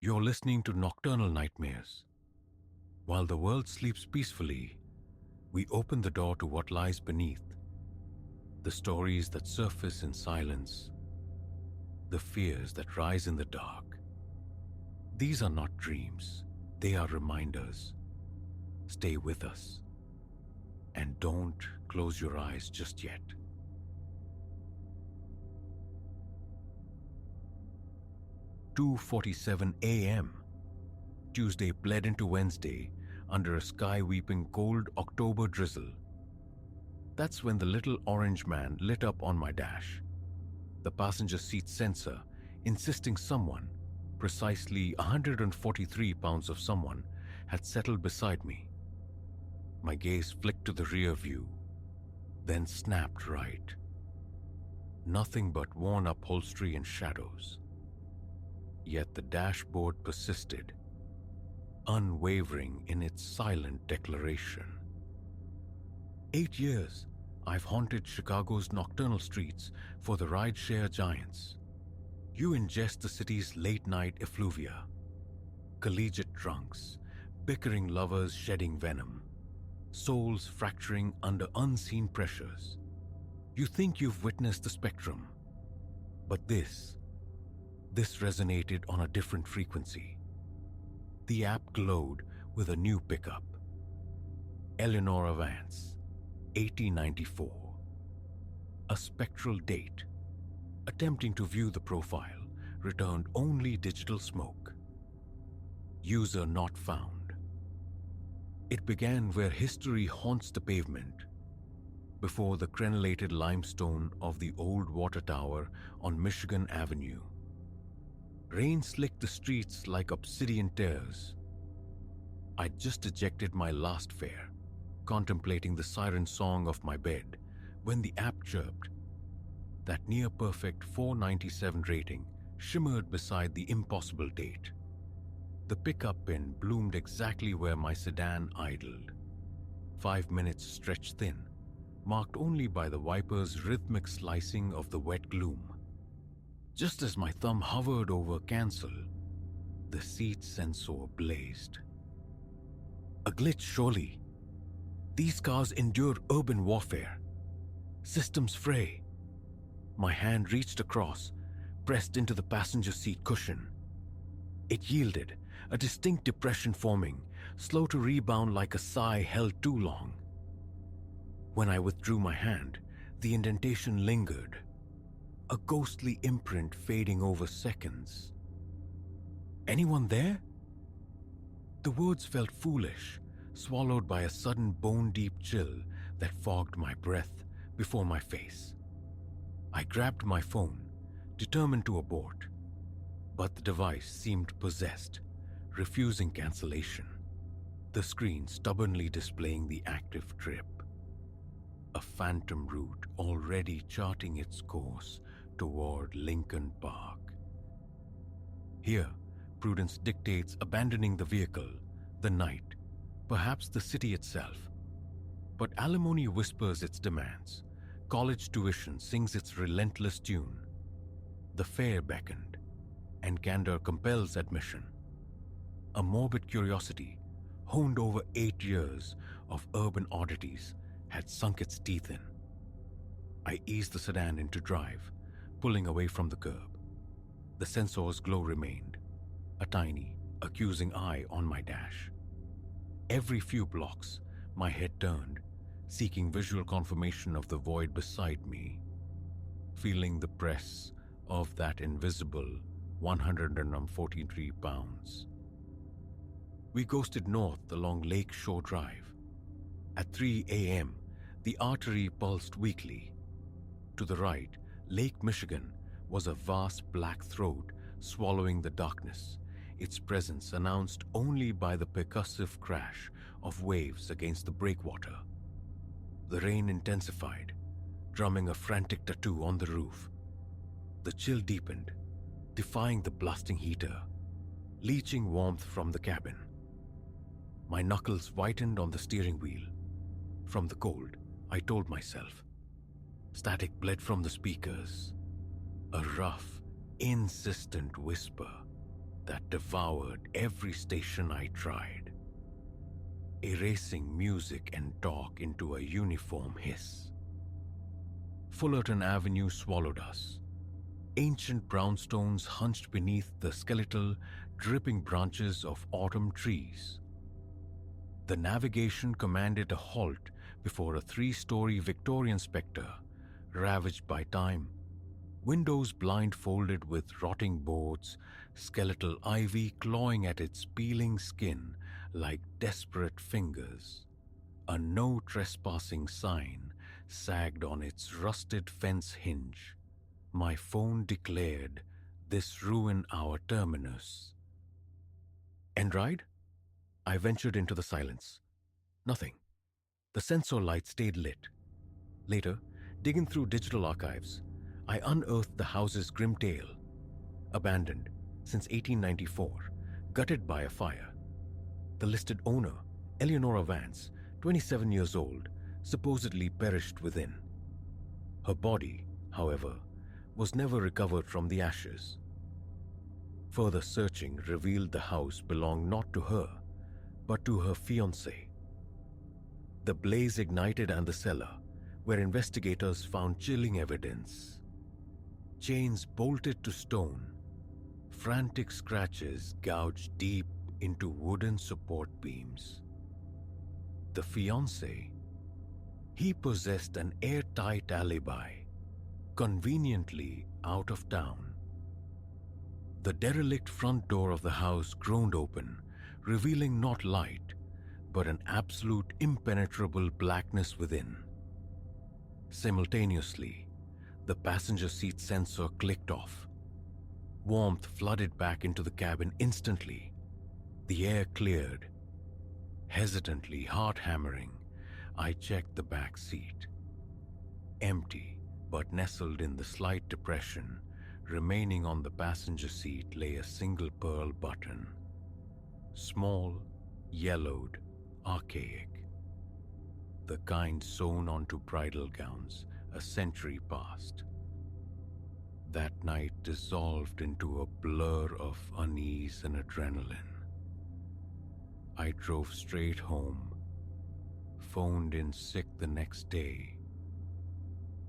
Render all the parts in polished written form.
You're listening to Nocturnal Nightmares. While the world sleeps peacefully, we open the door to what lies beneath. The stories that surface in silence, the fears that rise in the dark. These are not dreams, they are reminders. Stay with us. And don't close your eyes just yet. "2:47 a.m. Tuesday bled into Wednesday under a sky-weeping cold October drizzle. That's when the little orange man lit up on my dash. The passenger seat sensor insisting someone, precisely 143 pounds of someone, had settled beside me. My gaze flicked to the rear view, then snapped right. Nothing but worn upholstery and shadows. Yet the dashboard persisted, unwavering in its silent declaration. 8 years I've haunted Chicago's nocturnal streets for the rideshare giants. You ingest the city's late-night effluvia. Collegiate drunks, bickering lovers shedding venom, souls fracturing under unseen pressures. You think you've witnessed the spectrum, but this resonated on a different frequency. The app glowed with a new pickup. Eleanor Vance, 1894. A spectral date. Attempting to view the profile, returned only digital smoke. User not found. It began where history haunts the pavement, before the crenellated limestone of the old water tower on Michigan Avenue. Rain slicked the streets like obsidian tears. I'd just ejected my last fare, contemplating the siren song of my bed, when the app chirped. That near-perfect 497 rating shimmered beside the impossible date. The pickup pin bloomed exactly where my sedan idled. 5 minutes stretched thin, marked only by the wiper's rhythmic slicing of the wet gloom. Just as my thumb hovered over cancel, the seat sensor blazed. A glitch, surely. These cars endure urban warfare. Systems fray. My hand reached across, pressed into the passenger seat cushion. It yielded, a distinct depression forming, slow to rebound like a sigh held too long. When I withdrew my hand, the indentation lingered, a ghostly imprint fading over seconds. Anyone there? The words felt foolish, swallowed by a sudden bone-deep chill that fogged my breath before my face. I grabbed my phone, determined to abort, but the device seemed possessed, refusing cancellation, the screen stubbornly displaying the active trip. A phantom route already charting its course toward Lincoln Park. Here, prudence dictates abandoning the vehicle, the night, perhaps the city itself. But alimony whispers its demands. College tuition sings its relentless tune. The fare beckoned, and candor compels admission. A morbid curiosity, honed over 8 years of urban oddities, had sunk its teeth in. I eased the sedan into drive, pulling away from the curb. The sensor's glow remained, a tiny, accusing eye on my dash. Every few blocks, my head turned, seeking visual confirmation of the void beside me, feeling the press of that invisible 143 pounds. We coasted north along Lake Shore Drive. At 3 a.m., the artery pulsed weakly. To the right, Lake Michigan was a vast black throat swallowing the darkness, its presence announced only by the percussive crash of waves against the breakwater. The rain intensified, drumming a frantic tattoo on the roof. The chill deepened, defying the blasting heater, leaching warmth from the cabin. My knuckles whitened on the steering wheel. From the cold, I told myself. Static bled from the speakers. A rough, insistent whisper. that devoured every station I tried, erasing music and talk into a uniform hiss. Fullerton Avenue swallowed us. Ancient brownstones hunched beneath the skeletal, dripping branches of autumn trees. The navigation commanded a halt before a 3-story Victorian spectre, ravaged by time, windows blindfolded with rotting boards, skeletal ivy clawing at its peeling skin like desperate fingers. A no trespassing sign sagged on its rusted fence hinge. My phone declared this ruined our terminus. End ride? I ventured into the silence. Nothing. The sensor light stayed lit. Later, digging through digital archives, I unearthed the house's grim tale. Abandoned since 1894, gutted by a fire. The listed owner, Eleonora Vance, 27 years old, supposedly perished within. Her body, however, was never recovered from the ashes. Further searching revealed the house belonged not to her, but to her fiancé. The blaze ignited and the cellar, where investigators found chilling evidence. Chains bolted to stone, frantic scratches gouged deep into wooden support beams. The fiancé, he possessed an airtight alibi, conveniently out of town. The derelict front door of the house groaned open, revealing not light, but an absolute impenetrable blackness within. Simultaneously, the passenger seat sensor clicked off. Warmth flooded back into the cabin instantly. The air cleared. Hesitantly, heart hammering, I checked the back seat. Empty, but nestled in the slight depression remaining on the passenger seat lay a single pearl button. Small, yellowed, archaic. The kind sewn onto bridal gowns a century past. That night dissolved into a blur of unease and adrenaline. I drove straight home, phoned in sick the next day,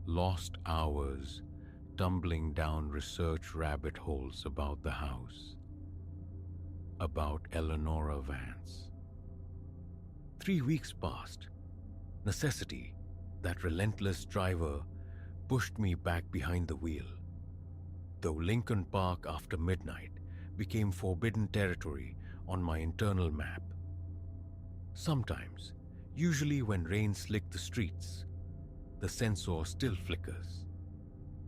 lost hours tumbling down research rabbit holes about the house, about Eleonora Vance. 3 weeks passed. Necessity, that relentless driver, pushed me back behind the wheel. Though Lincoln Park after midnight became forbidden territory on my internal map. Sometimes, usually when rain slicked the streets, the sensor still flickers.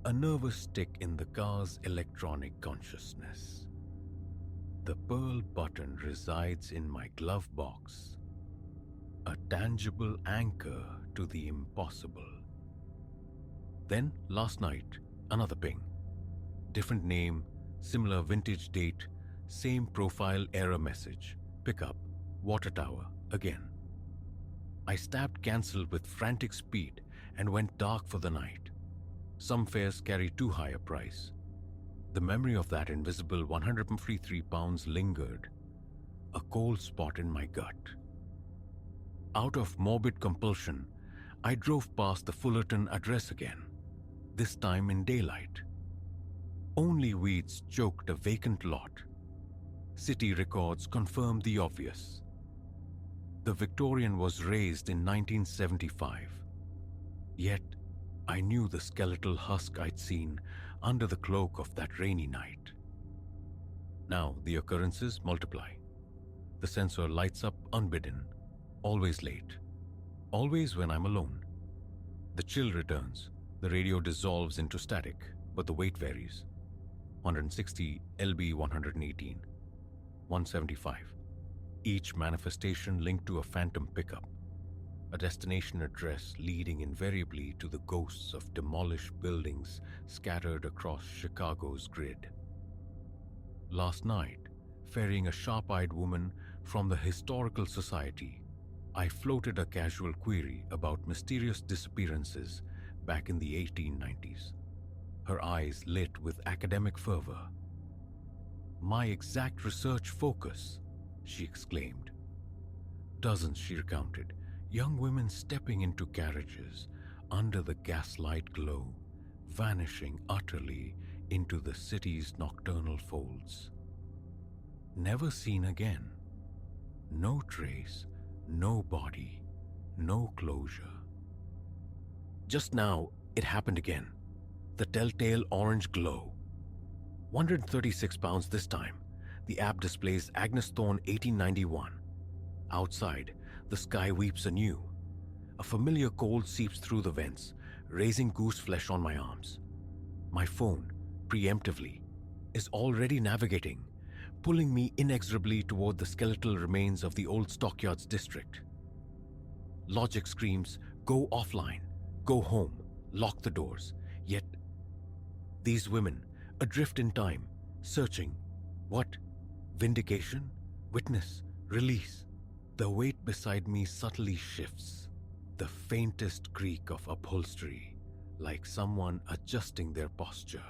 A nervous tick in the car's electronic consciousness. The pearl button resides in my glove box, a tangible anchor to the impossible. Then, last night, another ping. Different name, similar vintage date, same profile error message. Pickup, water tower, again. I stabbed cancel with frantic speed and went dark for the night. Some fares carry too high a price. The memory of that invisible 153 pounds lingered, a cold spot in my gut. Out of morbid compulsion, I drove past the Fullerton address again, this time in daylight. Only weeds choked a vacant lot. City records confirmed the obvious. The Victorian was razed in 1975. Yet, I knew the skeletal husk I'd seen under the cloak of that rainy night. Now the occurrences multiply. The sensor lights up unbidden, always late, always when I'm alone. The chill returns, the radio dissolves into static, but the weight varies. 160 lb 118, 175. Each manifestation linked to a phantom pickup, a destination address leading invariably to the ghosts of demolished buildings scattered across Chicago's grid. Last night, ferrying a sharp-eyed woman from the Historical Society, I floated a casual query about mysterious disappearances back in the 1890s, her eyes lit with academic fervor. My exact research focus, she exclaimed. Dozens, she recounted, young women stepping into carriages under the gaslight glow, vanishing utterly into the city's nocturnal folds. Never seen again. No trace, no body, no closure. Just now, it happened again. The telltale orange glow. 136 pounds this time. The app displays Agnes Thorne 1891. Outside, the sky weeps anew. A familiar cold seeps through the vents, raising goose flesh on my arms. My phone, preemptively, is already navigating, pulling me inexorably toward the skeletal remains of the old stockyards district. Logic screams, go offline, go home, lock the doors. Yet, these women, adrift in time, searching. What? Vindication? Witness? Release? The weight beside me subtly shifts. The faintest creak of upholstery, like someone adjusting their posture.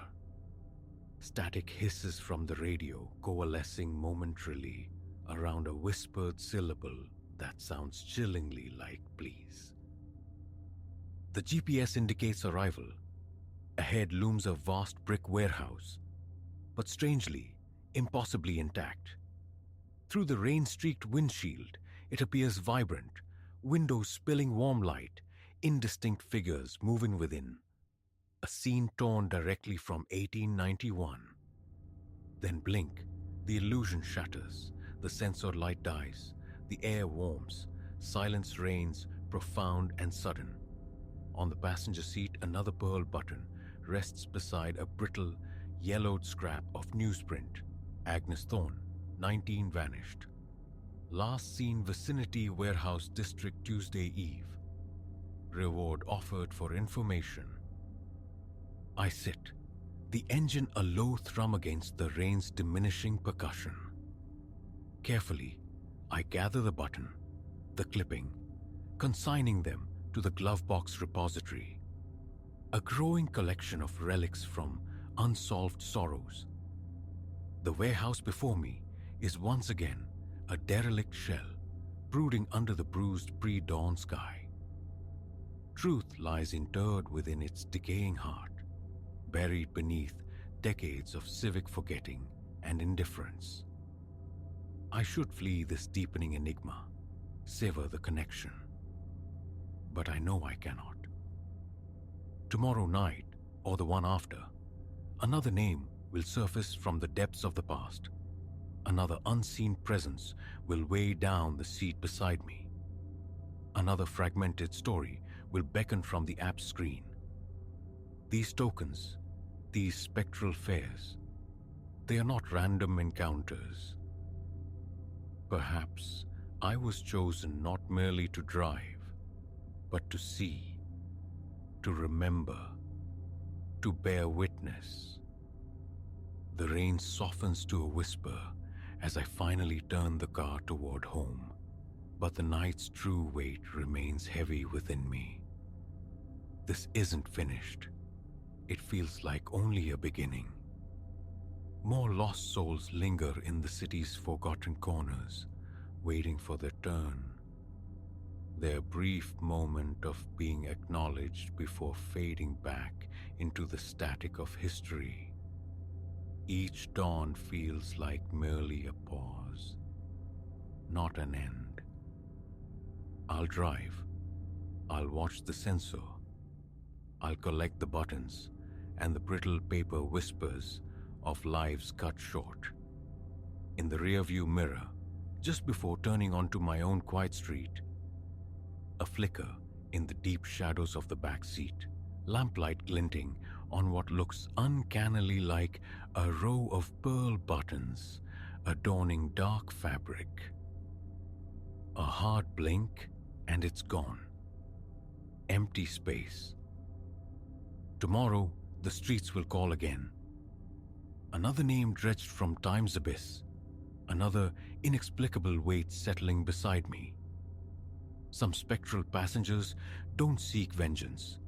Static hisses from the radio, coalescing momentarily around a whispered syllable that sounds chillingly like please. The GPS indicates arrival. Ahead looms a vast brick warehouse, but strangely, impossibly intact. Through the rain-streaked windshield, it appears vibrant, windows spilling warm light, indistinct figures moving within. A scene torn directly from 1891. Then blink, the illusion shatters, the sensor light dies, the air warms, silence reigns, profound and sudden. On the passenger seat, another pearl button rests beside a brittle, yellowed scrap of newsprint. Agnes Thorne, 19 vanished. Last seen vicinity warehouse district Tuesday Eve. Reward offered for information. I sit, the engine a low thrum against the rain's diminishing percussion. Carefully, I gather the button, the clipping, consigning them to the glovebox repository. A growing collection of relics from unsolved sorrows. The warehouse before me is once again a derelict shell, brooding under the bruised pre-dawn sky. Truth lies interred within its decaying heart, buried beneath decades of civic forgetting and indifference. I should flee this deepening enigma, sever the connection. But I know I cannot. Tomorrow night, or the one after, another name will surface from the depths of the past. Another unseen presence will weigh down the seat beside me. Another fragmented story will beckon from the app screen. These tokens, these spectral fares, they are not random encounters. Perhaps I was chosen not merely to drive, but to see, to remember, to bear witness. The rain softens to a whisper as I finally turn the car toward home, but the night's true weight remains heavy within me. This isn't finished. It feels like only a beginning. More lost souls linger in the city's forgotten corners, waiting for their turn. Their brief moment of being acknowledged before fading back into the static of history. Each dawn feels like merely a pause, not an end. I'll drive. I'll watch the sensor. I'll collect the buttons and the brittle paper whispers of lives cut short. In the rearview mirror, just before turning onto my own quiet street, a flicker in the deep shadows of the back seat, lamplight glinting on what looks uncannily like a row of pearl buttons adorning dark fabric. A hard blink and it's gone. Empty space. Tomorrow, the streets will call again. Another name dredged from time's abyss. Another inexplicable weight settling beside me. Some spectral passengers don't seek vengeance,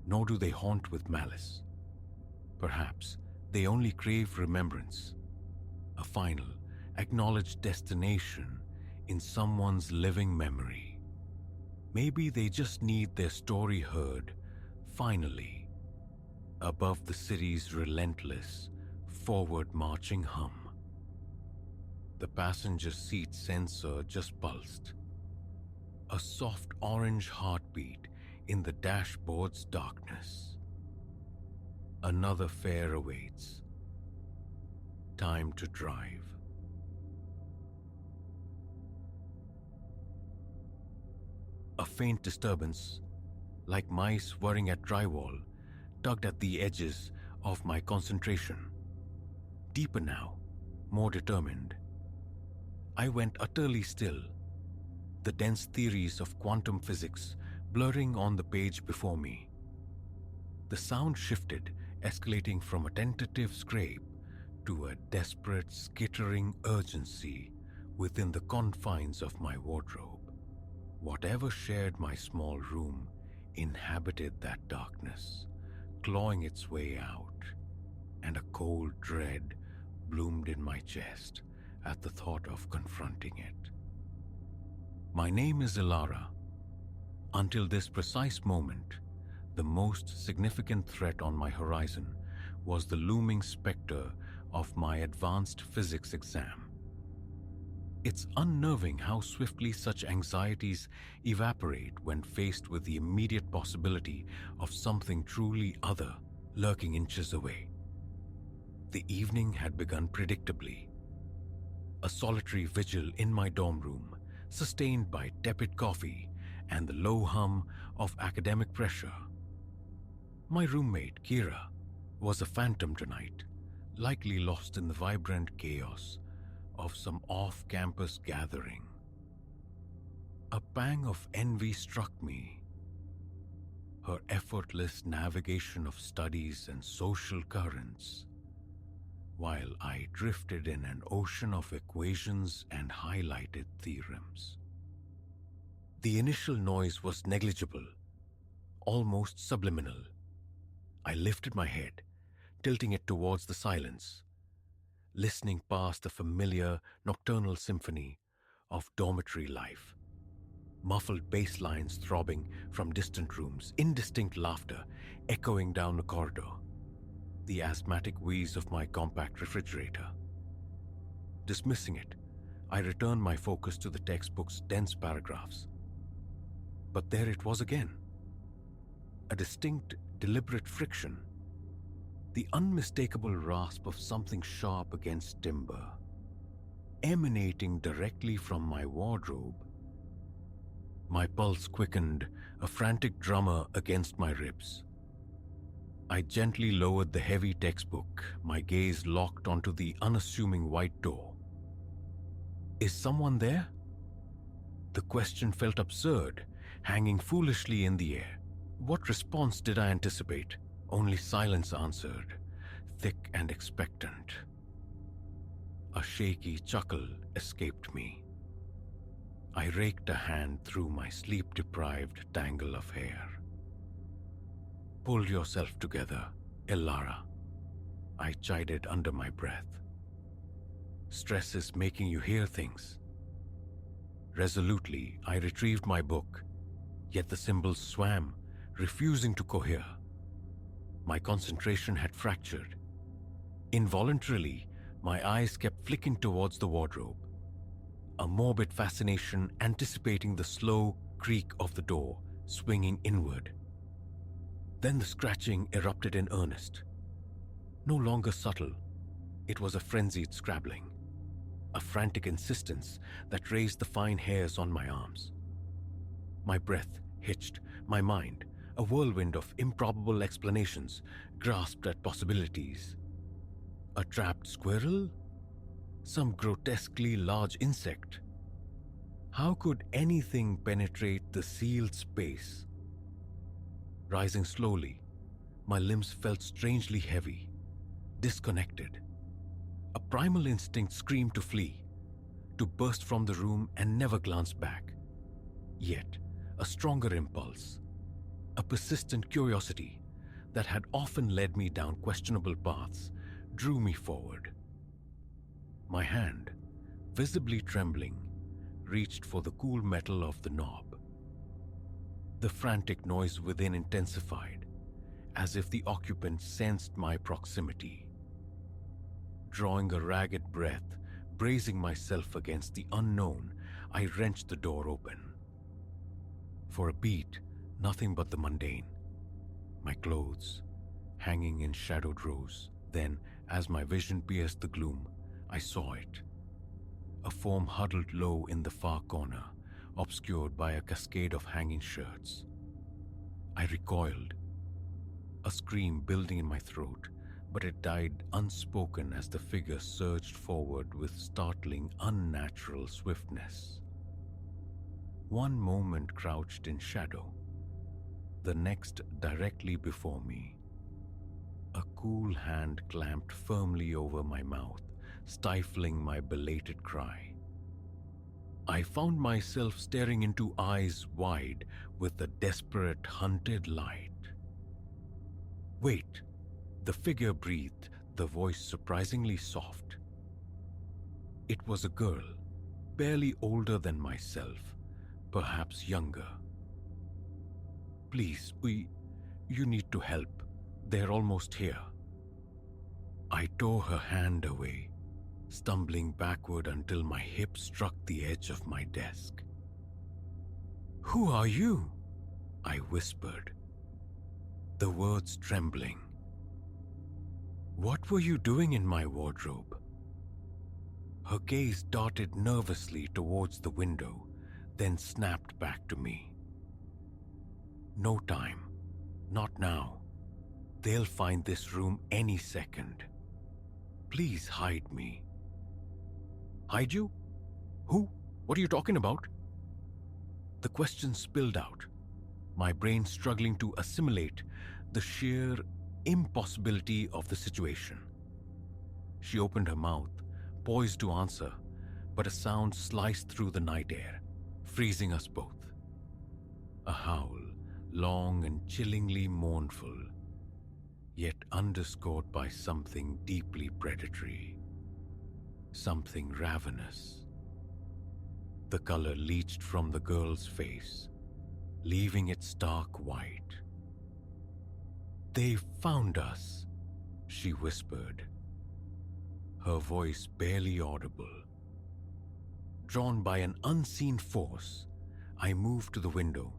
nor do they haunt with malice. Perhaps they only crave remembrance. a final, acknowledged destination in someone's living memory. Maybe they just need their story heard, finally, above the city's relentless, forward-marching hum. The passenger seat sensor just pulsed. A soft orange heartbeat in the dashboard's darkness. Another fare awaits. Time to drive. A faint disturbance, like mice whirring at drywall, tugged at the edges of my concentration. Deeper now, more determined. I went utterly still, the dense theories of quantum physics blurring on the page before me. The sound shifted, escalating from a tentative scrape to a desperate, skittering urgency within the confines of my wardrobe. Whatever shared my small room inhabited that darkness, clawing its way out, and a cold dread bloomed in my chest at the thought of confronting it. My name is Ilara. Until this precise moment, the most significant threat on my horizon was the looming specter of my advanced physics exam. It's unnerving how swiftly such anxieties evaporate when faced with the immediate possibility of something truly other lurking inches away. The evening had begun predictably. A solitary vigil in my dorm room, sustained by tepid coffee and the low hum of academic pressure. My roommate, Kira, was a phantom tonight, likely lost in the vibrant chaos of some off-campus gathering. A pang of envy struck me. Her effortless navigation of studies and social currents, while I drifted in an ocean of equations and highlighted theorems. The initial noise was negligible, almost subliminal. I lifted my head, tilting it towards the silence, listening past the familiar nocturnal symphony of dormitory life. Muffled bass lines throbbing from distant rooms, indistinct laughter echoing down the corridor, the asthmatic wheeze of my compact refrigerator. Dismissing it, I returned my focus to the textbook's dense paragraphs. But there it was again. A distinct, deliberate friction. The unmistakable rasp of something sharp against timber, emanating directly from my wardrobe. My pulse quickened, a frantic drummer against my ribs. I gently lowered the heavy textbook, my gaze locked onto the unassuming white door. Is someone there? The question felt absurd, hanging foolishly in the air. What response did I anticipate? Only silence answered, thick and expectant. A shaky chuckle escaped me. I raked a hand through my sleep-deprived tangle of hair. Pull yourself together, Ilara, I chided under my breath. Stress is making you hear things. Resolutely, I retrieved my book, yet the symbols swam, refusing to cohere. My concentration had fractured. Involuntarily, my eyes kept flicking towards the wardrobe, a morbid fascination anticipating the slow creak of the door swinging inward. Then the scratching erupted in earnest. No longer subtle, it was a frenzied scrabbling, a frantic insistence that raised the fine hairs on my arms. My breath hitched, my mind, a whirlwind of improbable explanations, grasped at possibilities. A trapped squirrel? Some grotesquely large insect? How could anything penetrate the sealed space? Rising slowly, my limbs felt strangely heavy, disconnected. A primal instinct screamed to flee, to burst from the room and never glance back. Yet, a stronger impulse, a persistent curiosity that had often led me down questionable paths, drew me forward. My hand, visibly trembling, reached for the cool metal of the knob. The frantic noise within intensified, as if the occupant sensed my proximity. Drawing a ragged breath, bracing myself against the unknown, I wrenched the door open. For a beat, nothing but the mundane. My clothes, hanging in shadowed rows. Then, as my vision pierced the gloom, I saw it. A form huddled low in the far corner, obscured by a cascade of hanging shirts. I recoiled, a scream building in my throat, but it died unspoken as the figure surged forward with startling, unnatural swiftness. One moment crouched in shadow, the next directly before me. A cool hand clamped firmly over my mouth, stifling my belated cry. I found myself staring into eyes wide with a desperate, hunted light. "Wait," the figure breathed, the voice surprisingly soft. It was a girl, barely older than myself, perhaps younger. "Please, you need to help. They're almost here." I tore her hand away, stumbling backward until my hip struck the edge of my desk. "Who are you?" I whispered, the words trembling. "What were you doing in my wardrobe?" Her gaze darted nervously towards the window, then snapped back to me. "No time. Not now. They'll find this room any second. Please hide me." "Hide you? Who? What are you talking about?" The question spilled out, my brain struggling to assimilate the sheer impossibility of the situation. She opened her mouth, poised to answer, but a sound sliced through the night air, freezing us both. A howl, long and chillingly mournful, yet underscored by something deeply predatory, something ravenous. The color leached from the girl's face, leaving it stark white. "They've found us," she whispered, her voice barely audible. Drawn by an unseen force, I moved to the window,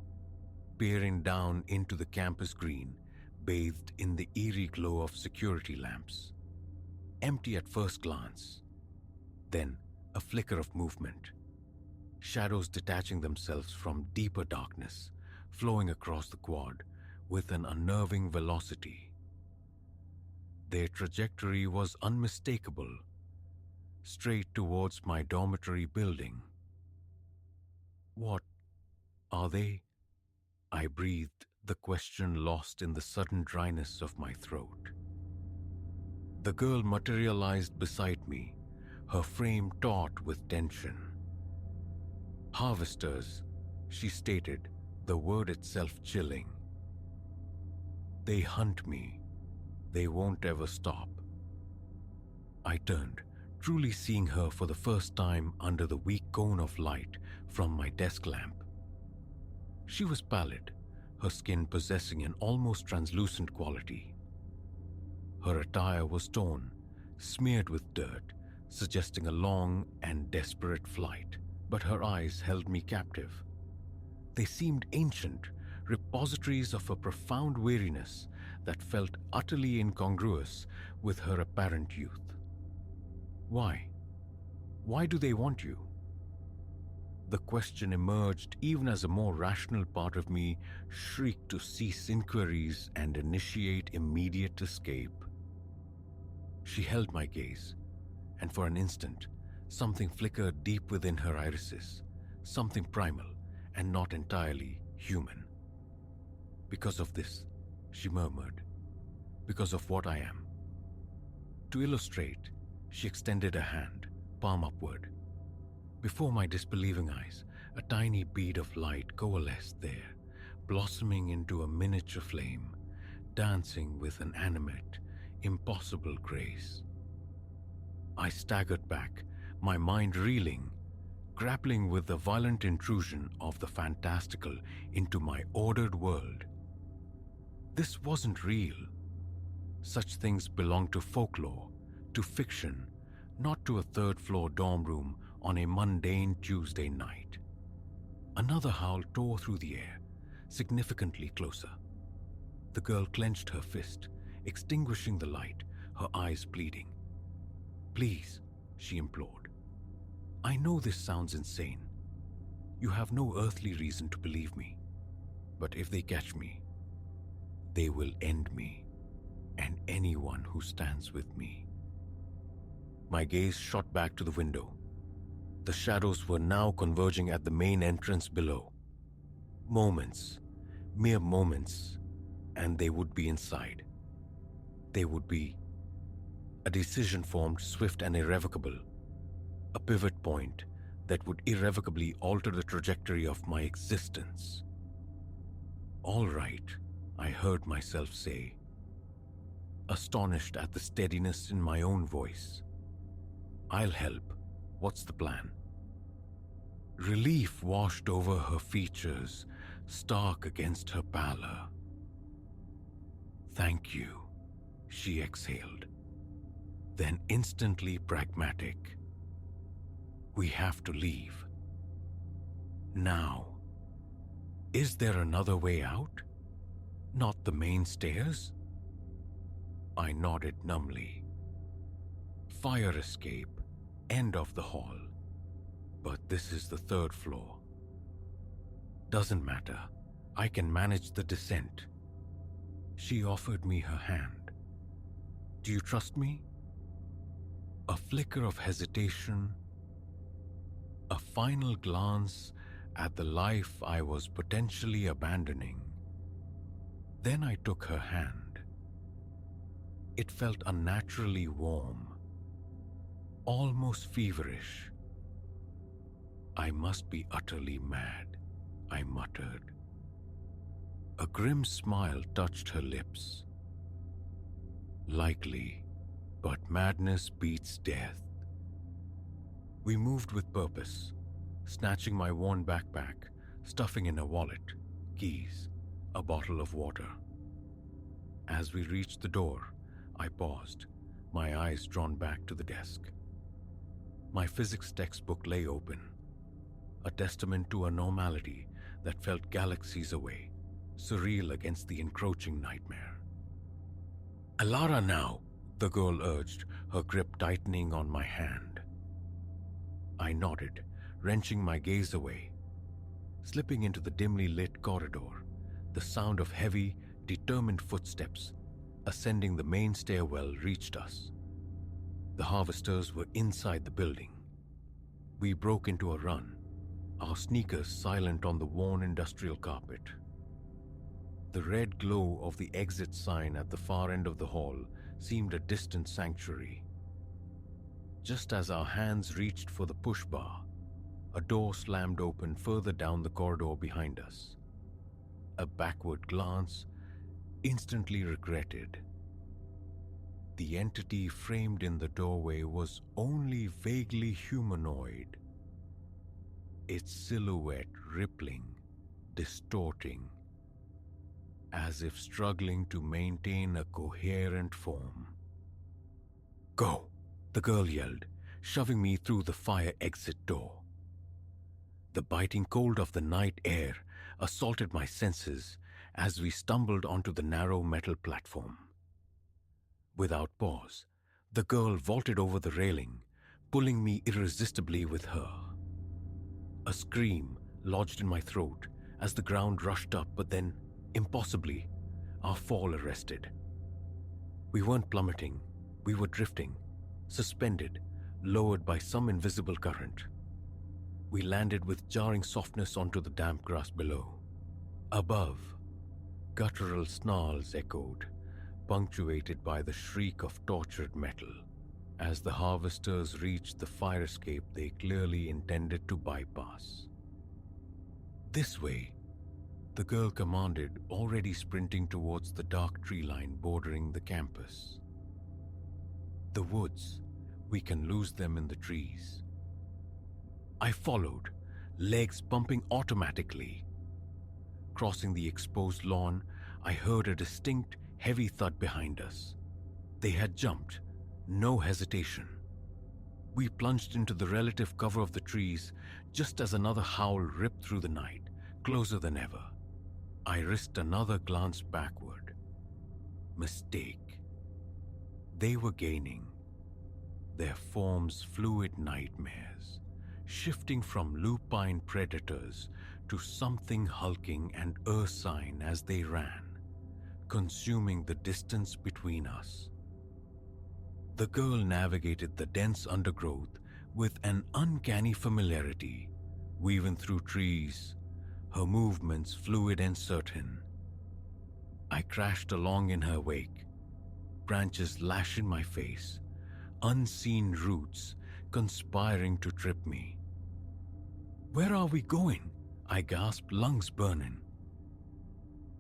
peering down into the campus green, bathed in the eerie glow of security lamps. Empty at first glance. Then a flicker of movement. Shadows detaching themselves from deeper darkness, flowing across the quad with an unnerving velocity. Their trajectory was unmistakable, straight towards my dormitory building. "What are they?" I breathed, the question lost in the sudden dryness of my throat. The girl materialized beside me, her frame taut with tension. "Harvesters," she stated, the word itself chilling. "They hunt me. They won't ever stop." I turned, truly seeing her for the first time under the weak cone of light from my desk lamp. She was pallid, her skin possessing an almost translucent quality. Her attire was torn, smeared with dirt, suggesting a long and desperate flight, but her eyes held me captive. They seemed ancient, repositories of a profound weariness that felt utterly incongruous with her apparent youth. "Why? Why do they want you?" The question emerged even as a more rational part of me shrieked to cease inquiries and initiate immediate escape. She held my gaze, and for an instant, something flickered deep within her irises, something primal and not entirely human. "Because of this," she murmured, "because of what I am." To illustrate, she extended a hand, palm upward. Before my disbelieving eyes, a tiny bead of light coalesced there, blossoming into a miniature flame, dancing with an animate, impossible grace. I staggered back, my mind reeling, grappling with the violent intrusion of the fantastical into my ordered world. This wasn't real. Such things belong to folklore, to fiction, not to a third-floor dorm room on a mundane Tuesday night. Another howl tore through the air, significantly closer. The girl clenched her fist, extinguishing the light, her eyes bleeding. "Please," she implored. "I know this sounds insane. You have no earthly reason to believe me. But if they catch me, they will end me and anyone who stands with me." My gaze shot back to the window. The shadows were now converging at the main entrance below. Moments, mere moments, and they would be inside. They would be. A decision formed, swift and irrevocable. A pivot point that would irrevocably alter the trajectory of my existence. "All right," I heard myself say, astonished at the steadiness in my own voice. "I'll help. What's the plan?" Relief washed over her features, stark against her pallor. "Thank you," she exhaled. Then instantly pragmatic. "We have to leave. Now. Is there another way out? Not the main stairs?" I nodded numbly. "Fire escape, end of the hall. But this is the third floor." "Doesn't matter. I can manage the descent." She offered me her hand. "Do you trust me?" A flicker of hesitation, a final glance at the life I was potentially abandoning. Then I took her hand. It felt unnaturally warm, almost feverish. "I must be utterly mad," I muttered. A grim smile touched her lips. "Likely, but madness beats death." We moved with purpose, snatching my worn backpack, stuffing in a wallet, keys, a bottle of water. As we reached the door, I paused, my eyes drawn back to the desk. My physics textbook lay open, a testament to a normality that felt galaxies away, surreal against the encroaching nightmare. "Alara now," the girl urged, her grip tightening on my hand. I nodded, wrenching my gaze away. Slipping into the dimly lit corridor, the sound of heavy, determined footsteps ascending the main stairwell reached us. The harvesters were inside the building. We broke into a run, our sneakers silent on the worn industrial carpet. The red glow of the exit sign at the far end of the hall seemed a distant sanctuary. Just as our hands reached for the push bar, a door slammed open further down the corridor behind us. A backward glance, instantly regretted. The entity framed in the doorway was only vaguely humanoid, its silhouette rippling, distorting, as if struggling to maintain a coherent form. "Go," the girl yelled, shoving me through the fire exit door. The biting cold of the night air assaulted my senses as we stumbled onto the narrow metal platform. Without pause, the girl vaulted over the railing, pulling me irresistibly with her. A scream lodged in my throat as the ground rushed up, but then, impossibly, our fall arrested. We weren't plummeting, we were drifting, suspended, lowered by some invisible current. We landed with jarring softness onto the damp grass below. Above, guttural snarls echoed, punctuated by the shriek of tortured metal, as the harvesters reached the fire escape they clearly intended to bypass. "This way," the girl commanded, already sprinting towards the dark tree line bordering the campus. The woods, We can lose them in the trees. I followed, legs pumping automatically. Crossing the exposed lawn, I heard a distinct, heavy thud behind us. They had jumped, no hesitation. We plunged into the relative cover of the trees just as another howl ripped through the night, closer than ever. I risked another glance backward. Mistake. They were gaining, their forms fluid nightmares, shifting from lupine predators to something hulking and ursine as they ran, consuming the distance between us. The girl navigated the dense undergrowth with an uncanny familiarity, weaving through trees, her movements fluid and certain. I crashed along in her wake, branches lashing my face, unseen roots conspiring to trip me. "Where are we going?" I gasped, lungs burning.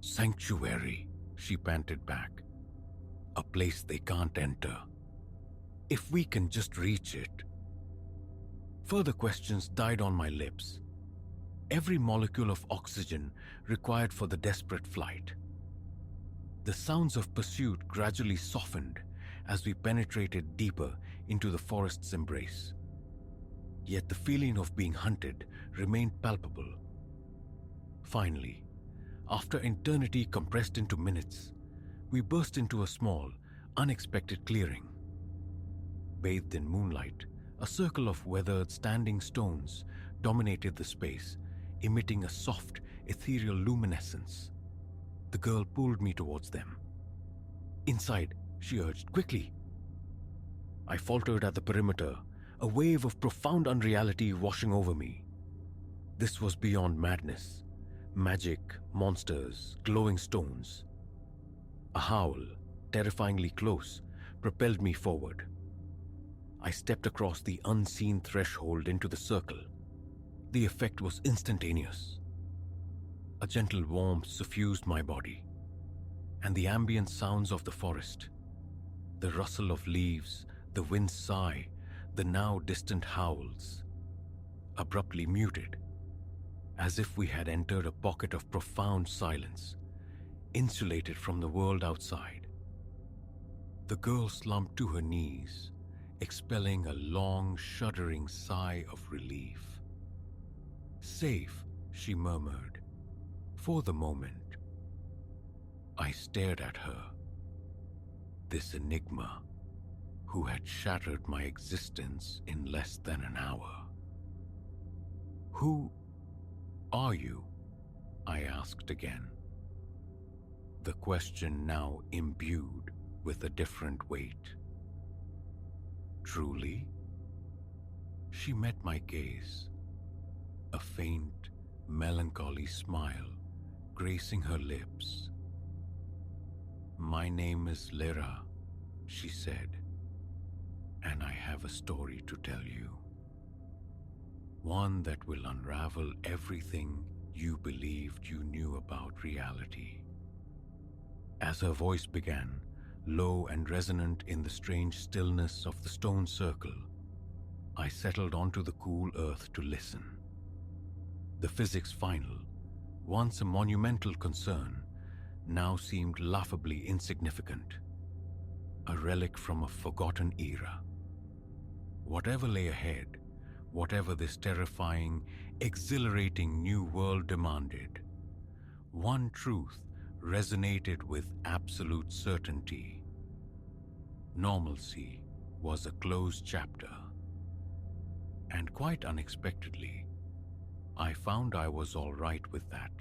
"Sanctuary," she panted back. "A place they can't enter. If we can just reach it." Further questions died on my lips. Every molecule of oxygen required for the desperate flight. The sounds of pursuit gradually softened as we penetrated deeper into the forest's embrace. Yet the feeling of being hunted remained palpable. Finally, after eternity compressed into minutes, we burst into a small, unexpected clearing. Bathed in moonlight, a circle of weathered standing stones dominated the space, emitting a soft, ethereal luminescence. The girl pulled me towards them. "Inside," she urged, "quickly." I faltered at the perimeter, a wave of profound unreality washing over me. This was beyond madness. Magic, monsters, glowing stones. A howl, terrifyingly close, propelled me forward. I stepped across the unseen threshold into the circle. The effect was instantaneous. A gentle warmth suffused my body, and the ambient sounds of the forest, the rustle of leaves, the wind's sigh, the now distant howls, abruptly muted, as if we had entered a pocket of profound silence, insulated from the world outside. The girl slumped to her knees, expelling a long, shuddering sigh of relief. "Safe," she murmured, "for the moment." I stared at her, this enigma who had shattered my existence in less than an hour. "Who are you?" I asked again, the question now imbued with a different weight. "Truly?" She met my gaze, a faint, melancholy smile gracing her lips. "My name is Lyra," she said, "and I have a story to tell you. One that will unravel everything you believed you knew about reality." As her voice began, low and resonant in the strange stillness of the stone circle, I settled onto the cool earth to listen. The physics final, once a monumental concern, now seemed laughably insignificant, a relic from a forgotten era. Whatever lay ahead, whatever this terrifying, exhilarating new world demanded, one truth resonated with absolute certainty. Normalcy was a closed chapter. And quite unexpectedly, I found I was all right with that.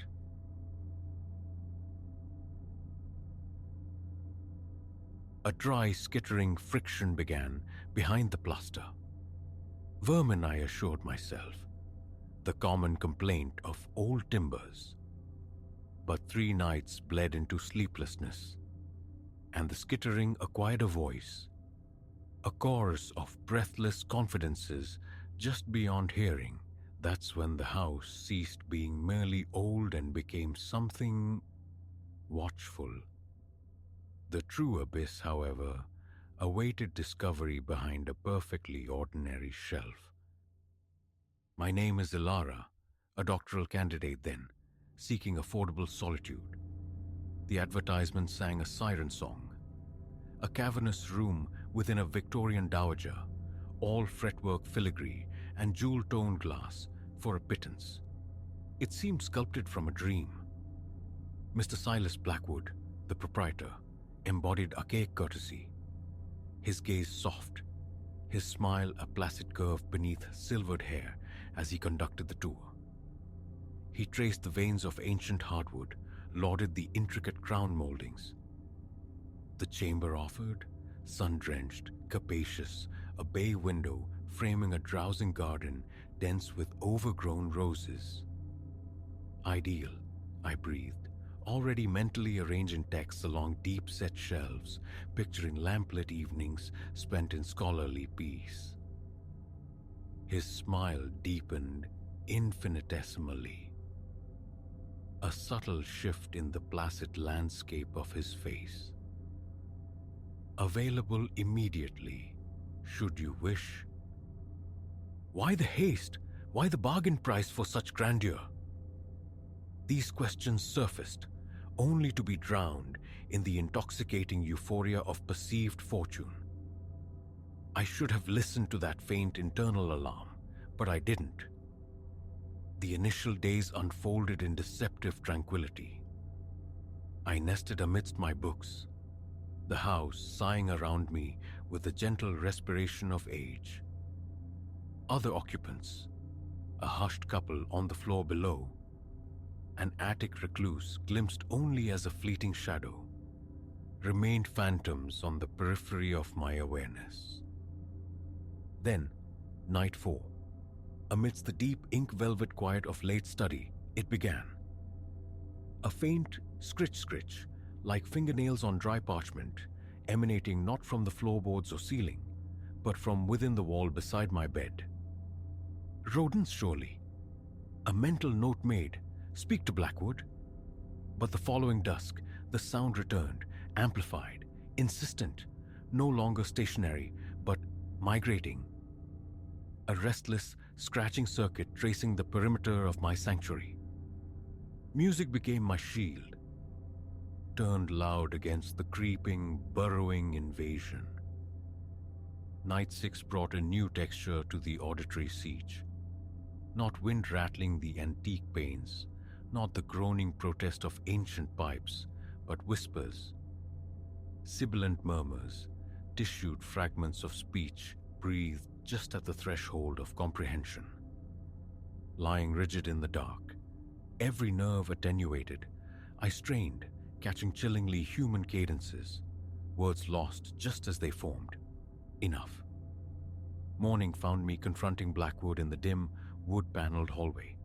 A dry, skittering friction began behind the plaster. Vermin, I assured myself, the common complaint of old timbers. But 3 nights bled into sleeplessness, and the skittering acquired a voice, a chorus of breathless confidences just beyond hearing. That's when the house ceased being merely old and became something watchful. The true abyss, however, awaited discovery behind a perfectly ordinary shelf. My name is Ilara, a doctoral candidate then, seeking affordable solitude. The advertisement sang a siren song. A cavernous room within a Victorian dowager, all fretwork filigree and jewel-toned glass for a pittance. It seemed sculpted from a dream. Mr. Silas Blackwood, the proprietor, embodied archaic courtesy. His gaze soft, his smile a placid curve beneath silvered hair as he conducted the tour. He traced the veins of ancient hardwood, lauded the intricate crown moldings. The chamber offered, sun-drenched, capacious, a bay window framing a drowsing garden dense with overgrown roses. Ideal, I breathed, already mentally arranging texts along deep-set shelves, picturing lamplit evenings spent in scholarly peace. His smile deepened infinitesimally. A subtle shift in the placid landscape of his face. Available immediately, should you wish. Why the haste? Why the bargain price for such grandeur? These questions surfaced, only to be drowned in the intoxicating euphoria of perceived fortune. I should have listened to that faint internal alarm, but I didn't. The initial days unfolded in deceptive tranquility. I nested amidst my books, the house sighing around me with the gentle respiration of age. Other occupants, a hushed couple on the floor below, an attic recluse glimpsed only as a fleeting shadow, remained phantoms on the periphery of my awareness. Then, nightfall. Amidst the deep ink-velvet quiet of late study, it began. A faint scritch-scritch, like fingernails on dry parchment, emanating not from the floorboards or ceiling, but from within the wall beside my bed. Rodents, surely. A mental note made, "Speak to Blackwood." But the following dusk, the sound returned, amplified, insistent, no longer stationary, but migrating. A restless, scratching circuit tracing the perimeter of my sanctuary. Music became my shield, turned loud against the creeping, burrowing invasion. Night 6 brought a new texture to the auditory siege. Not wind rattling the antique panes, not the groaning protest of ancient pipes, but whispers, sibilant murmurs, tissued fragments of speech breathed just at the threshold of comprehension. Lying rigid in the dark, every nerve attenuated, I strained, catching chillingly human cadences, words lost just as they formed. Enough. Morning found me confronting Blackwood in the dim, wood-paneled hallway.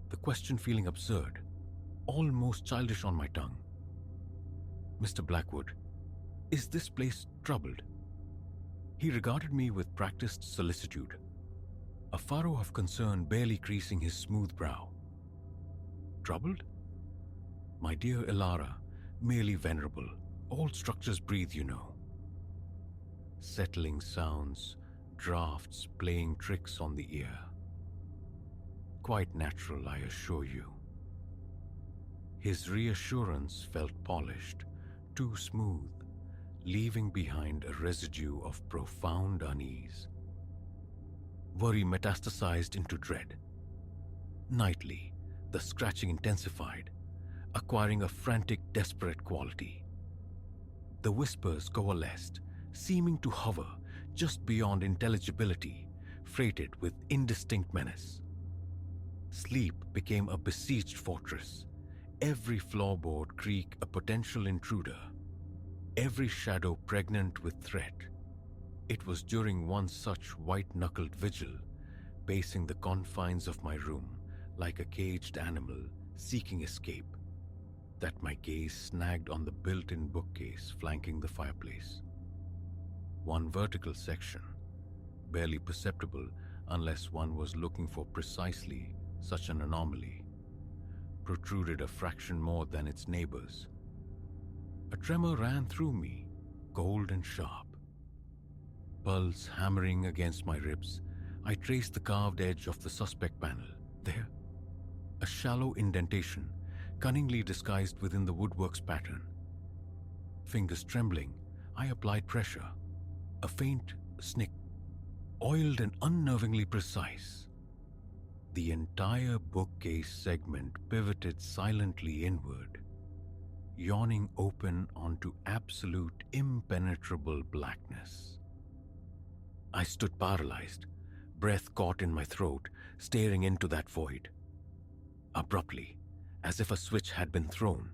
The question feeling absurd, almost childish on my tongue. "Mr. Blackwood, is this place troubled?" He regarded me with practiced solicitude, a furrow of concern barely creasing his smooth brow. Troubled? My dear Ilara, merely venerable. All structures breathe, you know. Settling sounds, drafts playing tricks on the ear. Quite natural, I assure you. His reassurance felt polished, too smooth, leaving behind a residue of profound unease. Worry metastasized into dread. Nightly, the scratching intensified, acquiring a frantic, desperate quality. The whispers coalesced, seeming to hover just beyond intelligibility, freighted with indistinct menace. Sleep became a besieged fortress, every floorboard creak a potential intruder, every shadow pregnant with threat. It was during one such white-knuckled vigil, pacing the confines of my room like a caged animal seeking escape, that my gaze snagged on the built-in bookcase flanking the fireplace. One vertical section, barely perceptible unless one was looking for precisely such an anomaly, protruded a fraction more than its neighbors. A tremor ran through me, cold and sharp. pulse hammering against my ribs, I traced the carved edge of the suspect panel. There, a shallow indentation, cunningly disguised within the woodwork's pattern. Fingers trembling, I applied pressure. A faint snick, oiled and unnervingly precise. The entire bookcase segment pivoted silently inward, yawning open onto absolute impenetrable blackness. I stood paralyzed, breath caught in my throat, staring into that void. Abruptly, as if a switch had been thrown,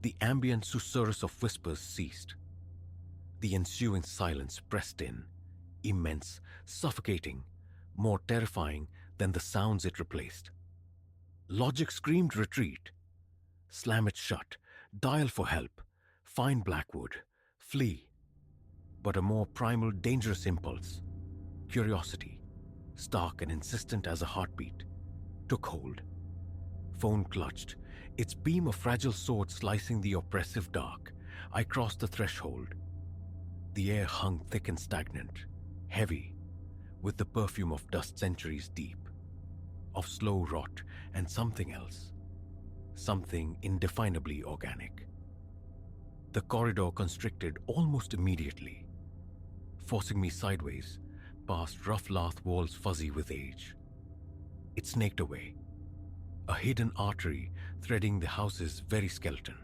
the ambient susurrus of whispers ceased. The ensuing silence pressed in, immense, suffocating, more terrifying than the sounds it replaced. Logic screamed retreat. Slam it shut, dial for help, find Blackwood, flee. But a more primal, dangerous impulse, curiosity, stark and insistent as a heartbeat, took hold. Phone clutched, its beam of fragile sword slicing the oppressive dark. I crossed the threshold. The air hung thick and stagnant, heavy, with the perfume of dust centuries deep, of slow rot and something else, something indefinably organic. The corridor constricted almost immediately, forcing me sideways, past rough lath walls fuzzy with age. It snaked away, a hidden artery threading the house's very skeleton,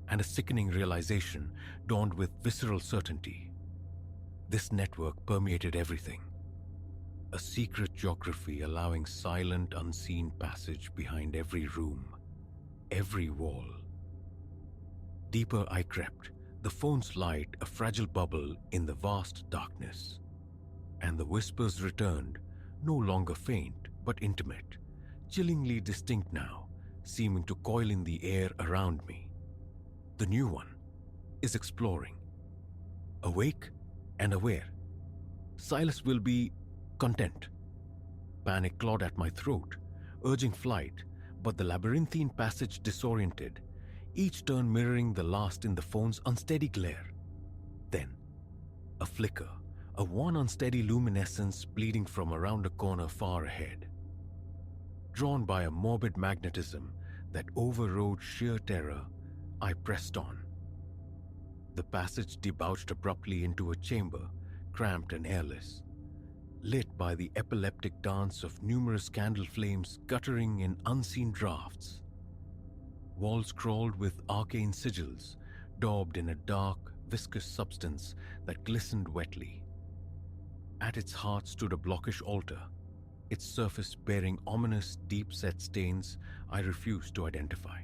and a sickening realization dawned with visceral certainty. This network permeated everything, a secret geography allowing silent, unseen passage behind every room, every wall. Deeper I crept, the phone's light a fragile bubble in the vast darkness, and the whispers returned, no longer faint but intimate, chillingly distinct now, seeming to coil in the air around me. The new one is exploring, awake and aware. Silas will be content. Panic clawed at my throat, urging flight, but the labyrinthine passage disoriented, each turn mirroring the last in the phone's unsteady glare. Then, a flicker, a one unsteady luminescence bleeding from around a corner far ahead. Drawn by a morbid magnetism that overrode sheer terror, I pressed on. The passage debouched abruptly into a chamber, cramped and airless, lit by the epileptic dance of numerous candle flames guttering in unseen draughts. Walls crawled with arcane sigils, daubed in a dark, viscous substance that glistened wetly. At its heart stood a blockish altar, its surface bearing ominous, deep-set stains I refused to identify.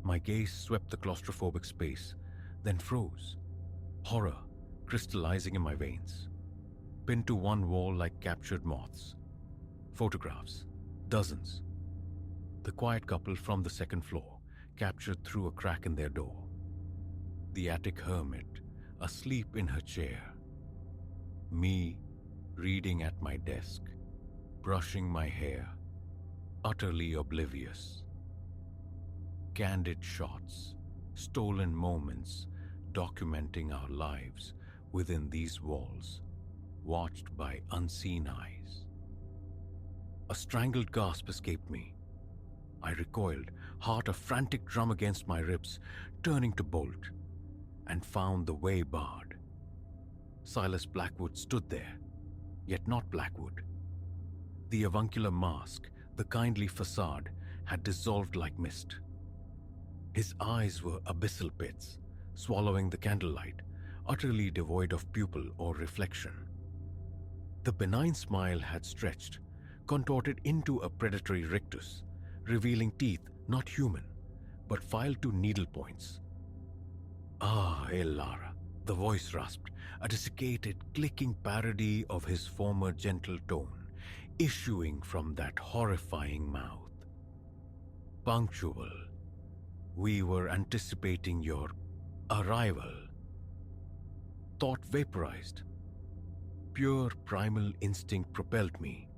My gaze swept the claustrophobic space, then froze, horror crystallizing in my veins. Pinned to one wall like captured moths. Photographs, dozens. The quiet couple from the second floor, captured through a crack in their door. The attic hermit, asleep in her chair. Me, reading at my desk, brushing my hair, utterly oblivious. Candid shots, stolen moments, documenting our lives within these walls, watched by unseen eyes. A strangled gasp escaped me. I recoiled, heart a frantic drum against my ribs, turning to bolt, and found the way barred. Silas Blackwood stood there, yet not Blackwood. The avuncular mask, the kindly facade, had dissolved like mist. His eyes were abyssal pits, swallowing the candlelight, utterly devoid of pupil or reflection. The benign smile had stretched, contorted into a predatory rictus, revealing teeth not human, but filed to needle points. "Ah, Elara," the voice rasped, a desiccated, clicking parody of his former gentle tone, issuing from that horrifying mouth. "Punctual. We were anticipating your arrival." Thought vaporized. Pure primal instinct propelled me.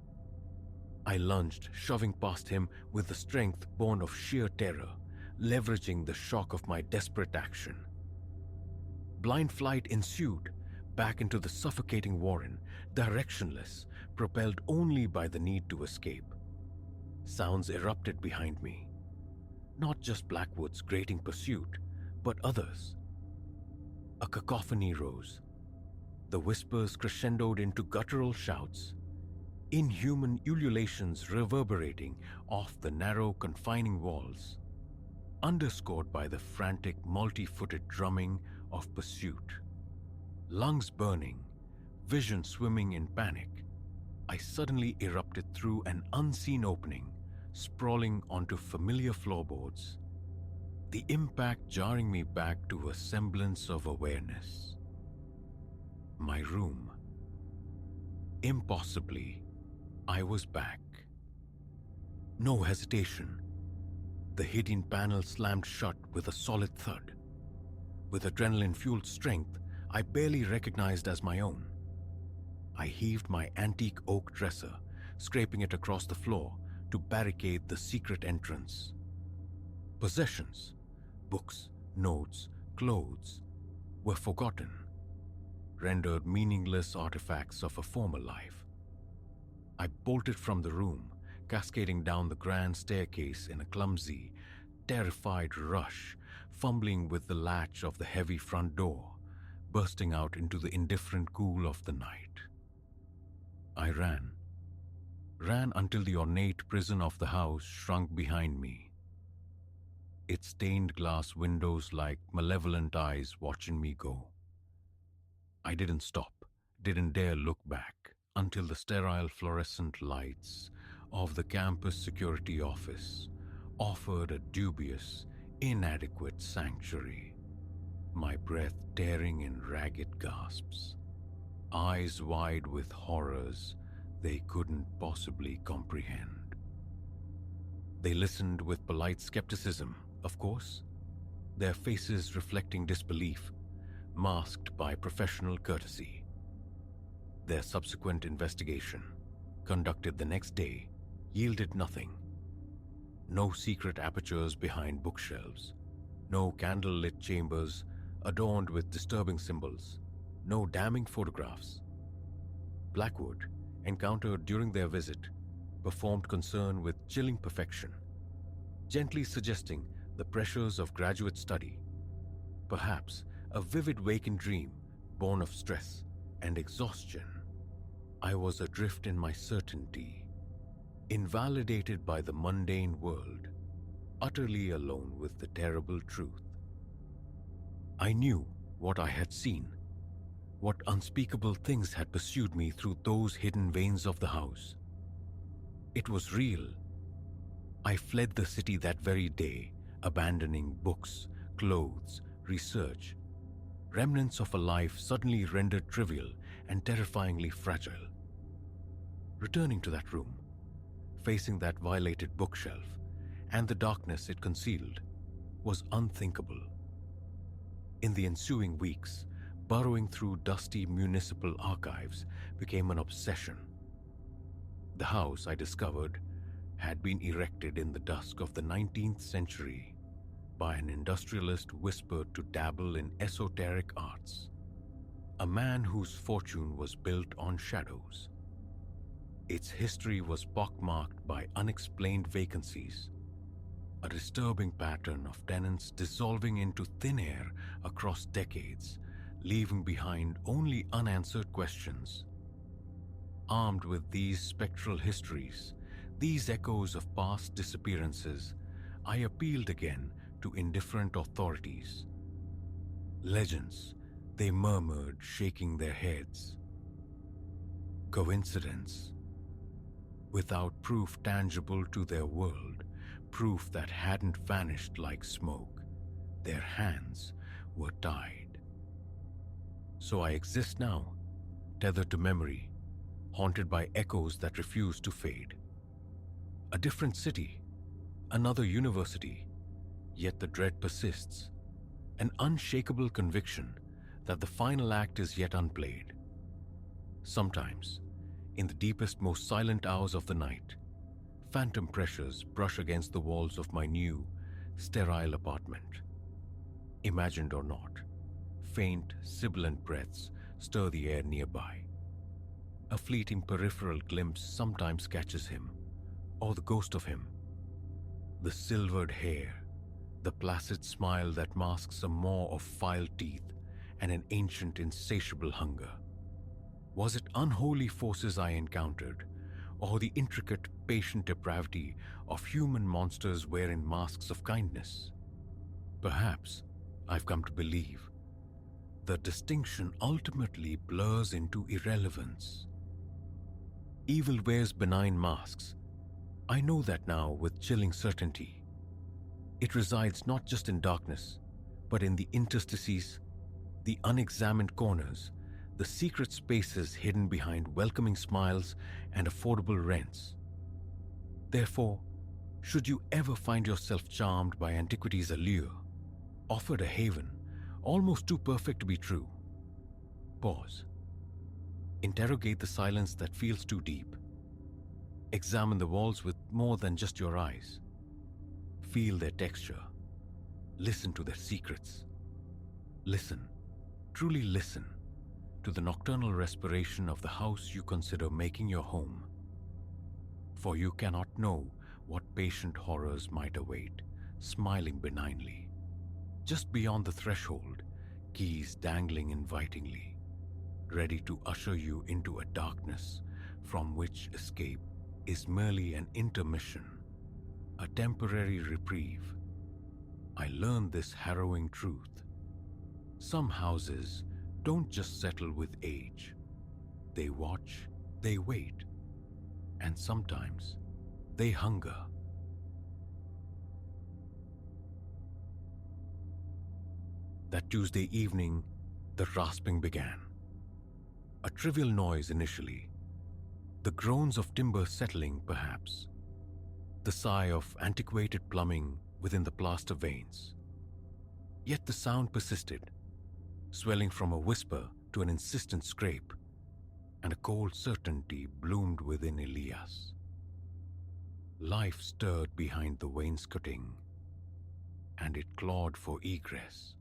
I lunged, shoving past him with the strength born of sheer terror, leveraging the shock of my desperate action. Blind flight ensued, back into the suffocating warren, directionless, propelled only by the need to escape. Sounds erupted behind me. Not just Blackwood's grating pursuit, but others. A cacophony rose. The whispers crescendoed into guttural shouts, inhuman ululations reverberating off the narrow, confining walls, underscored by the frantic, multi-footed drumming of pursuit. Lungs burning, vision swimming in panic, I suddenly erupted through an unseen opening, sprawling onto familiar floorboards, the impact jarring me back to a semblance of awareness. My room. Impossibly, I was back. No hesitation. The hidden panel slammed shut with a solid thud. With adrenaline-fueled strength I barely recognized as my own. I heaved my antique oak dresser, scraping it across the floor to barricade the secret entrance. Possessions, books, notes, clothes, were forgotten, rendered meaningless artifacts of a former life. I bolted from the room, cascading down the grand staircase in a clumsy, terrified rush, fumbling with the latch of the heavy front door, bursting out into the indifferent cool of the night. I ran until the ornate prison of the house shrunk behind me, its stained glass windows like malevolent eyes watching me go. I didn't stop, didn't dare look back, until the sterile fluorescent lights of the campus security office offered a dubious, inadequate sanctuary, my breath tearing in ragged gasps, eyes wide with horrors they couldn't possibly comprehend. They listened with polite skepticism, of course, their faces reflecting disbelief, masked by professional courtesy. Their subsequent investigation, conducted the next day, yielded nothing. No secret apertures behind bookshelves, no candle-lit chambers adorned with disturbing symbols, no damning photographs. Blackwood, encountered during their visit, performed concern with chilling perfection, gently suggesting the pressures of graduate study, perhaps a vivid waking dream born of stress and exhaustion. I was adrift in my certainty, invalidated by the mundane world, utterly alone with the terrible truth. I knew what I had seen, what unspeakable things had pursued me through those hidden veins of the house. It was real. I fled the city that very day, abandoning books, clothes, research, remnants of a life suddenly rendered trivial and terrifyingly fragile. Returning to that room, facing that violated bookshelf and the darkness it concealed, was unthinkable. In the ensuing weeks, burrowing through dusty municipal archives became an obsession. The house, I discovered, had been erected in the dusk of the 19th century by an industrialist whispered to dabble in esoteric arts, a man whose fortune was built on shadows. Its history was pockmarked by unexplained vacancies, a disturbing pattern of tenants dissolving into thin air across decades, leaving behind only unanswered questions. Armed with these spectral histories, these echoes of past disappearances, I appealed again to indifferent authorities. Legends, they murmured, shaking their heads. Coincidence? Without proof tangible to their world, proof that hadn't vanished like smoke, their hands were tied. So I exist now, tethered to memory, haunted by echoes that refuse to fade. A different city, another university, yet the dread persists, an unshakable conviction that the final act is yet unplayed. Sometimes, in the deepest, most silent hours of the night, phantom pressures brush against the walls of my new, sterile apartment. Imagined or not, faint, sibilant breaths stir the air nearby. A fleeting peripheral glimpse sometimes catches him, or the ghost of him. The silvered hair, the placid smile that masks a maw of filed teeth and an ancient insatiable hunger. Was it unholy forces I encountered, or the intricate, patient depravity of human monsters wearing masks of kindness? Perhaps, I've come to believe, the distinction ultimately blurs into irrelevance. Evil wears benign masks. I know that now with chilling certainty. It resides not just in darkness, but in the interstices, the unexamined corners, the secret spaces hidden behind welcoming smiles and affordable rents. Therefore, should you ever find yourself charmed by antiquity's allure, offered a haven almost too perfect to be true, pause. Interrogate the silence that feels too deep. Examine the walls with more than just your eyes. Feel their texture. Listen to their secrets. Listen, truly listen, to the nocturnal respiration of the house you consider making your home. For you cannot know what patient horrors might await, smiling benignly. Just beyond the threshold, keys dangling invitingly, ready to usher you into a darkness from which escape is merely an intermission, a temporary reprieve. I learned this harrowing truth. Some houses don't just settle with age. They watch, they wait, and sometimes they hunger. That Tuesday evening, the rasping began. A trivial noise initially, the groans of timber settling perhaps, the sigh of antiquated plumbing within the plaster veins. Yet the sound persisted, swelling from a whisper to an insistent scrape, and a cold certainty bloomed within Elias. Life stirred behind the wainscoting, and it clawed for egress.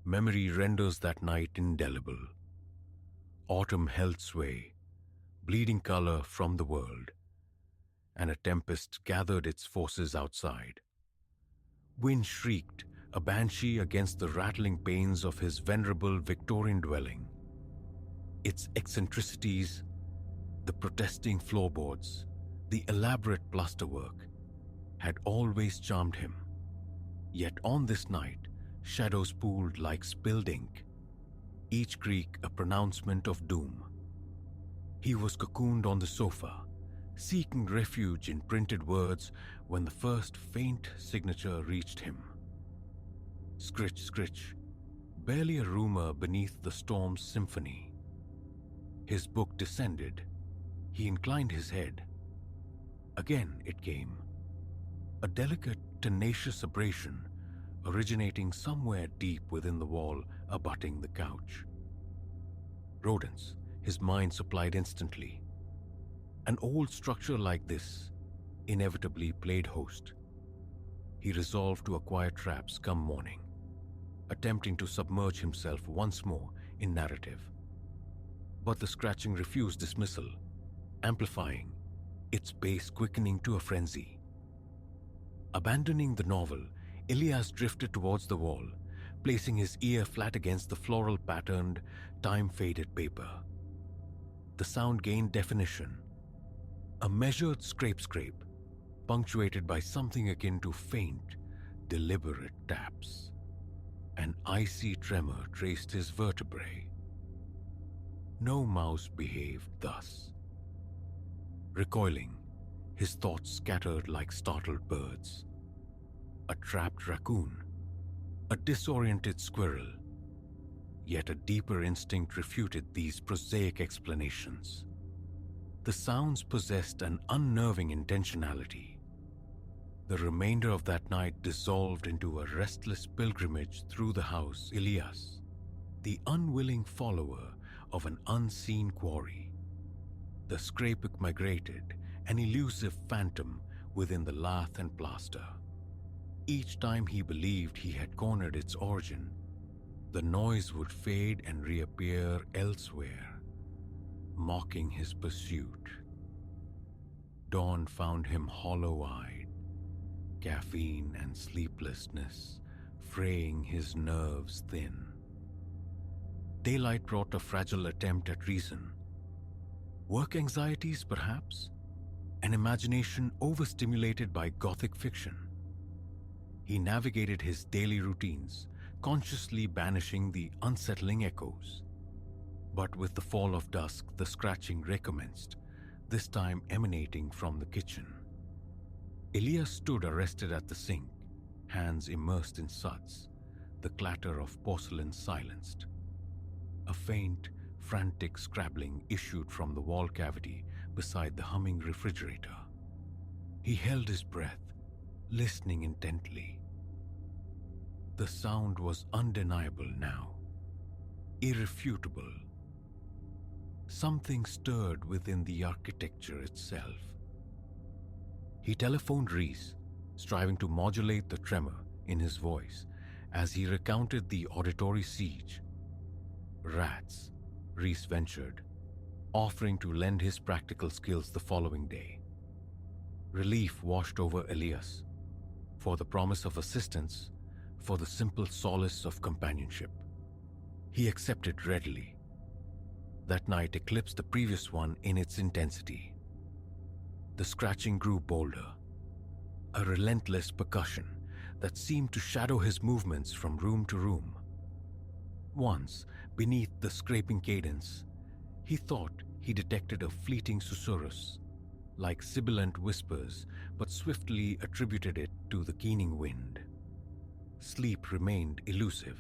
Memory renders that night indelible. Autumn held sway, bleeding color from the world, and a tempest gathered its forces outside. Wind shrieked, a banshee against the rattling panes of his venerable Victorian dwelling. Its eccentricities, the protesting floorboards, the elaborate plasterwork, had always charmed him. Yet on this night, shadows pooled like spilled ink, each creak a pronouncement of doom. He was cocooned on the sofa, seeking refuge in printed words when the first faint signature reached him. Scritch, scritch, barely a rumor beneath the storm's symphony. His book descended. He inclined his head. Again it came, a delicate, tenacious abrasion originating somewhere deep within the wall abutting the couch. Rodents, his mind supplied instantly. An old structure like this inevitably played host. He resolved to acquire traps come morning, attempting to submerge himself once more in narrative. But the scratching refused dismissal, amplifying, its pace quickening to a frenzy. Abandoning the novel, Elias drifted towards the wall, placing his ear flat against the floral-patterned, time-faded paper. The sound gained definition. A measured scrape-scrape, punctuated by something akin to faint, deliberate taps. An icy tremor traced his vertebrae. No mouse behaved thus. Recoiling, his thoughts scattered like startled birds. A trapped raccoon, a disoriented squirrel. Yet a deeper instinct refuted these prosaic explanations. The sounds possessed an unnerving intentionality. The remainder of that night dissolved into a restless pilgrimage through the house Elias, the unwilling follower of an unseen quarry. The scrapic migrated, an elusive phantom within the lath and plaster. Each time he believed he had cornered its origin, The noise would fade and reappear elsewhere, mocking his pursuit. Dawn found him hollow-eyed, caffeine and sleeplessness fraying his nerves thin. Daylight brought a fragile attempt at reason. Work anxieties, perhaps? An imagination overstimulated by Gothic fiction. He navigated his daily routines, consciously banishing the unsettling echoes. But with the fall of dusk, the scratching recommenced, this time emanating from the kitchen. Elias stood arrested at the sink, hands immersed in suds, the clatter of porcelain silenced. A faint, frantic scrabbling issued from the wall cavity beside the humming refrigerator. He held his breath, listening intently. The sound was undeniable now, irrefutable. Something stirred within the architecture itself. He telephoned Reese, striving to modulate the tremor in his voice as he recounted the auditory siege. Rats, Reese ventured, offering to lend his practical skills the following day. Relief washed over Elias, for the promise of assistance, for the simple solace of companionship. He accepted readily. That night eclipsed the previous one in its intensity. The scratching grew bolder, a relentless percussion that seemed to shadow his movements from room to room. Once, beneath the scraping cadence, he thought he detected a fleeting susurrus, like sibilant whispers, but swiftly attributed it to the keening wind. Sleep remained elusive.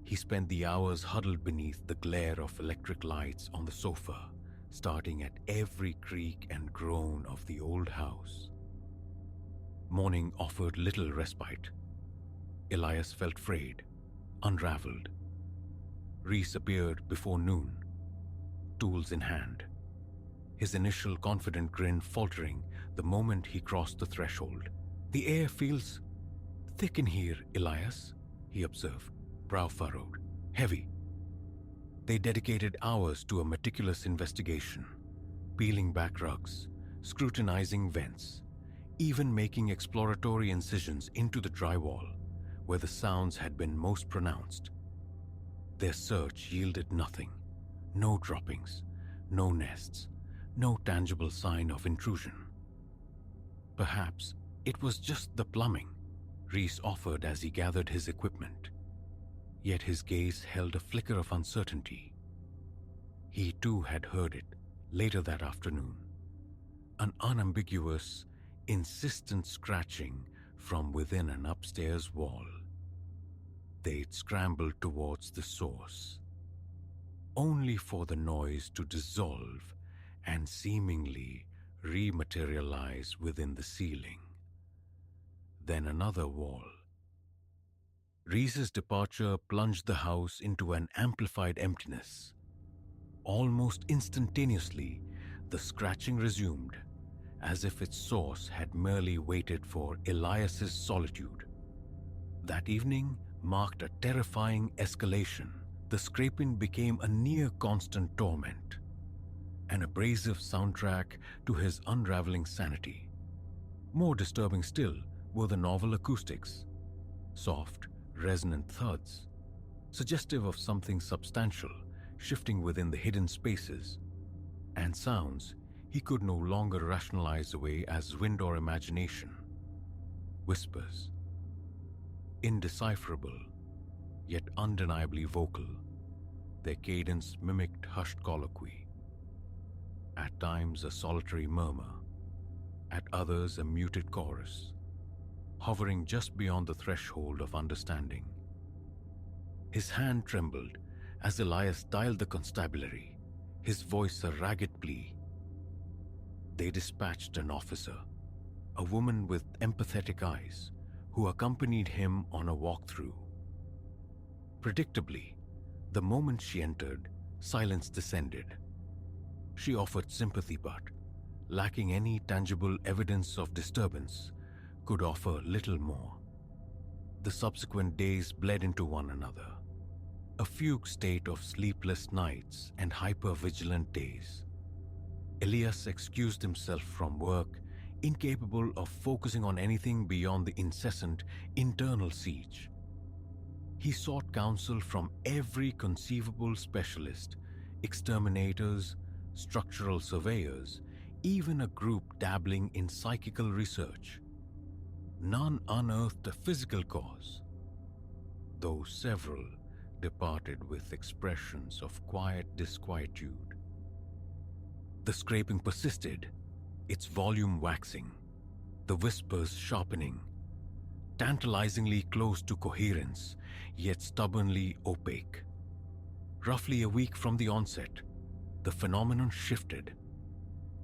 He spent the hours huddled beneath the glare of electric lights on the sofa, starting at every creak and groan of the old house. Morning offered little respite. Elias felt frayed, unraveled. Reese appeared before noon, tools in hand, his initial confident grin faltering the moment he crossed the threshold. "The air feels thick in here, Elias," he observed, brow furrowed, heavy. They dedicated hours to a meticulous investigation, peeling back rugs, scrutinizing vents, even making exploratory incisions into the drywall where the sounds had been most pronounced. Their search yielded nothing. No droppings, no nests, no tangible sign of intrusion. Perhaps it was just the plumbing, Reese offered as he gathered his equipment. Yet his gaze held a flicker of uncertainty. He too had heard it later that afternoon. An unambiguous, insistent scratching from within an upstairs wall. They'd scrambled towards the source, only for the noise to dissolve and seemingly rematerialize within the ceiling. Then another wall. Reese's departure plunged the house into an amplified emptiness. Almost instantaneously, the scratching resumed, as if its source had merely waited for Elias's solitude. That evening marked a terrifying escalation. The scraping became a near-constant torment, an abrasive soundtrack to his unraveling sanity. More disturbing still were the novel acoustics, soft, resonant thuds, suggestive of something substantial shifting within the hidden spaces, and sounds he could no longer rationalize away as wind or imagination. Whispers, indecipherable, yet undeniably vocal, their cadence mimicked hushed colloquy. At times a solitary murmur, at others a muted chorus, hovering just beyond the threshold of understanding. His hand trembled as Elias dialed the constabulary, his voice a ragged plea. They dispatched an officer, a woman with empathetic eyes, who accompanied him on a walkthrough. Predictably, the moment she entered, silence descended. She offered sympathy but, lacking any tangible evidence of disturbance, could offer little more. The subsequent days bled into one another. A fugue state of sleepless nights and hyper-vigilant days. Elias excused himself from work, incapable of focusing on anything beyond the incessant internal siege. He sought counsel from every conceivable specialist, exterminators, structural surveyors, even a group dabbling in psychical research. None unearthed a physical cause, though several departed with expressions of quiet disquietude. The scraping persisted, its volume waxing, the whispers sharpening, tantalizingly close to coherence, yet stubbornly opaque. Roughly a week from the onset, the phenomenon shifted.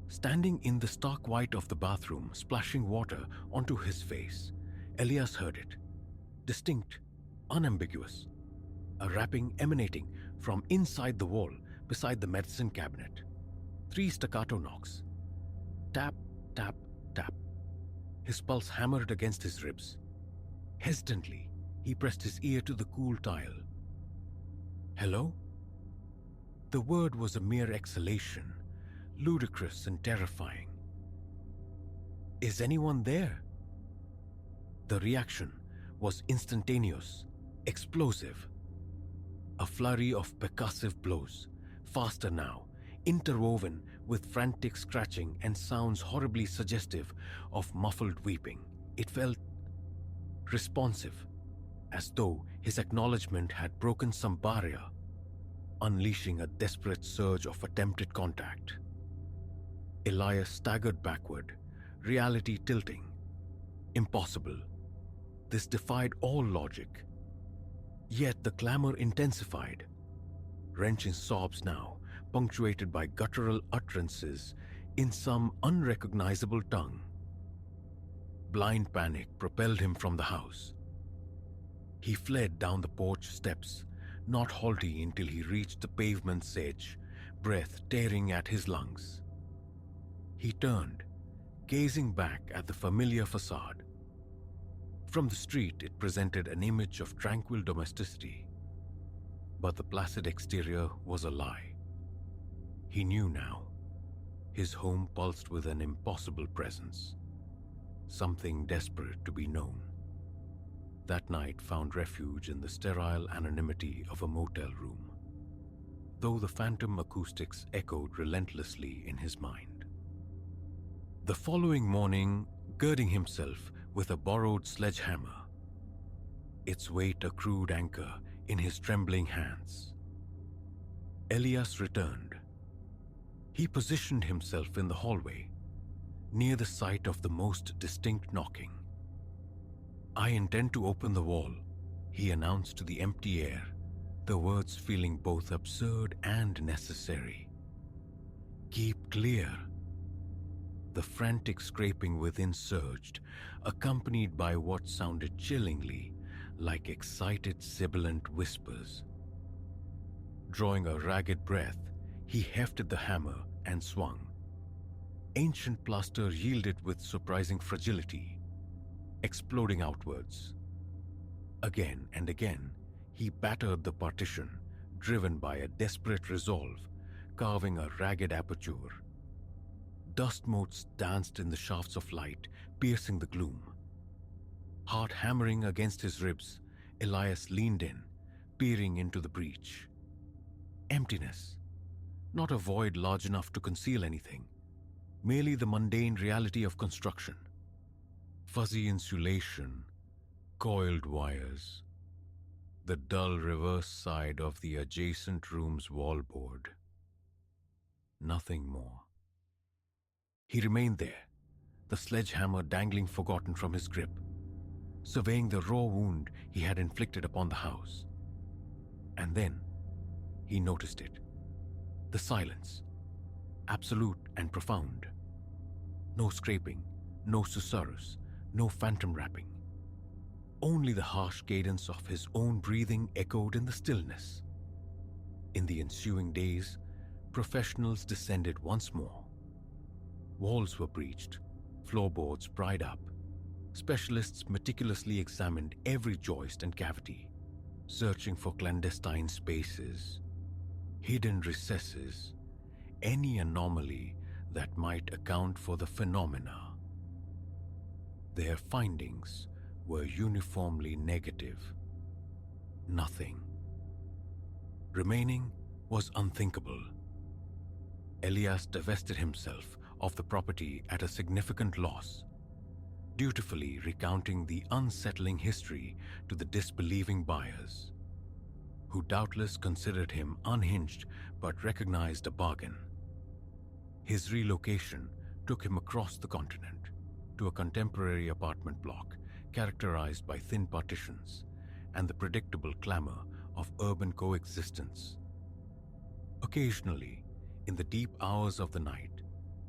Standing in the stark white of the bathroom, splashing water onto his face, Elias heard it. Distinct, unambiguous. A rapping emanating from inside the wall beside the medicine cabinet. 3 staccato knocks. Tap, tap, tap. His pulse hammered against his ribs. Hesitantly, he pressed his ear to the cool tile. Hello? The word was a mere exhalation, ludicrous and terrifying. Is anyone there? The reaction was instantaneous, explosive. A flurry of percussive blows, faster now, interwoven with frantic scratching and sounds horribly suggestive of muffled weeping. It felt responsive, as though his acknowledgement had broken some barrier, unleashing a desperate surge of attempted contact. Elias staggered backward, reality tilting. Impossible. This defied all logic. Yet the clamor intensified. Wrenching sobs now, punctuated by guttural utterances in some unrecognizable tongue. Blind panic propelled him from the house. He fled down the porch steps, not halting until he reached the pavement's edge, breath tearing at his lungs. He turned, gazing back at the familiar facade. From the street, it presented an image of tranquil domesticity. But the placid exterior was a lie. He knew now. His home pulsed with an impossible presence. Something desperate to be known. That night found refuge in the sterile anonymity of a motel room, though the phantom acoustics echoed relentlessly in his mind. The following morning, girding himself with a borrowed sledgehammer, its weight a crude anchor in his trembling hands, Elias returned. He positioned himself in the hallway, near the site of the most distinct knocking. "I intend to open the wall," he announced to the empty air, the words feeling both absurd and necessary. "Keep clear." The frantic scraping within surged, accompanied by what sounded chillingly like excited sibilant whispers. Drawing a ragged breath, he hefted the hammer and swung. Ancient plaster yielded with surprising fragility, exploding outwards. Again and again, he battered the partition, driven by a desperate resolve, carving a ragged aperture. Dust motes danced in the shafts of light, piercing the gloom. Heart hammering against his ribs, Elias leaned in, peering into the breach. Emptiness. Not a void large enough to conceal anything, merely the mundane reality of construction. Fuzzy insulation, coiled wires, the dull reverse side of the adjacent room's wallboard. Nothing more. He remained there, the sledgehammer dangling forgotten from his grip, surveying the raw wound he had inflicted upon the house. And then he noticed it. The silence, absolute and profound. No scraping, no susurrus, no phantom rapping. Only the harsh cadence of his own breathing echoed in the stillness. In the ensuing days, professionals descended once more. Walls were breached, floorboards pried up. Specialists meticulously examined every joist and cavity. searching for clandestine spaces, hidden recesses, any anomaly that might account for the phenomena. Their findings were uniformly negative. Nothing. Remaining was unthinkable. Elias divested himself of the property at a significant loss, dutifully recounting the unsettling history to the disbelieving buyers, who doubtless considered him unhinged but recognized a bargain. His relocation took him across the continent to a contemporary apartment block characterized by thin partitions and the predictable clamor of urban coexistence. Occasionally, in the deep hours of the night,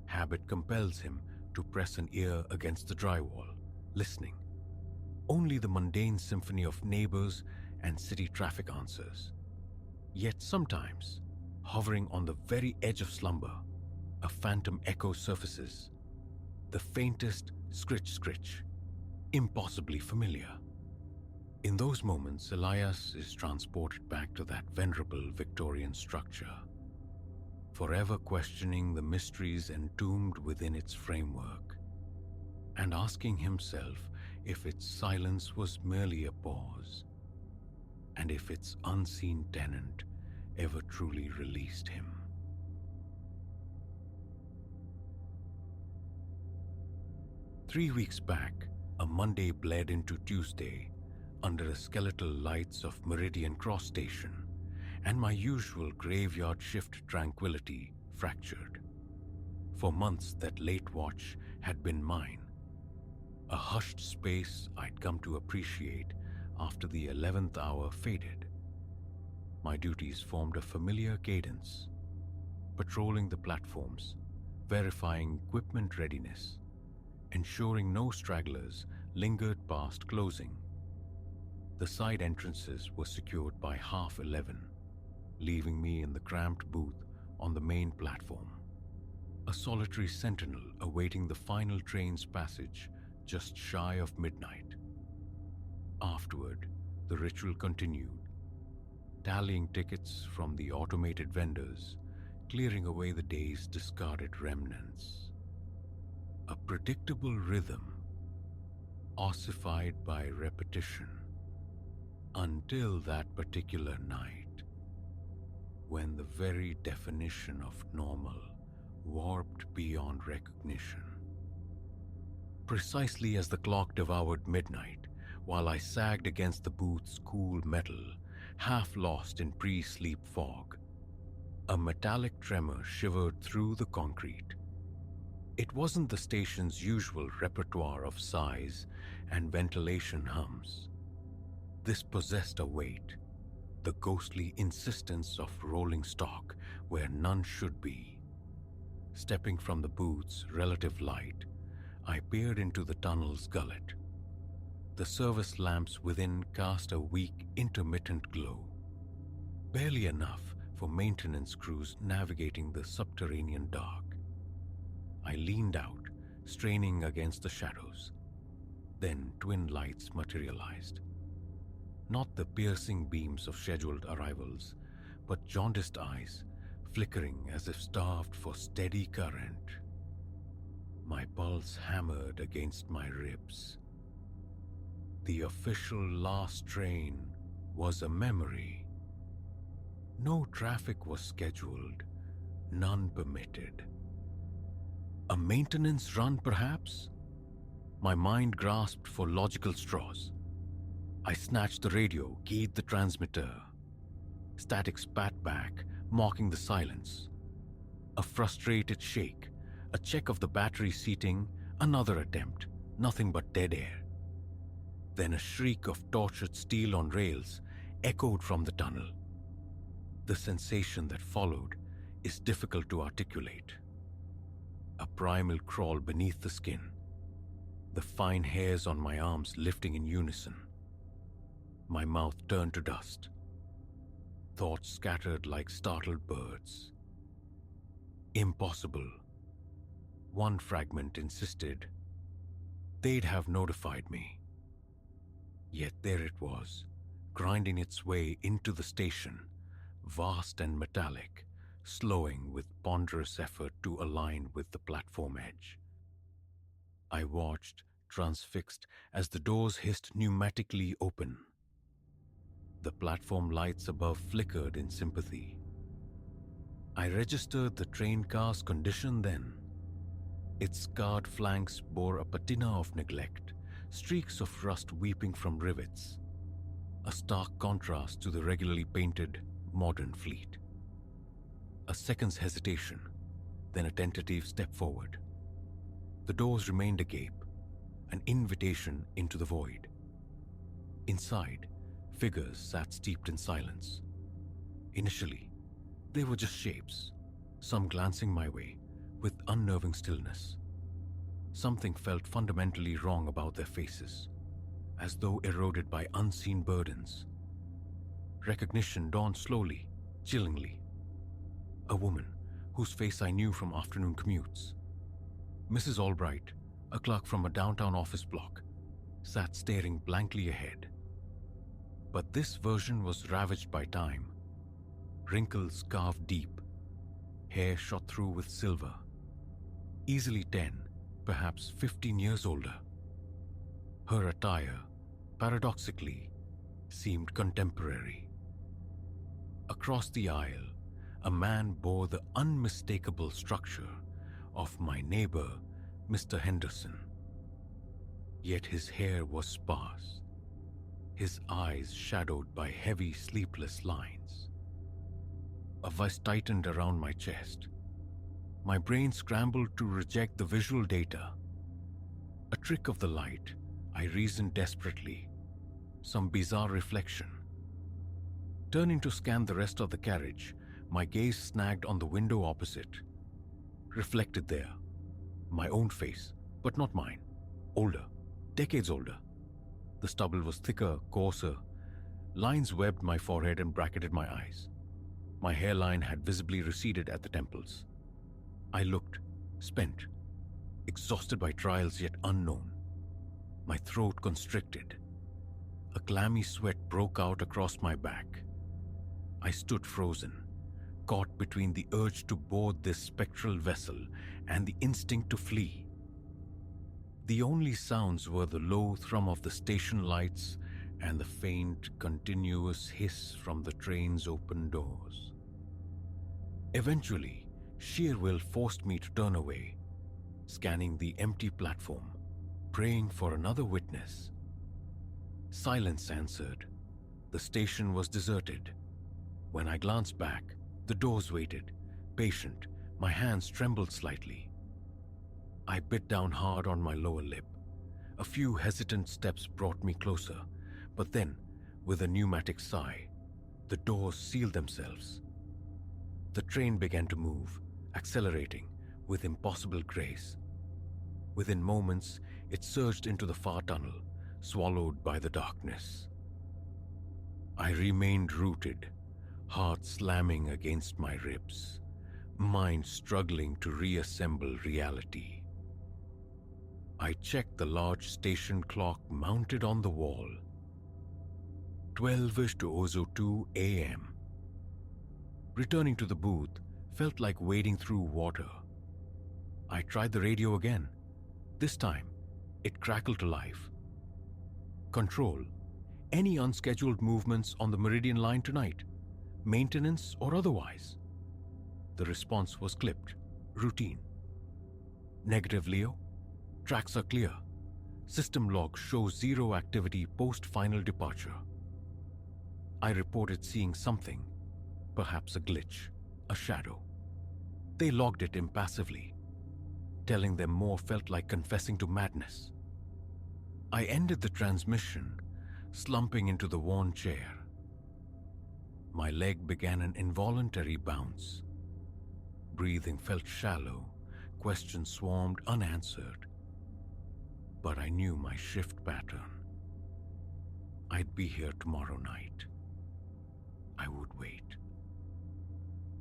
habit compels him to press an ear against the drywall, listening. Only the mundane symphony of neighbors and city traffic answers. Yet sometimes, hovering on the very edge of slumber, a phantom echo surfaces, the faintest scritch-scritch, impossibly familiar. In those moments, Elias is transported back to that venerable Victorian structure, forever questioning the mysteries entombed within its framework, and asking himself if its silence was merely a pause, and if its unseen tenant ever truly released him. "3 weeks back, a Monday bled into Tuesday under the skeletal lights of Meridian Cross Station, and my usual graveyard shift tranquility fractured. For months that late watch had been mine, a hushed space I'd come to appreciate after the 11th hour faded. My duties formed a familiar cadence, patrolling the platforms, verifying equipment readiness, ensuring no stragglers lingered past closing. The side entrances were secured by 11:30, leaving me in the cramped booth on the main platform, a solitary sentinel awaiting the final train's passage just shy of midnight. Afterward, the ritual continued, tallying tickets from the automated vendors, clearing away the day's discarded remnants. A predictable rhythm, ossified by repetition, until that particular night, when the very definition of normal warped beyond recognition. Precisely as the clock devoured midnight, while I sagged against the booth's cool metal, half lost in pre-sleep fog, a metallic tremor shivered through the concrete. It wasn't the station's usual repertoire of sighs and ventilation hums. This possessed a weight, the ghostly insistence of rolling stock where none should be. Stepping from the booth's relative light, I peered into the tunnel's gullet. The service lamps within cast a weak, intermittent glow, barely enough for maintenance crews navigating the subterranean dark. I leaned out, straining against the shadows. Then twin lights materialized. Not the piercing beams of scheduled arrivals, but jaundiced eyes, flickering as if starved for steady current. My pulse hammered against my ribs. The official last train was a memory. No traffic was scheduled, none permitted. A maintenance run, perhaps? My mind grasped for logical straws. I snatched the radio, keyed the transmitter. Static spat back, mocking the silence. A frustrated shake, a check of the battery seating, another attempt, nothing but dead air. Then a shriek of tortured steel on rails echoed from the tunnel. The sensation that followed is difficult to articulate. A primal crawl beneath the skin, the fine hairs on my arms lifting in unison. My mouth turned to dust. Thoughts scattered like startled birds. Impossible. One fragment insisted. They'd have notified me. Yet there it was, grinding its way into the station, vast and metallic, slowing with ponderous effort to align with the platform edge. I watched, transfixed, as the doors hissed pneumatically open. The platform lights above flickered in sympathy. I registered the train car's condition then. Its scarred flanks bore a patina of neglect, streaks of rust weeping from rivets, a stark contrast to the regularly painted, modern fleet. A second's hesitation, then a tentative step forward. The doors remained agape, an invitation into the void. Inside, figures sat steeped in silence. Initially, they were just shapes, some glancing my way with unnerving stillness. Something felt fundamentally wrong about their faces, as though eroded by unseen burdens. Recognition dawned slowly, chillingly. A woman whose face I knew from afternoon commutes. Mrs. Albright, a clerk from a downtown office block, sat staring blankly ahead. But this version was ravaged by time. Wrinkles carved deep, hair shot through with silver. Easily 10, perhaps 15 years older. Her attire, paradoxically, seemed contemporary. Across the aisle, a man bore the unmistakable structure of my neighbor, Mr. Henderson. Yet his hair was sparse, his eyes shadowed by heavy, sleepless lines. A vice tightened around my chest. My brain scrambled to reject the visual data. A trick of the light, I reasoned desperately. Some bizarre reflection. Turning to scan the rest of the carriage, my gaze snagged on the window opposite. Reflected there, my own face, but not mine. Older, decades older. The stubble was thicker, coarser. Lines webbed my forehead and bracketed my eyes. My hairline had visibly receded at the temples. I looked, spent, exhausted by trials yet unknown. My throat constricted. A clammy sweat broke out across my back. I stood frozen, caught between the urge to board this spectral vessel and the instinct to flee. The only sounds were the low thrum of the station lights and the faint, continuous hiss from the train's open doors. Eventually, sheer will forced me to turn away, scanning the empty platform, praying for another witness. Silence answered. The station was deserted. When I glanced back, the doors waited, patient. My hands trembled slightly. I bit down hard on my lower lip. A few hesitant steps brought me closer, but then, with a pneumatic sigh, the doors sealed themselves. The train began to move, accelerating with impossible grace. Within moments, it surged into the far tunnel, swallowed by the darkness. I remained rooted, heart slamming against my ribs, mind struggling to reassemble reality. I checked the large station clock mounted on the wall. 12ish to 02 a.m. Returning to the booth felt like wading through water. I tried the radio again. This time, it crackled to life. Control. Any unscheduled movements on the Meridian line tonight? Maintenance or otherwise? The response was clipped, routine. Negative, Leo. Tracks are clear. System log shows zero activity post-final departure. I reported seeing something, perhaps a glitch, a shadow. They logged it impassively. Telling them more felt like confessing to madness. I ended the transmission, slumping into the worn chair. My leg began an involuntary bounce. Breathing felt shallow, questions swarmed unanswered. But I knew my shift pattern. I'd be here tomorrow night. I would wait.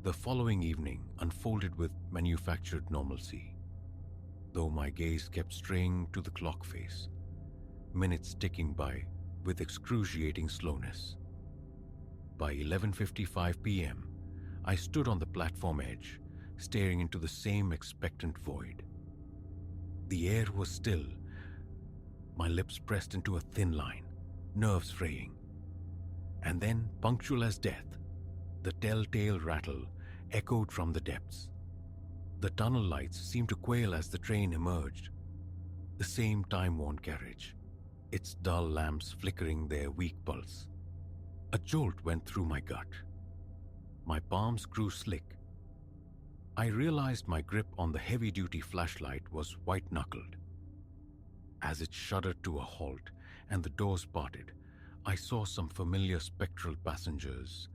The following evening unfolded with manufactured normalcy, though my gaze kept straying to the clock face, minutes ticking by with excruciating slowness. By 11:55 p.m., I stood on the platform edge, staring into the same expectant void. The air was still, my lips pressed into a thin line, nerves fraying. And then, punctual as death, the telltale rattle echoed from the depths. The tunnel lights seemed to quail as the train emerged. The same time-worn carriage, its dull lamps flickering their weak pulse. A jolt went through my gut. My palms grew slick. I realized my grip on the heavy-duty flashlight was white-knuckled. As it shuddered to a halt and the doors parted, I saw some familiar spectral passengers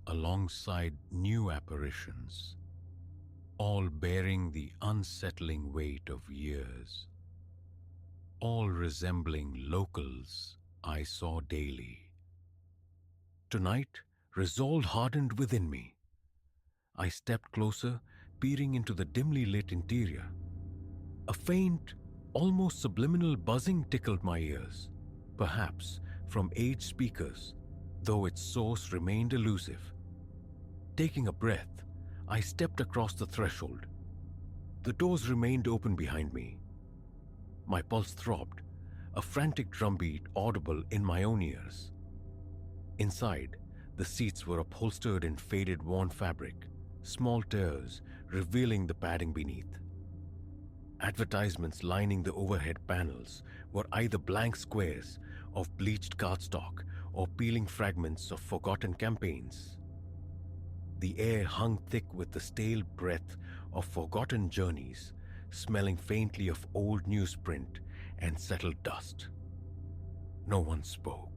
alongside new apparitions, all bearing the unsettling weight of years, all resembling locals I saw daily. Tonight, resolve hardened within me. I stepped closer, peering into the dimly lit interior. A faint, almost subliminal buzzing tickled my ears, perhaps from aged speakers, though its source remained elusive. Taking a breath, I stepped across the threshold. The doors remained open behind me. My pulse throbbed, a frantic drumbeat audible in my own ears. Inside, the seats were upholstered in faded worn fabric, small tears revealing the padding beneath. Advertisements lining the overhead panels were either blank squares of bleached cardstock or peeling fragments of forgotten campaigns. The air hung thick with the stale breath of forgotten journeys, smelling faintly of old newsprint and settled dust. No one spoke.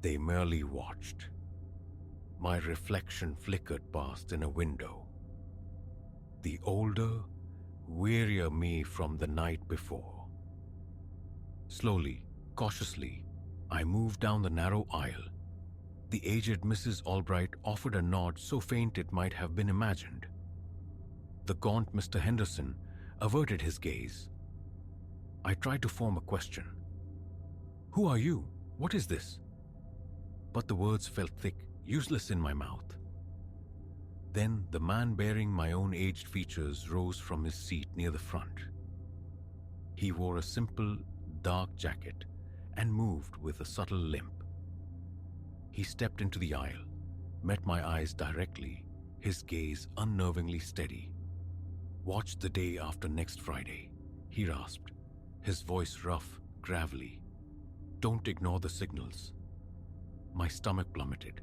They merely watched. My reflection flickered past in a window. The older, wearier me from the night before. Slowly, cautiously, I moved down the narrow aisle. The aged Mrs. Albright offered a nod so faint it might have been imagined. The gaunt Mr. Henderson averted his gaze. I tried to form a question. "Who are you? What is this?" But the words felt thick, useless in my mouth. Then the man bearing my own aged features rose from his seat near the front. He wore a simple, dark jacket and moved with a subtle limp. He stepped into the aisle, met my eyes directly, his gaze unnervingly steady. "Watch the day after next Friday," he rasped, his voice rough, gravelly. "Don't ignore the signals." My stomach plummeted.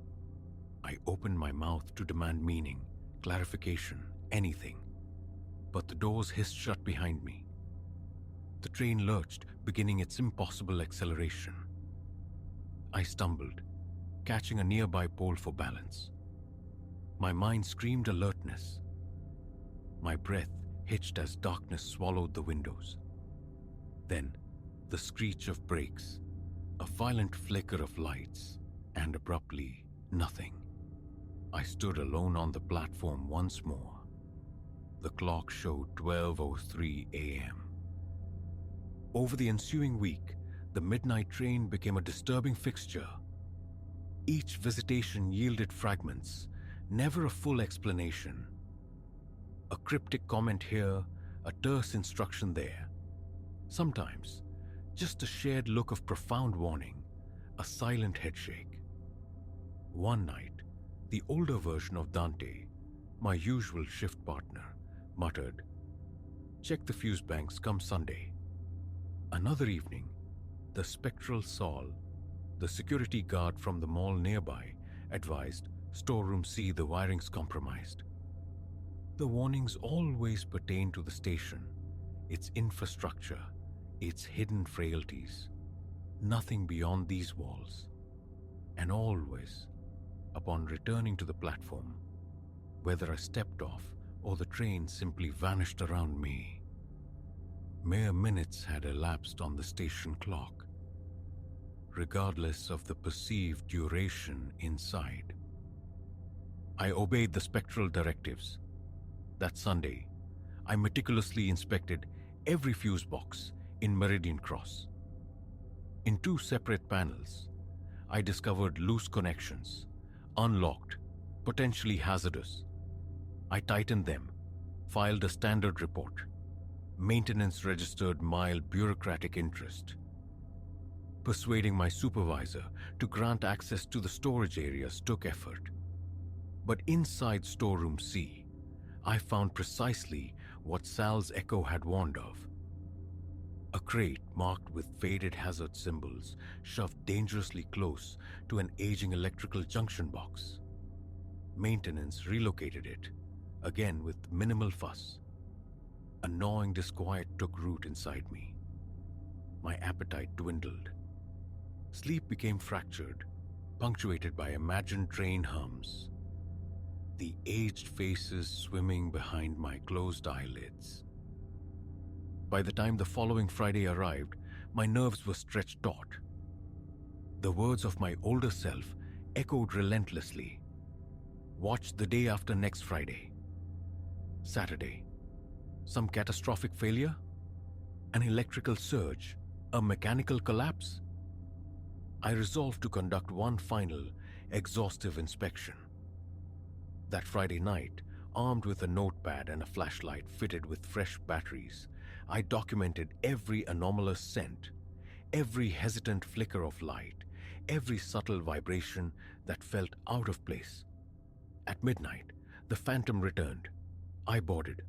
I opened my mouth to demand meaning, clarification, anything. But the doors hissed shut behind me. The train lurched, beginning its impossible acceleration. I stumbled, catching a nearby pole for balance. My mind screamed alertness. My breath hitched as darkness swallowed the windows. Then, the screech of brakes, a violent flicker of lights, and abruptly, nothing. I stood alone on the platform once more. The clock showed 12:03 a.m. Over the ensuing week, the midnight train became a disturbing fixture. Each visitation yielded fragments, never a full explanation. A cryptic comment here, a terse instruction there. Sometimes, just a shared look of profound warning, a silent headshake. One night, the older version of Dante, my usual shift partner, muttered, "Check the fuse banks come Sunday." Another evening, the spectral Saul, the security guard from the mall nearby, advised, "Storeroom C, the wiring's compromised." The warnings always pertain to the station, its infrastructure, its hidden frailties. Nothing beyond these walls. And always, upon returning to the platform, whether I stepped off or the train simply vanished around me, mere minutes had elapsed on the station clock, regardless of the perceived duration inside. I obeyed the spectral directives. That Sunday, I meticulously inspected every fuse box in Meridian Cross. In 2 separate panels, I discovered loose connections, unlocked, potentially hazardous. I tightened them, filed a standard report. Maintenance registered mild bureaucratic interest. Persuading my supervisor to grant access to the storage areas took effort. But inside Storeroom C, I found precisely what Sal's echo had warned of. A crate marked with faded hazard symbols shoved dangerously close to an aging electrical junction box. Maintenance relocated it, again with minimal fuss. A gnawing disquiet took root inside me. My appetite dwindled. Sleep became fractured, punctuated by imagined train hums. The aged faces swimming behind my closed eyelids. By the time the following Friday arrived, my nerves were stretched taut. The words of my older self echoed relentlessly. Watch the day after next Friday. Saturday. Some catastrophic failure? An electrical surge? A mechanical collapse? I resolved to conduct one final, exhaustive inspection. That Friday night, armed with a notepad and a flashlight fitted with fresh batteries, I documented every anomalous scent, every hesitant flicker of light, every subtle vibration that felt out of place. At midnight, the phantom returned. I boarded.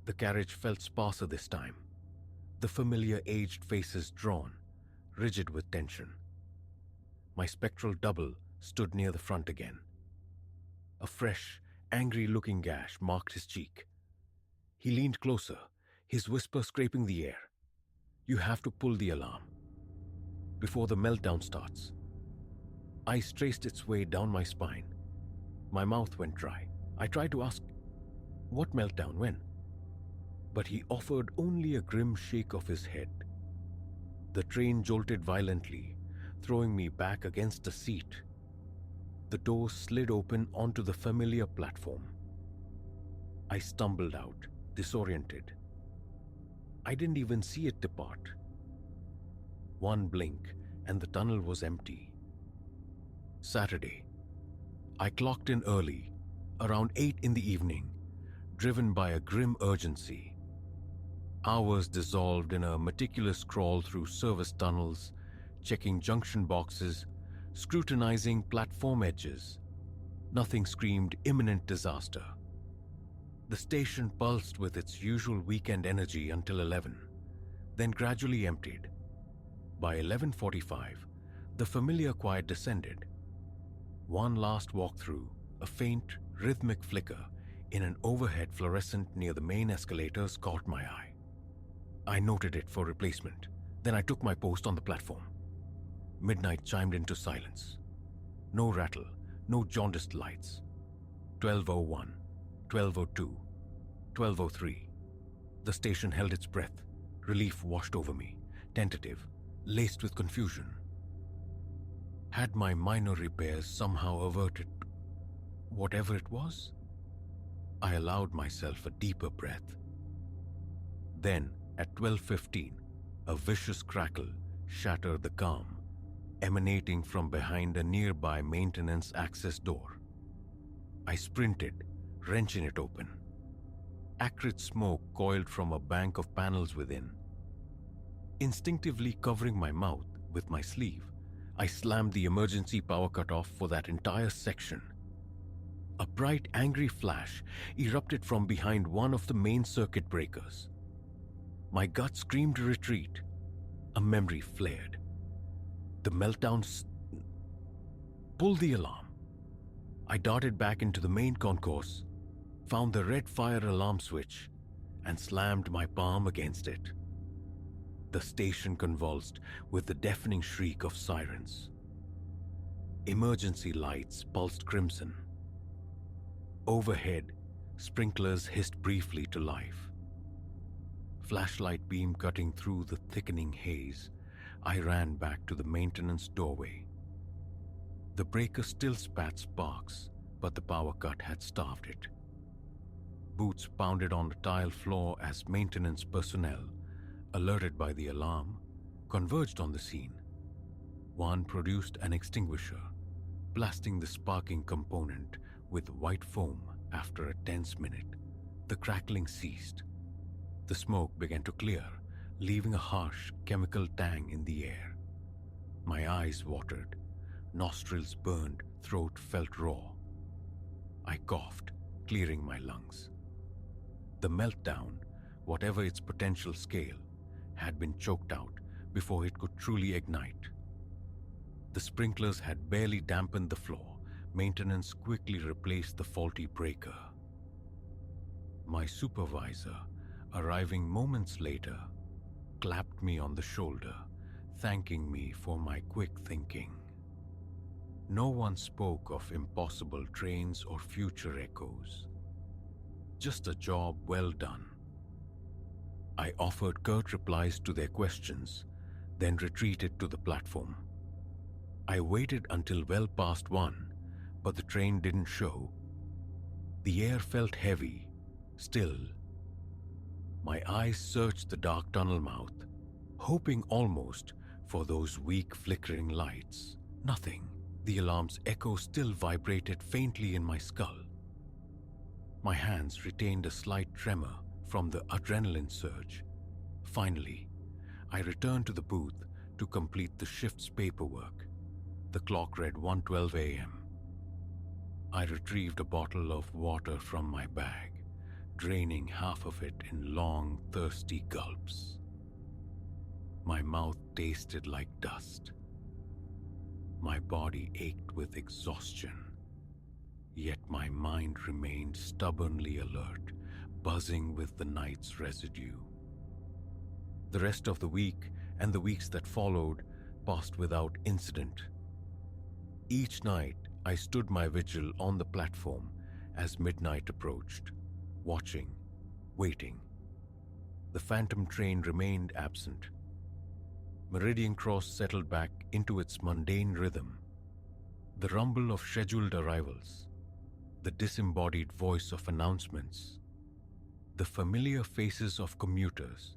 The carriage felt sparser this time. The familiar aged faces drawn, rigid with tension. My spectral double stood near the front again. A fresh, angry-looking gash marked his cheek. He leaned closer, his whisper scraping the air. You have to pull the alarm before the meltdown starts. Ice traced its way down my spine. My mouth went dry. I tried to ask, what meltdown, when? But he offered only a grim shake of his head. The train jolted violently, throwing me back against a seat. The door slid open onto the familiar platform. I stumbled out, disoriented. I didn't even see it depart. One blink, and the tunnel was empty. Saturday. I clocked in early, around 8 in the evening, driven by a grim urgency. Hours dissolved in a meticulous crawl through service tunnels, checking junction boxes, scrutinizing platform edges. Nothing screamed imminent disaster. The station pulsed with its usual weekend energy until 11, then gradually emptied. By 11:45, the familiar quiet descended. One last walk-through, a faint, rhythmic flicker in an overhead fluorescent near the main escalators caught my eye. I noted it for replacement. Then I took my post on the platform. Midnight chimed into silence. No rattle, no jaundiced lights. 12:01, 12:02, 12:03. The station held its breath. Relief washed over me, tentative, laced with confusion. Had my minor repairs somehow averted whatever it was? I allowed myself a deeper breath. Then, at 12:15, a vicious crackle shattered the calm, emanating from behind a nearby maintenance access door. I sprinted, wrenching it open. Acrid smoke coiled from a bank of panels within. Instinctively covering my mouth with my sleeve, I slammed the emergency power cutoff for that entire section. A bright, angry flash erupted from behind one of the main circuit breakers. My gut screamed retreat. A memory flared. The meltdown. Pull the alarm. I darted back into the main concourse, found the red fire alarm switch, and slammed my palm against it. The station convulsed with the deafening shriek of sirens. Emergency lights pulsed crimson. Overhead, sprinklers hissed briefly to life. Flashlight beam cutting through the thickening haze, I ran back to the maintenance doorway. The breaker still spat sparks, but the power cut had starved it. Boots pounded on the tile floor as maintenance personnel, alerted by the alarm, converged on the scene. One produced an extinguisher, blasting the sparking component with white foam. After a tense minute, the crackling ceased. The smoke began to clear, leaving a harsh chemical tang in the air. My eyes watered, nostrils burned, throat felt raw. I coughed, clearing my lungs. The meltdown, whatever its potential scale, had been choked out before it could truly ignite. The sprinklers had barely dampened the floor. Maintenance quickly replaced the faulty breaker. My supervisor, arriving moments later, clapped me on the shoulder, thanking me for my quick thinking. No one spoke of impossible trains or future echoes. Just a job well done. I offered curt replies to their questions, then retreated to the platform. I waited until well past 1, but the train didn't show. The air felt heavy, still. My eyes searched the dark tunnel mouth, hoping almost for those weak flickering lights. Nothing. The alarm's echo still vibrated faintly in my skull. My hands retained a slight tremor from the adrenaline surge. Finally, I returned to the booth to complete the shift's paperwork. The clock read 1:12 a.m. I retrieved a bottle of water from my bag, draining half of it in long, thirsty gulps. My mouth tasted like dust. My body ached with exhaustion, yet my mind remained stubbornly alert, buzzing with the night's residue. The rest of the week and the weeks that followed passed without incident. Each night, I stood my vigil on the platform as midnight approached, watching, waiting. The phantom train remained absent. Meridian Cross settled back into its mundane rhythm. The rumble of scheduled arrivals, the disembodied voice of announcements, the familiar faces of commuters,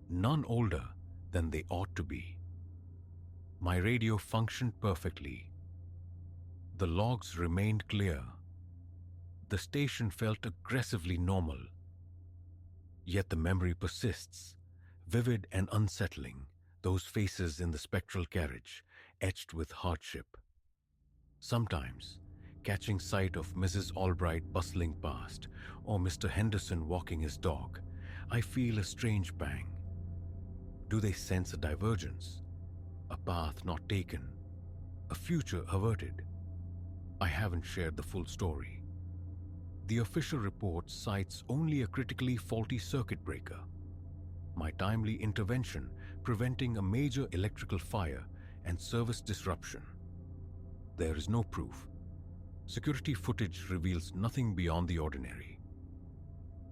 none older than they ought to be. My radio functioned perfectly. The logs remained clear. The station felt aggressively normal. Yet the memory persists, vivid and unsettling, those faces in the spectral carriage, etched with hardship. Sometimes, catching sight of Mrs. Albright bustling past, or Mr. Henderson walking his dog, I feel a strange pang. Do they sense a divergence? A path not taken? A future averted? I haven't shared the full story. The official report cites only a critically faulty circuit breaker. My timely intervention preventing a major electrical fire and service disruption. There is no proof. Security footage reveals nothing beyond the ordinary.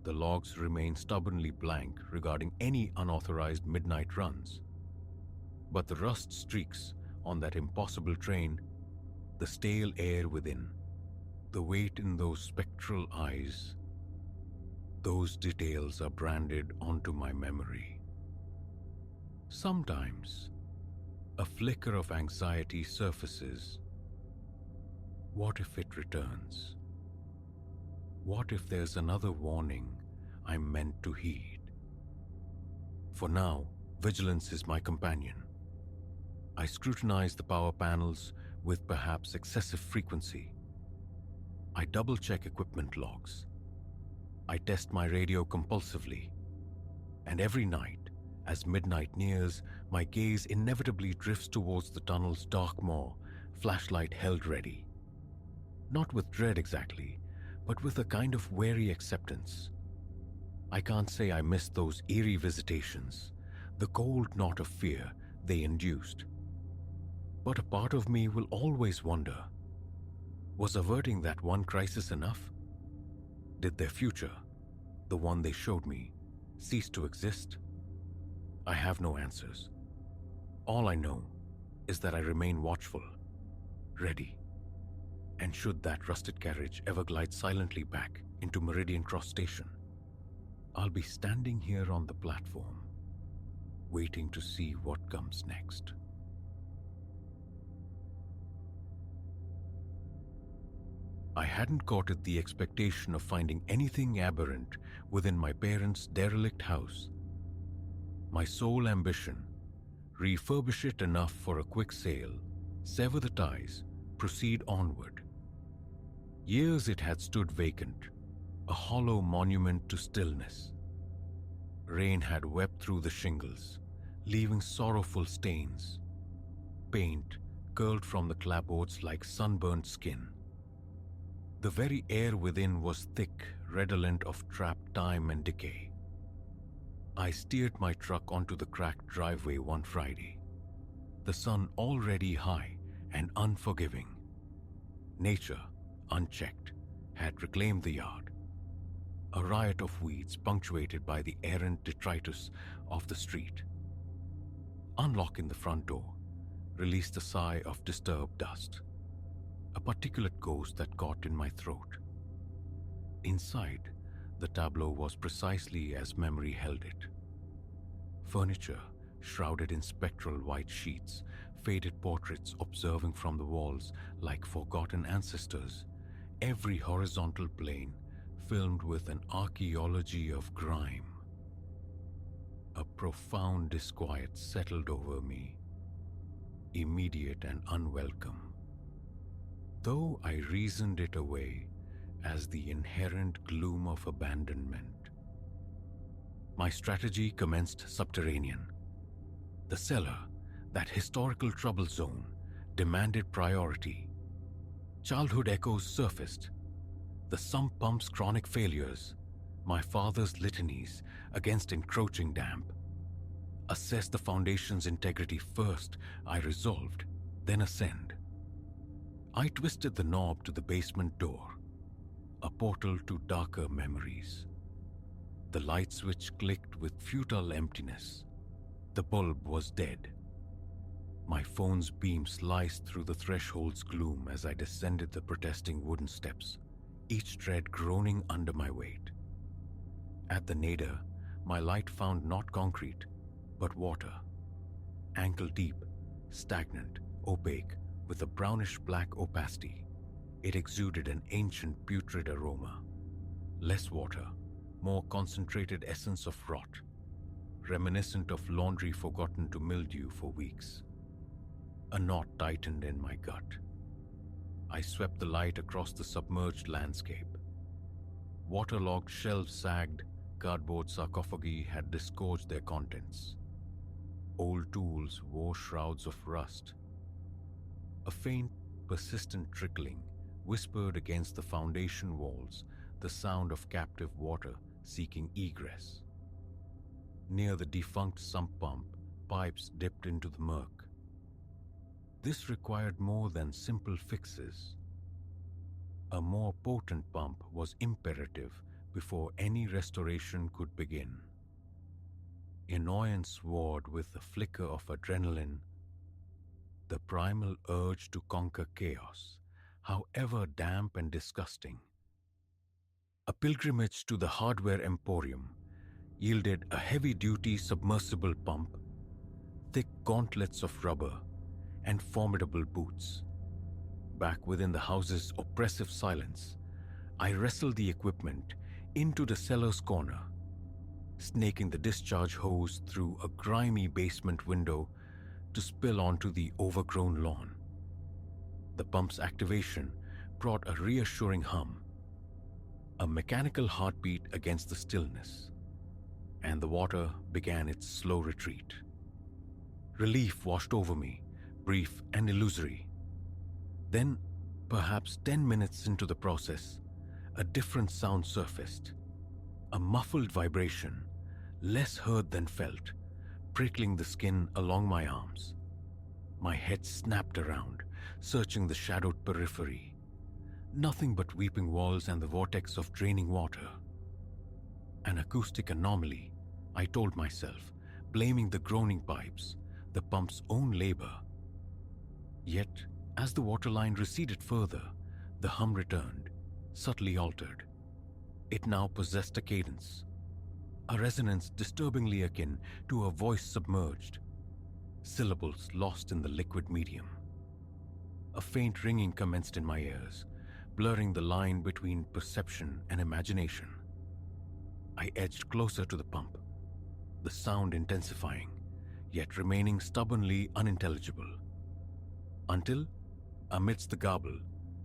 The logs remain stubbornly blank regarding any unauthorized midnight runs. But the rust streaks on that impossible train, the stale air within, the weight in those spectral eyes, those details are branded onto my memory. Sometimes, a flicker of anxiety surfaces. What if it returns? What if there's another warning I'm meant to heed? For now, vigilance is my companion. I scrutinize the power panels with perhaps excessive frequency. I double-check equipment logs. I test my radio compulsively. And every night, as midnight nears, my gaze inevitably drifts towards the tunnel's dark maw, flashlight held ready. Not with dread exactly, but with a kind of wary acceptance. I can't say I missed those eerie visitations, the cold knot of fear they induced. But a part of me will always wonder, was averting that one crisis enough? Did their future, the one they showed me, cease to exist? I have no answers. All I know is that I remain watchful, ready. And should that rusted carriage ever glide silently back into Meridian Cross Station, I'll be standing here on the platform, waiting to see what comes next. I hadn't courted the expectation of finding anything aberrant within my parents' derelict house. My sole ambition: refurbish it enough for a quick sale, sever the ties, proceed onward. Years it had stood vacant, a hollow monument to stillness. Rain had wept through the shingles, leaving sorrowful stains. Paint curled from the clapboards like sunburnt skin. The very air within was thick, redolent of trapped time and decay. I steered my truck onto the cracked driveway one Friday, the sun already high and unforgiving. Nature, unchecked, had reclaimed the yard. A riot of weeds punctuated by the errant detritus of the street. Unlocking the front door released a sigh of disturbed dust, a particulate ghost that caught in my throat. Inside, the tableau was precisely as memory held it. Furniture shrouded in spectral white sheets, faded portraits observing from the walls like forgotten ancestors, every horizontal plane filmed with an archaeology of grime. A profound disquiet settled over me, immediate and unwelcome, though I reasoned it away as the inherent gloom of abandonment. My strategy commenced subterranean. The cellar, that historical trouble zone, demanded priority. Childhood echoes surfaced. The sump pump's chronic failures, my father's litanies against encroaching damp. Assess the foundation's integrity first, I resolved, then ascend. I twisted the knob to the basement door, a portal to darker memories. The light switch clicked with futile emptiness. The bulb was dead. My phone's beam sliced through the threshold's gloom as I descended the protesting wooden steps, each tread groaning under my weight. At the nadir, my light found not concrete, but water. Ankle-deep, stagnant, opaque, with a brownish-black opacity, it exuded an ancient putrid aroma. Less water, more concentrated essence of rot, reminiscent of laundry forgotten to mildew for weeks. A knot tightened in my gut. I swept the light across the submerged landscape. Waterlogged shelves sagged, cardboard sarcophagi had disgorged their contents. Old tools wore shrouds of rust. A faint, persistent trickling whispered against the foundation walls, the sound of captive water seeking egress. Near the defunct sump pump, pipes dipped into the murk. This required more than simple fixes. A more potent pump was imperative before any restoration could begin. Annoyance warred with the flicker of adrenaline, the primal urge to conquer chaos, however damp and disgusting. A pilgrimage to the hardware emporium yielded a heavy-duty submersible pump, thick gauntlets of rubber, and formidable boots. Back within the house's oppressive silence, I wrestled the equipment into the cellar's corner, snaking the discharge hose through a grimy basement window to spill onto the overgrown lawn. The pump's activation brought a reassuring hum, a mechanical heartbeat against the stillness, and the water began its slow retreat. Relief washed over me, brief and illusory. Then, perhaps 10 minutes into the process, a different sound surfaced. A muffled vibration, less heard than felt, prickling the skin along my arms. My head snapped around, searching the shadowed periphery. Nothing but weeping walls and the vortex of draining water. An acoustic anomaly, I told myself, blaming the groaning pipes, the pump's own labor. Yet, as the waterline receded further, the hum returned, subtly altered. It now possessed a cadence, a resonance disturbingly akin to a voice submerged, syllables lost in the liquid medium. A faint ringing commenced in my ears, blurring the line between perception and imagination. I edged closer to the pump, the sound intensifying, yet remaining stubbornly unintelligible. Until, amidst the garble,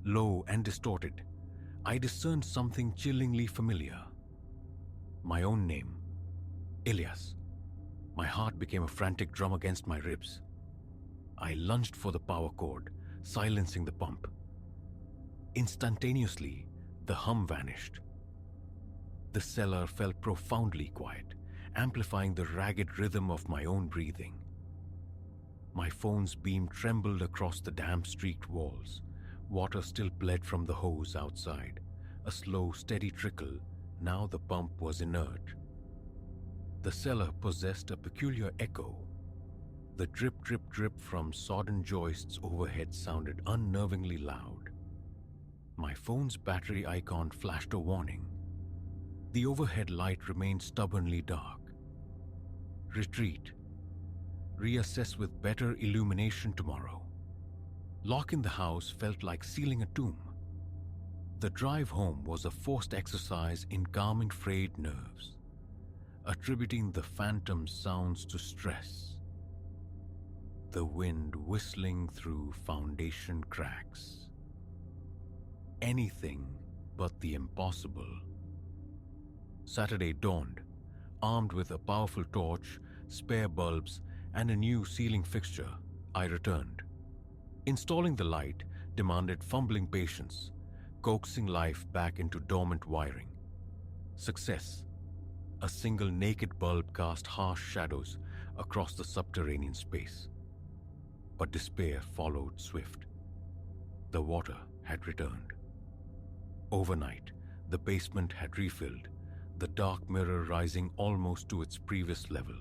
low and distorted, I discerned something chillingly familiar. My own name, Ilyas. My heart became a frantic drum against my ribs. I lunged for the power cord, silencing the pump. Instantaneously, the hum vanished. The cellar felt profoundly quiet, amplifying the ragged rhythm of my own breathing. My phone's beam trembled across the damp-streaked walls. Water still bled from the hose outside, a slow, steady trickle. Now the pump was inert. The cellar possessed a peculiar echo. The drip, drip, drip from sodden joists overhead sounded unnervingly loud. My phone's battery icon flashed a warning. The overhead light remained stubbornly dark. Retreat. Reassess with better illumination tomorrow. Lock in the house felt like sealing a tomb. The drive home was a forced exercise in calming frayed nerves, attributing the phantom sounds to stress. The wind whistling through foundation cracks. Anything but the impossible. Saturday dawned, armed with a powerful torch, spare bulbs, and a new ceiling fixture. I returned. Installing the light demanded fumbling patience, coaxing life back into dormant wiring. Success. A single naked bulb cast harsh shadows across the subterranean space. But despair followed swift. The water had returned. Overnight, the basement had refilled, the dark mirror rising almost to its previous level.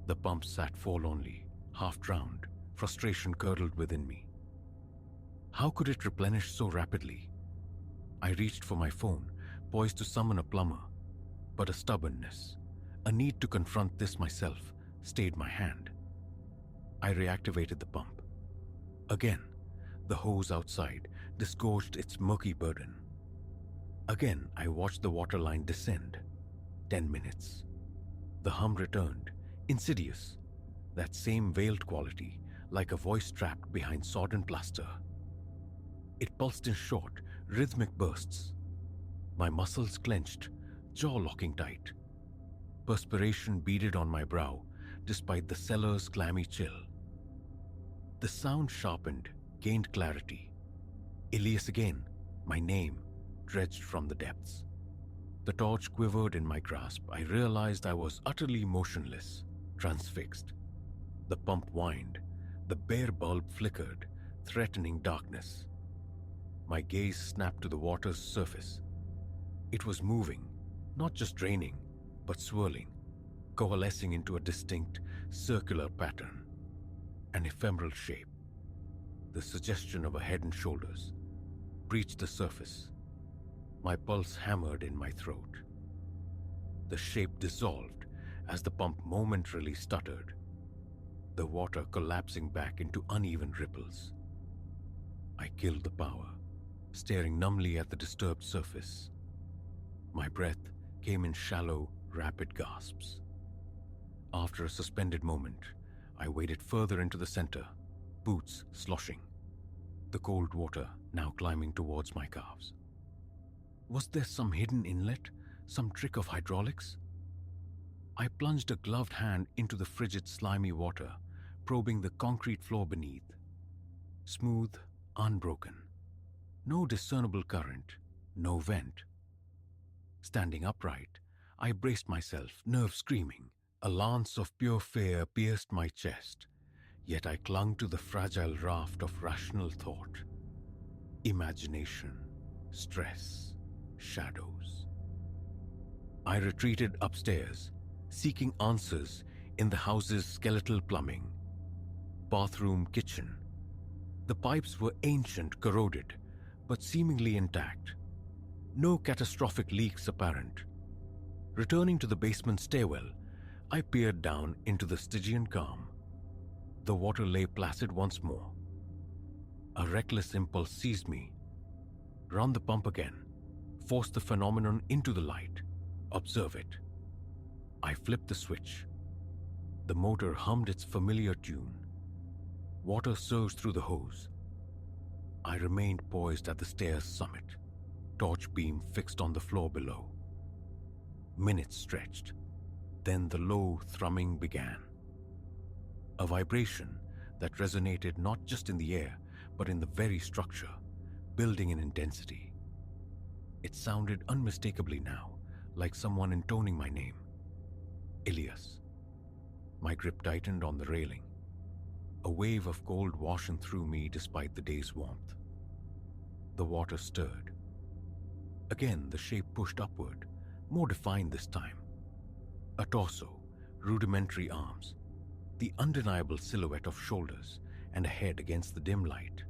The pump sat forlornly, half drowned, frustration curdled within me. How could it replenish so rapidly? I reached for my phone, poised to summon a plumber, but a stubbornness, a need to confront this myself, stayed my hand. I reactivated the pump. Again, the hose outside disgorged its murky burden. Again, I watched the waterline descend. 10 minutes. The hum returned, insidious, that same veiled quality, like a voice trapped behind sodden plaster. It pulsed in short, rhythmic bursts. My muscles clenched, jaw locking tight. Perspiration beaded on my brow, despite the cellar's clammy chill. The sound sharpened, gained clarity. Ilyas again, my name, dredged from the depths. The torch quivered in my grasp. I realized I was utterly motionless, transfixed. The pump whined. The bare bulb flickered, threatening darkness. My gaze snapped to the water's surface. It was moving, not just draining, but swirling, coalescing into a distinct, circular pattern. An ephemeral shape. The suggestion of a head and shoulders breached the surface. My pulse hammered in my throat. The shape dissolved as the pump momentarily stuttered, the water collapsing back into uneven ripples. I killed the power, staring numbly at the disturbed surface. My breath came in shallow, rapid gasps. After a suspended moment, I waded further into the center, boots sloshing, the cold water now climbing towards my calves. Was there some hidden inlet, some trick of hydraulics? I plunged a gloved hand into the frigid, slimy water, probing the concrete floor beneath. Smooth, unbroken. No discernible current, no vent. Standing upright, I braced myself, nerves screaming. A lance of pure fear pierced my chest, yet I clung to the fragile raft of rational thought. Imagination, stress, shadows. I retreated upstairs, seeking answers in the house's skeletal plumbing. Bathroom, kitchen. The pipes were ancient, corroded, but seemingly intact. No catastrophic leaks apparent. Returning to the basement stairwell, I peered down into the Stygian calm. The water lay placid once more. A reckless impulse seized me. Run the pump again. Force the phenomenon into the light. Observe it. I flipped the switch. The motor hummed its familiar tune. Water surged through the hose. I remained poised at the stairs' summit, torch beam fixed on the floor below. Minutes stretched. Then the low thrumming began. A vibration that resonated not just in the air, but in the very structure, building in intensity. It sounded unmistakably now, like someone intoning my name. Ilias. My grip tightened on the railing. A wave of cold washed through me despite the day's warmth. The water stirred. Again, the shape pushed upward, more defined this time. A torso, rudimentary arms, the undeniable silhouette of shoulders and a head against the dim light.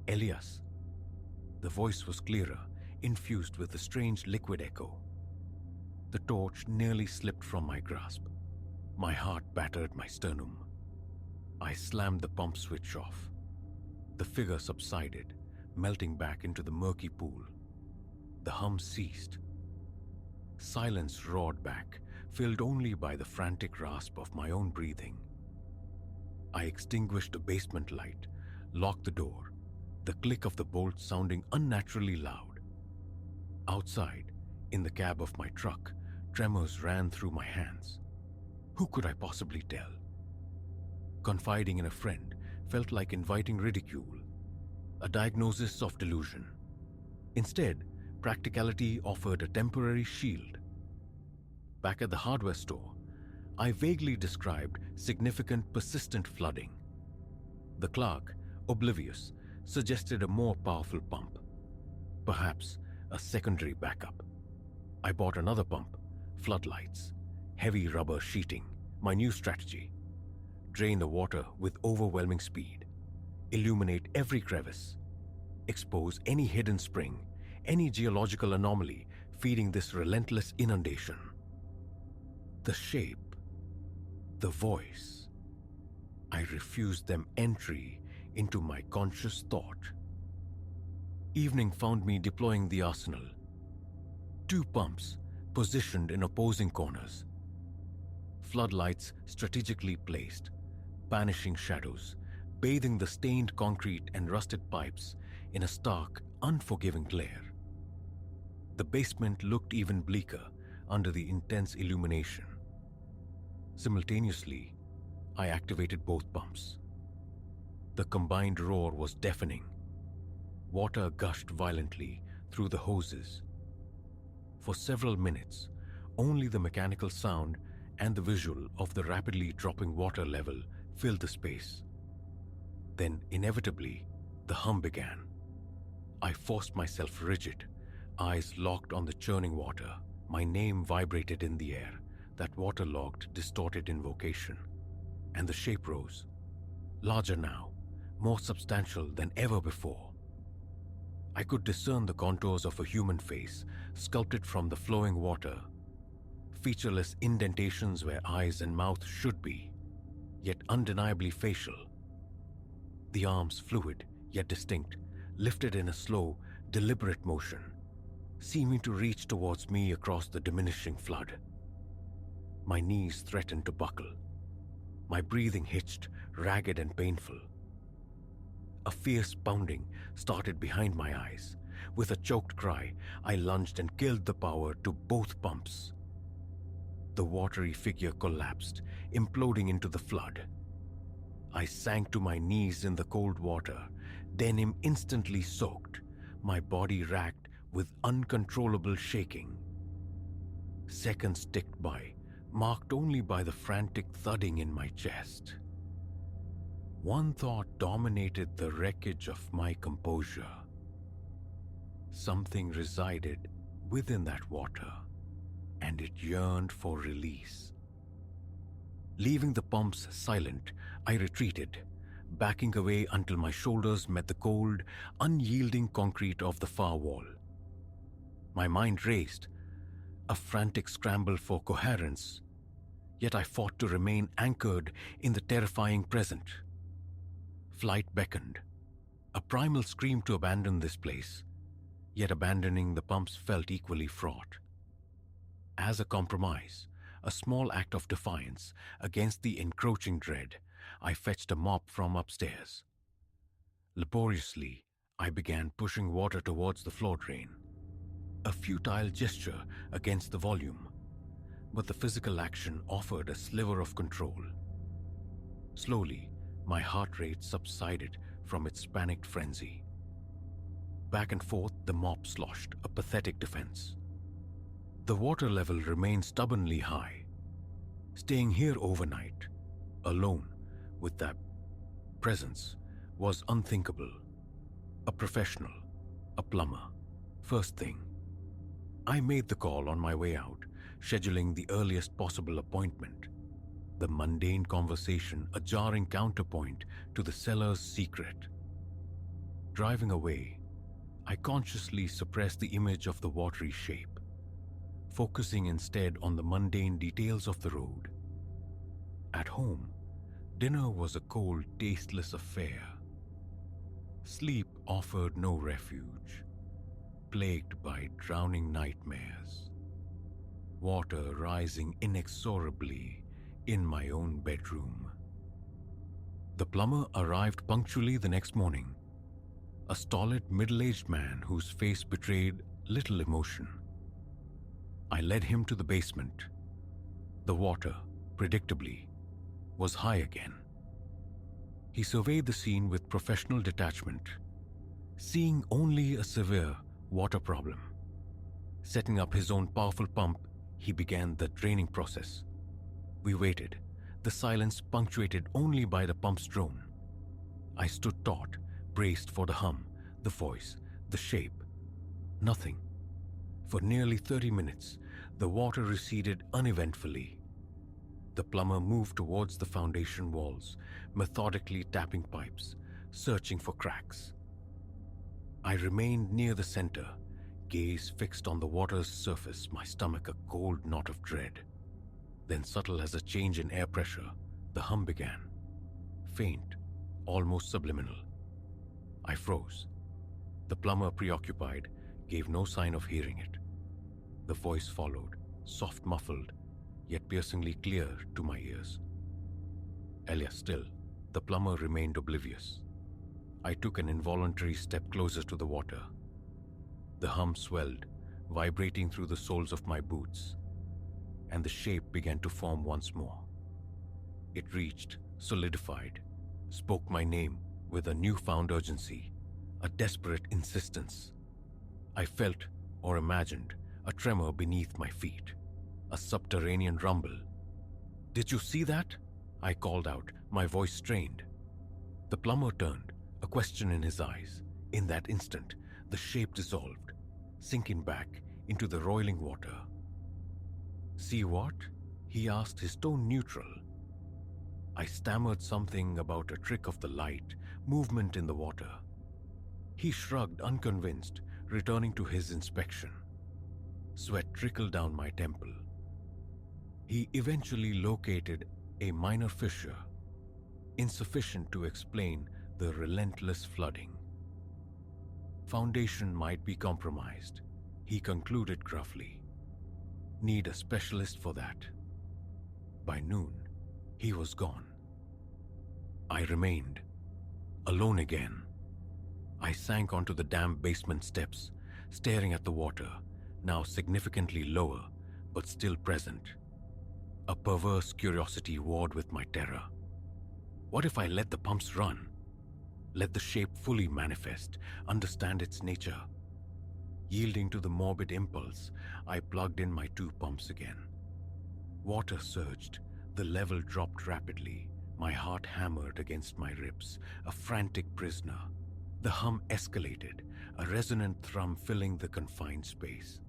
Elias. The voice was clearer, infused with a strange liquid echo. The torch nearly slipped from my grasp. My heart battered my sternum. I slammed the pump switch off. The figure subsided, melting back into the murky pool. The hum ceased. Silence roared back, filled only by the frantic rasp of my own breathing. I extinguished the basement light, locked the door, the click of the bolt sounding unnaturally loud. Outside, in the cab of my truck, tremors ran through my hands. Who could I possibly tell? Confiding in a friend felt like inviting ridicule, a diagnosis of delusion. Instead, practicality offered a temporary shield. Back at the hardware store, I vaguely described significant persistent flooding. The clerk, oblivious, suggested a more powerful pump. Perhaps a secondary backup. I bought another pump, floodlights, heavy rubber sheeting, my new strategy. Drain the water with overwhelming speed. Illuminate every crevice. Expose any hidden spring, any geological anomaly feeding this relentless inundation. The shape, the voice. I refused them entry into my conscious thought. Evening found me deploying the arsenal. 2 pumps positioned in opposing corners. Floodlights strategically placed, banishing shadows, bathing the stained concrete and rusted pipes in a stark, unforgiving glare. The basement looked even bleaker under the intense illumination. Simultaneously, I activated both pumps. The combined roar was deafening. Water gushed violently through the hoses. For several minutes, only the mechanical sound and the visual of the rapidly dropping water level filled the space. Then, inevitably, the hum began. I forced myself rigid, eyes locked on the churning water. My name vibrated in the air, that waterlogged, distorted invocation. And the shape rose, larger now, more substantial than ever before. I could discern the contours of a human face, sculpted from the flowing water. Featureless indentations where eyes and mouth should be, yet undeniably facial. The arms fluid, yet distinct, lifted in a slow, deliberate motion, seeming to reach towards me across the diminishing flood. My knees threatened to buckle. My breathing hitched, ragged and painful. A fierce pounding started behind my eyes. With a choked cry, I lunged and killed the power to both pumps. The watery figure collapsed, imploding into the flood. I sank to my knees in the cold water, denim instantly soaked, my body racked with uncontrollable shaking. Seconds ticked by, marked only by the frantic thudding in my chest. One thought dominated the wreckage of my composure. Something resided within that water, and it yearned for release. Leaving the pumps silent, I retreated, backing away until my shoulders met the cold, unyielding concrete of the far wall. My mind raced, a frantic scramble for coherence, yet I fought to remain anchored in the terrifying present. Flight beckoned, a primal scream to abandon this place, Yet abandoning the pumps felt equally fraught. As a compromise, a small act of defiance against the encroaching dread, I fetched a mop from upstairs. Laboriously, I began pushing water towards the floor drain. A futile gesture against the volume, but the physical action offered a sliver of control. Slowly, my heart rate subsided from its panicked frenzy. Back and forth, the mop sloshed, a pathetic defense. The water level remained stubbornly high. Staying here overnight, alone, with that presence, was unthinkable. A professional, a plumber, first thing. I made the call on my way out, scheduling the earliest possible appointment. The mundane conversation a jarring counterpoint to the seller's secret. Driving away, I consciously suppressed the image of the watery shape, focusing instead on the mundane details of the road. At home, dinner was a cold, tasteless affair. Sleep offered no refuge, plagued by drowning nightmares. Water rising inexorably in my own bedroom. The plumber arrived punctually the next morning, a stolid middle-aged man whose face betrayed little emotion. I led him to the basement. The water, predictably, was high again. He surveyed the scene with professional detachment, seeing only a severe water problem. Setting up his own powerful pump, he began the draining process. We waited, the silence punctuated only by the pump's drone. I stood taut, braced for the hum, the voice, the shape. Nothing. For nearly 30 minutes, the water receded uneventfully. The plumber moved towards the foundation walls, methodically tapping pipes, searching for cracks. I remained near the center, gaze fixed on the water's surface, my stomach a cold knot of dread. Then, subtle as a change in air pressure, the hum began. Faint, almost subliminal. I froze. The plumber, preoccupied, gave no sign of hearing it. The voice followed, soft, muffled, yet piercingly clear to my ears. Elias still, the plumber remained oblivious. I took an involuntary step closer to the water. The hum swelled, vibrating through the soles of my boots, and the shape began to form once more. It reached, solidified, spoke my name with a newfound urgency, a desperate insistence. I felt, or imagined, a tremor beneath my feet, a subterranean rumble. "Did you see that?" I called out, my voice strained. The plumber turned, a question in his eyes. In that instant, the shape dissolved, sinking back into the roiling water. "See what?" he asked, his tone neutral. I stammered something about a trick of the light, movement in the water. He shrugged, unconvinced, returning to his inspection. Sweat trickled down my temple. He eventually located a minor fissure, insufficient to explain the relentless flooding. Foundation might be compromised, he concluded gruffly. Need a specialist for that. By noon, he was gone. I remained, alone again. I sank onto the damp basement steps, staring at the water, now significantly lower, but still present. A perverse curiosity warred with my terror. What if I let the pumps run? Let the shape fully manifest, understand its nature? Yielding to the morbid impulse, I plugged in my 2 pumps again. Water surged, the level dropped rapidly, my heart hammered against my ribs, a frantic prisoner. The hum escalated, a resonant thrum filling the confined space.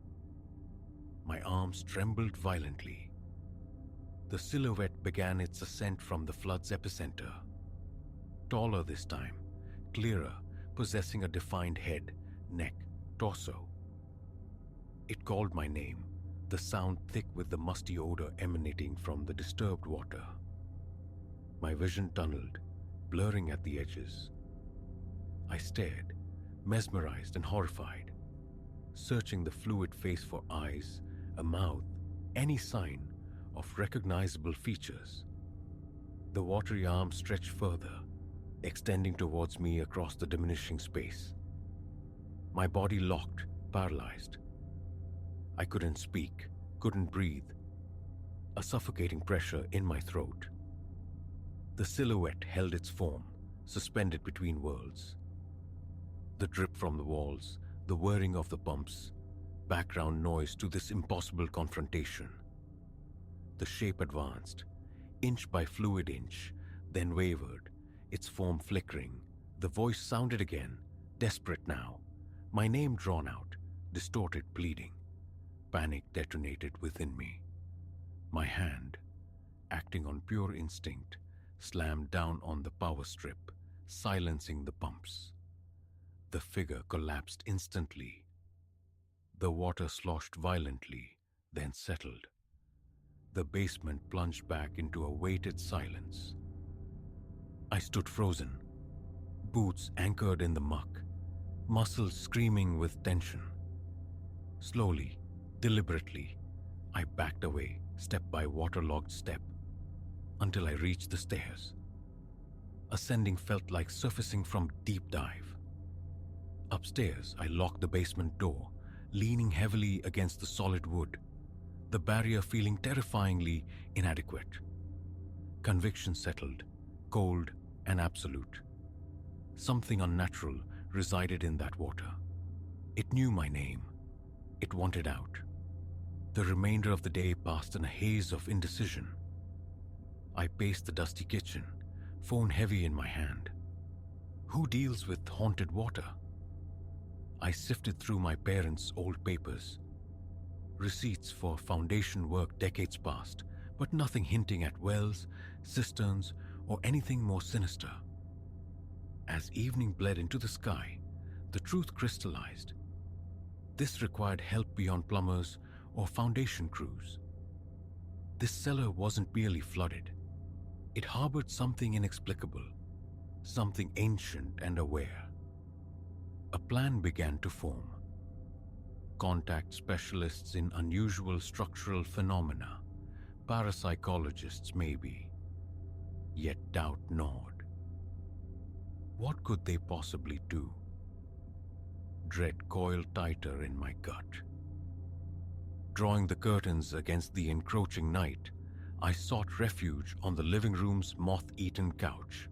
My arms trembled violently. The silhouette began its ascent from the flood's epicenter. Taller this time, clearer, possessing a defined head, neck, torso. It called my name, the sound thick with the musty odor emanating from the disturbed water. My vision tunneled, blurring at the edges. I stared, mesmerized and horrified. searching the fluid face for eyes, a mouth, any sign of recognizable features. The watery arm stretched further, extending towards me across the diminishing space. My body locked, paralyzed. I couldn't speak, couldn't breathe. A suffocating pressure in my throat. The silhouette held its form, suspended between worlds. The drip from the walls, the whirring of the pumps, background noise to this impossible confrontation. The shape advanced, inch by fluid inch, then wavered, its form flickering. The voice sounded again, desperate now. My name drawn out, distorted, pleading. Panic detonated within me. My hand, acting on pure instinct, slammed down on the power strip, silencing the pumps. The figure collapsed instantly. The water sloshed violently, then settled. The basement plunged back into a weighted silence. I stood frozen, boots anchored in the muck, muscles screaming with tension. Slowly, deliberately, I backed away, step by waterlogged step, until I reached the stairs. Ascending felt like surfacing from deep dive. Upstairs, I locked the basement door, leaning heavily against the solid wood, the barrier feeling terrifyingly inadequate. Conviction settled, cold and absolute. Something unnatural resided in that water. It knew my name. It wanted out. The remainder of the day passed in a haze of indecision. I paced the dusty kitchen, phone heavy in my hand. Who deals with haunted water? I sifted through my parents' old papers. Receipts for foundation work decades past, but nothing hinting at wells, cisterns, or anything more sinister. As evening bled into the sky, the truth crystallized. This required help beyond plumbers or foundation crews. This cellar wasn't merely flooded. It harbored something inexplicable, something ancient and aware. A plan began to form. Contact specialists in unusual structural phenomena, parapsychologists maybe, yet doubt gnawed. What could they possibly do? Dread coiled tighter in my gut. Drawing the curtains against the encroaching night, I sought refuge on the living room's moth-eaten couch.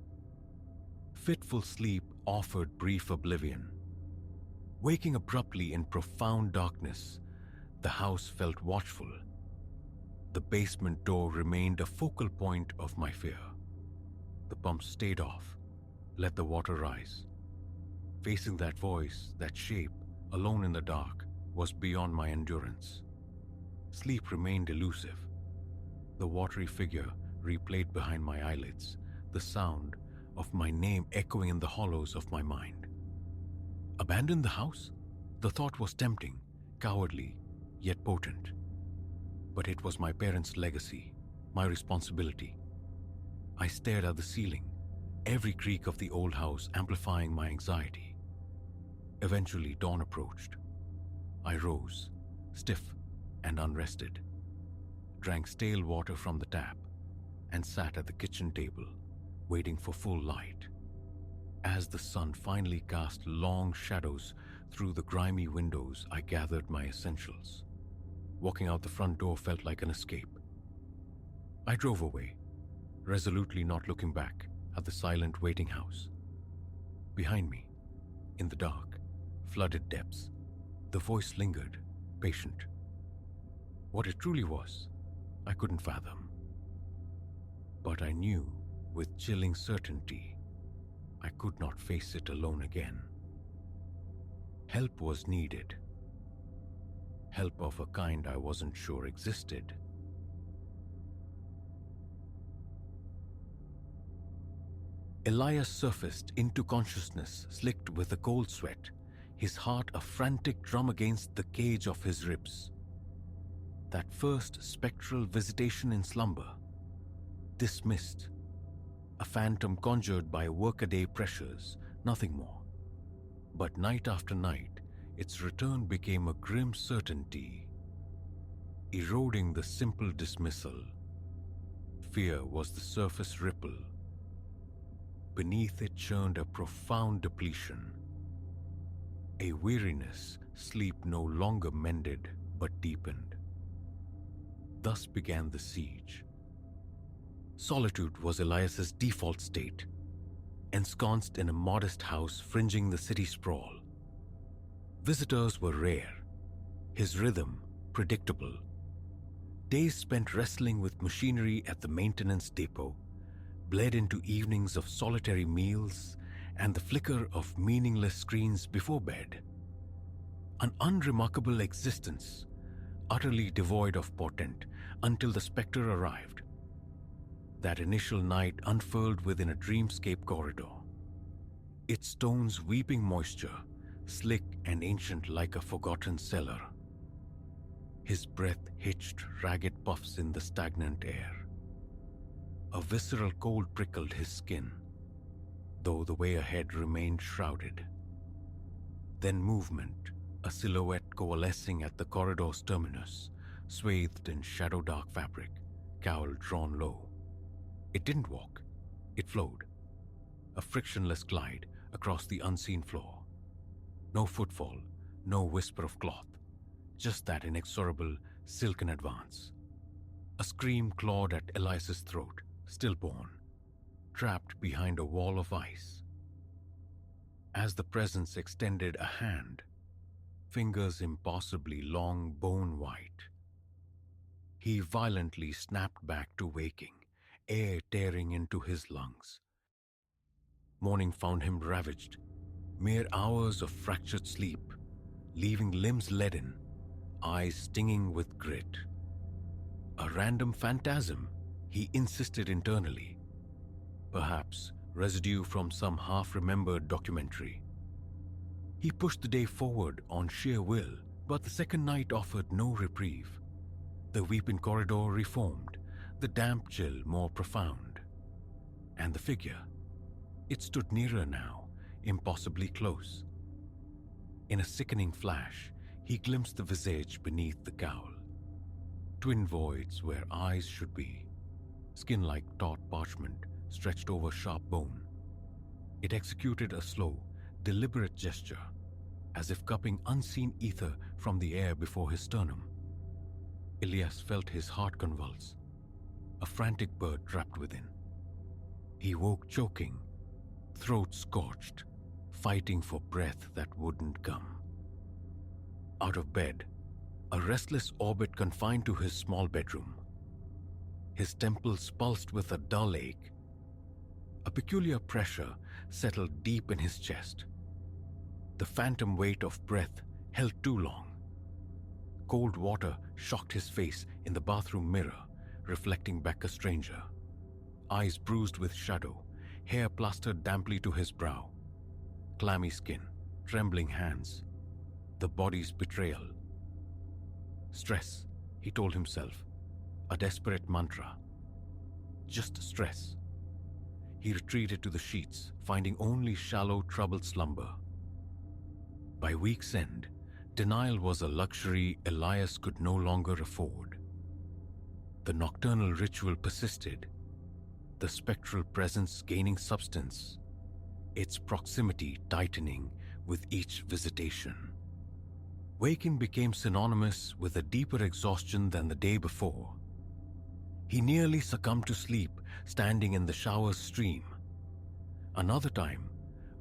Fitful sleep offered brief oblivion. Waking abruptly in profound darkness, the house felt watchful. The basement door remained a focal point of my fear. The pump stayed off, let the water rise. Facing that voice, that shape, alone in the dark, was beyond my endurance. Sleep remained elusive. The watery figure replayed behind my eyelids, the sound of my name echoing in the hollows of my mind. Abandon the house? The thought was tempting, cowardly, yet potent. But it was my parents' legacy, my responsibility. I stared at the ceiling, every creak of the old house amplifying my anxiety. Eventually, dawn approached. I rose, stiff and unrested, drank stale water from the tap, and sat at the kitchen table, waiting for full light. As the sun finally cast long shadows through the grimy windows, I gathered my essentials. Walking out the front door felt like an escape. I drove away, resolutely not looking back at the silent waiting house. Behind me, in the dark, flooded depths, the voice lingered, patient. What it truly was, I couldn't fathom. But I knew with chilling certainty I could not face it alone again. Help was needed. Help of a kind I wasn't sure existed. Elias surfaced into consciousness, slicked with a cold sweat, his heart a frantic drum against the cage of his ribs. That first spectral visitation in slumber, dismissed. A phantom conjured by workaday pressures, nothing more. But night after night, its return became a grim certainty, eroding the simple dismissal. Fear was the surface ripple. Beneath it churned a profound depletion, a weariness sleep no longer mended but deepened. Thus began the siege. Solitude was Elias's default state, ensconced in a modest house fringing the city sprawl. Visitors were rare, his rhythm predictable. Days spent wrestling with machinery at the maintenance depot bled into evenings of solitary meals and the flicker of meaningless screens before bed. An unremarkable existence, utterly devoid of portent until the spectre arrived. That initial night unfurled within a dreamscape corridor, its stones weeping moisture, slick and ancient like a forgotten cellar. His breath hitched ragged puffs in the stagnant air. A visceral cold prickled his skin, though the way ahead remained shrouded. Then movement, a silhouette coalescing at the corridor's terminus, swathed in shadow-dark fabric, cowl drawn low. It didn't walk, it flowed, a frictionless glide across the unseen floor. No footfall, no whisper of cloth, just that inexorable, silken advance. A scream clawed at Elias's throat, stillborn, trapped behind a wall of ice. As the presence extended a hand, fingers impossibly long, bone-white, he violently snapped back to waking, air tearing into his lungs. Morning found him ravaged, mere hours of fractured sleep, leaving limbs leaden, eyes stinging with grit. A random phantasm, he insisted internally. Perhaps residue from some half-remembered documentary. He pushed the day forward on sheer will, but the second night offered no reprieve. The weeping corridor reformed, the damp chill more profound. And the figure, it stood nearer now, impossibly close. In a sickening flash, he glimpsed the visage beneath the cowl. Twin voids where eyes should be, skin like taut parchment stretched over sharp bone. It executed a slow, deliberate gesture, as if cupping unseen ether from the air before his sternum. Elias felt his heart convulse, a frantic bird trapped within. He woke choking, throat scorched, fighting for breath that wouldn't come. Out of bed, a restless orbit confined to his small bedroom. His temples pulsed with a dull ache. A peculiar pressure settled deep in his chest. The phantom weight of breath held too long. Cold water shocked his face in the bathroom mirror, reflecting back a stranger. Eyes bruised with shadow, hair plastered damply to his brow. Clammy skin, trembling hands. The body's betrayal. Stress, he told himself, a desperate mantra. Just stress. He retreated to the sheets, finding only shallow, troubled slumber. By week's end, denial was a luxury Elias could no longer afford. The nocturnal ritual persisted, the spectral presence gaining substance, its proximity tightening with each visitation. Waking became synonymous with a deeper exhaustion than the day before. He nearly succumbed to sleep standing in the shower's stream. Another time,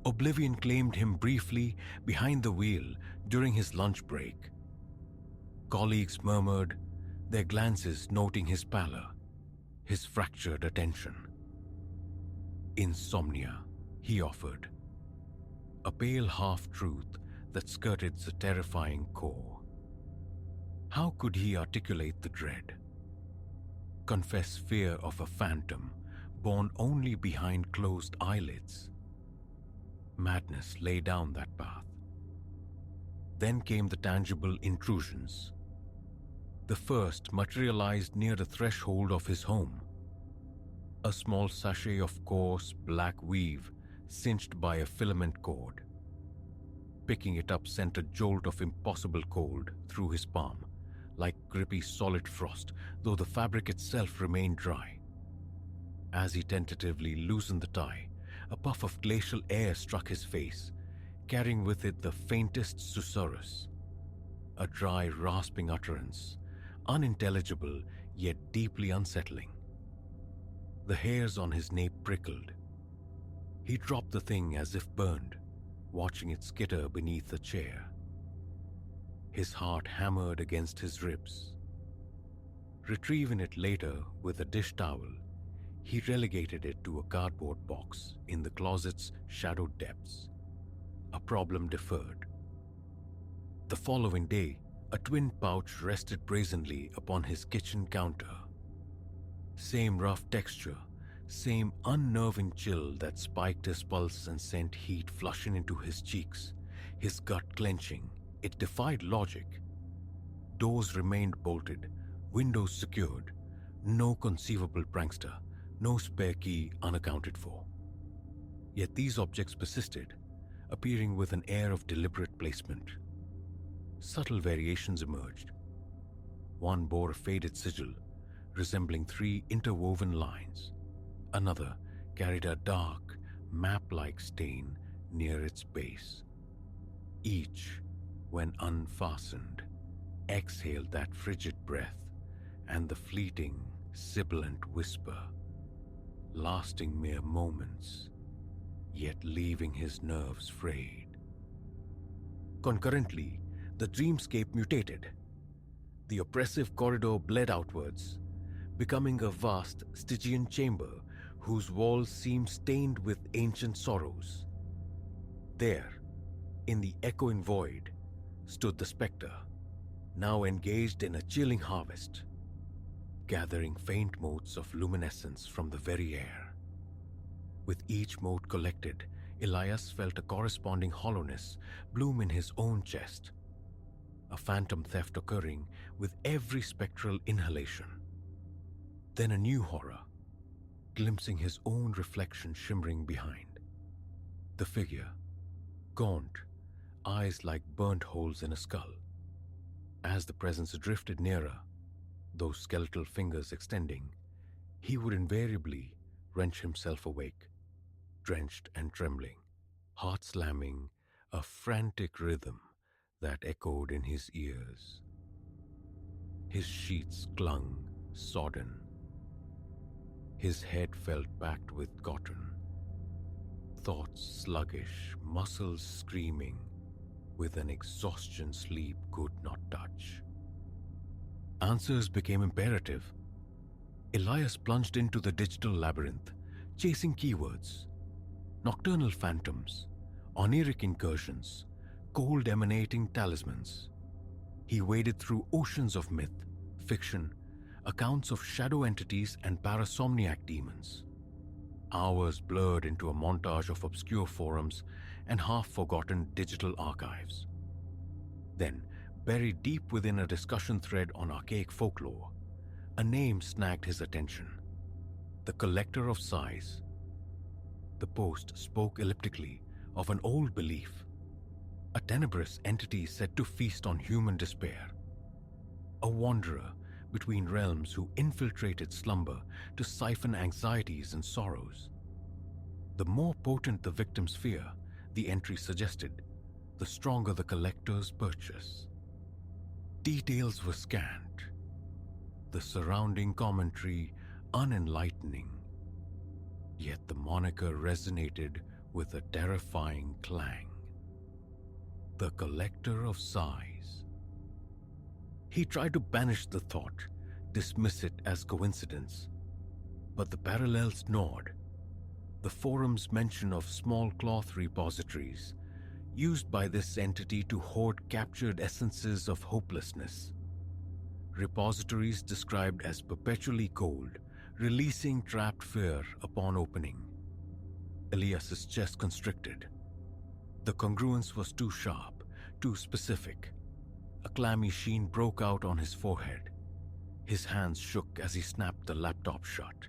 oblivion claimed him briefly behind the wheel during his lunch break. Colleagues murmured, their glances noting his pallor, his fractured attention. Insomnia, he offered. A pale half-truth that skirted the terrifying core. How could he articulate the dread? Confess fear of a phantom born only behind closed eyelids? Madness lay down that path. Then came the tangible intrusions. The first materialized near the threshold of his home. A small sachet of coarse black weave cinched by a filament cord. picking it up sent a jolt of impossible cold through his palm, like grippy solid frost, though the fabric itself remained dry. As he tentatively loosened the tie, a puff of glacial air struck his face, carrying with it the faintest susurrus. A dry, rasping utterance, unintelligible yet deeply unsettling. The hairs on his nape prickled. He dropped the thing as if burned, watching it skitter beneath the chair. His heart hammered against his ribs. Retrieving it later with a dish towel, he relegated it to a cardboard box in the closet's shadowed depths. A problem deferred. The following day, a twin pouch rested brazenly upon his kitchen counter. Same rough texture, same unnerving chill that spiked his pulse and sent heat flushing into his cheeks, his gut clenching. It defied logic. Doors remained bolted, windows secured, no conceivable prankster, no spare key unaccounted for. Yet these objects persisted, appearing with an air of deliberate placement. Subtle variations emerged. One bore a faded sigil, resembling 3 interwoven lines. Another carried a dark, map-like stain near its base. Each, when unfastened, exhaled that frigid breath and the fleeting, sibilant whisper, lasting mere moments, yet leaving his nerves frayed. Concurrently, the dreamscape mutated. The oppressive corridor bled outwards, becoming a vast Stygian chamber whose walls seemed stained with ancient sorrows. There, in the echoing void, stood the spectre, now engaged in a chilling harvest, gathering faint motes of luminescence from the very air. With each mote collected, Elias felt a corresponding hollowness bloom in his own chest, a phantom theft occurring with every spectral inhalation. Then a new horror, glimpsing his own reflection shimmering behind. The figure, gaunt, eyes like burnt holes in a skull. As the presence drifted nearer, those skeletal fingers extending, he would invariably wrench himself awake, drenched and trembling, heart slamming, a frantic rhythm that echoed in his ears. His sheets clung, sodden. His head felt packed with cotton. Thoughts sluggish, muscles screaming, with an exhaustion sleep could not touch. Answers became imperative. Elias plunged into the digital labyrinth, chasing keywords. Nocturnal phantoms, oniric incursions, cold emanating talismans. He waded through oceans of myth, fiction, accounts of shadow entities and parasomniac demons. Hours blurred into a montage of obscure forums and half-forgotten digital archives. Then, buried deep within a discussion thread on archaic folklore, a name snagged his attention: the Collector of Sighs. The post spoke elliptically of an old belief, a tenebrous entity said to feast on human despair, a wanderer between realms who infiltrated slumber to siphon anxieties and sorrows. The more potent the victim's fear, the entry suggested, the stronger the collector's purchase. Details were scant, the surrounding commentary unenlightening, yet the moniker resonated with a terrifying clang. The Collector of Sighs. He tried to banish the thought, dismiss it as coincidence, but the parallels gnawed. The forum's mention of small cloth repositories, used by this entity to hoard captured essences of hopelessness. Repositories described as perpetually cold, releasing trapped fear upon opening. Elias's chest constricted. The congruence was too sharp, too specific. A clammy sheen broke out on his forehead. His hands shook as he snapped the laptop shut.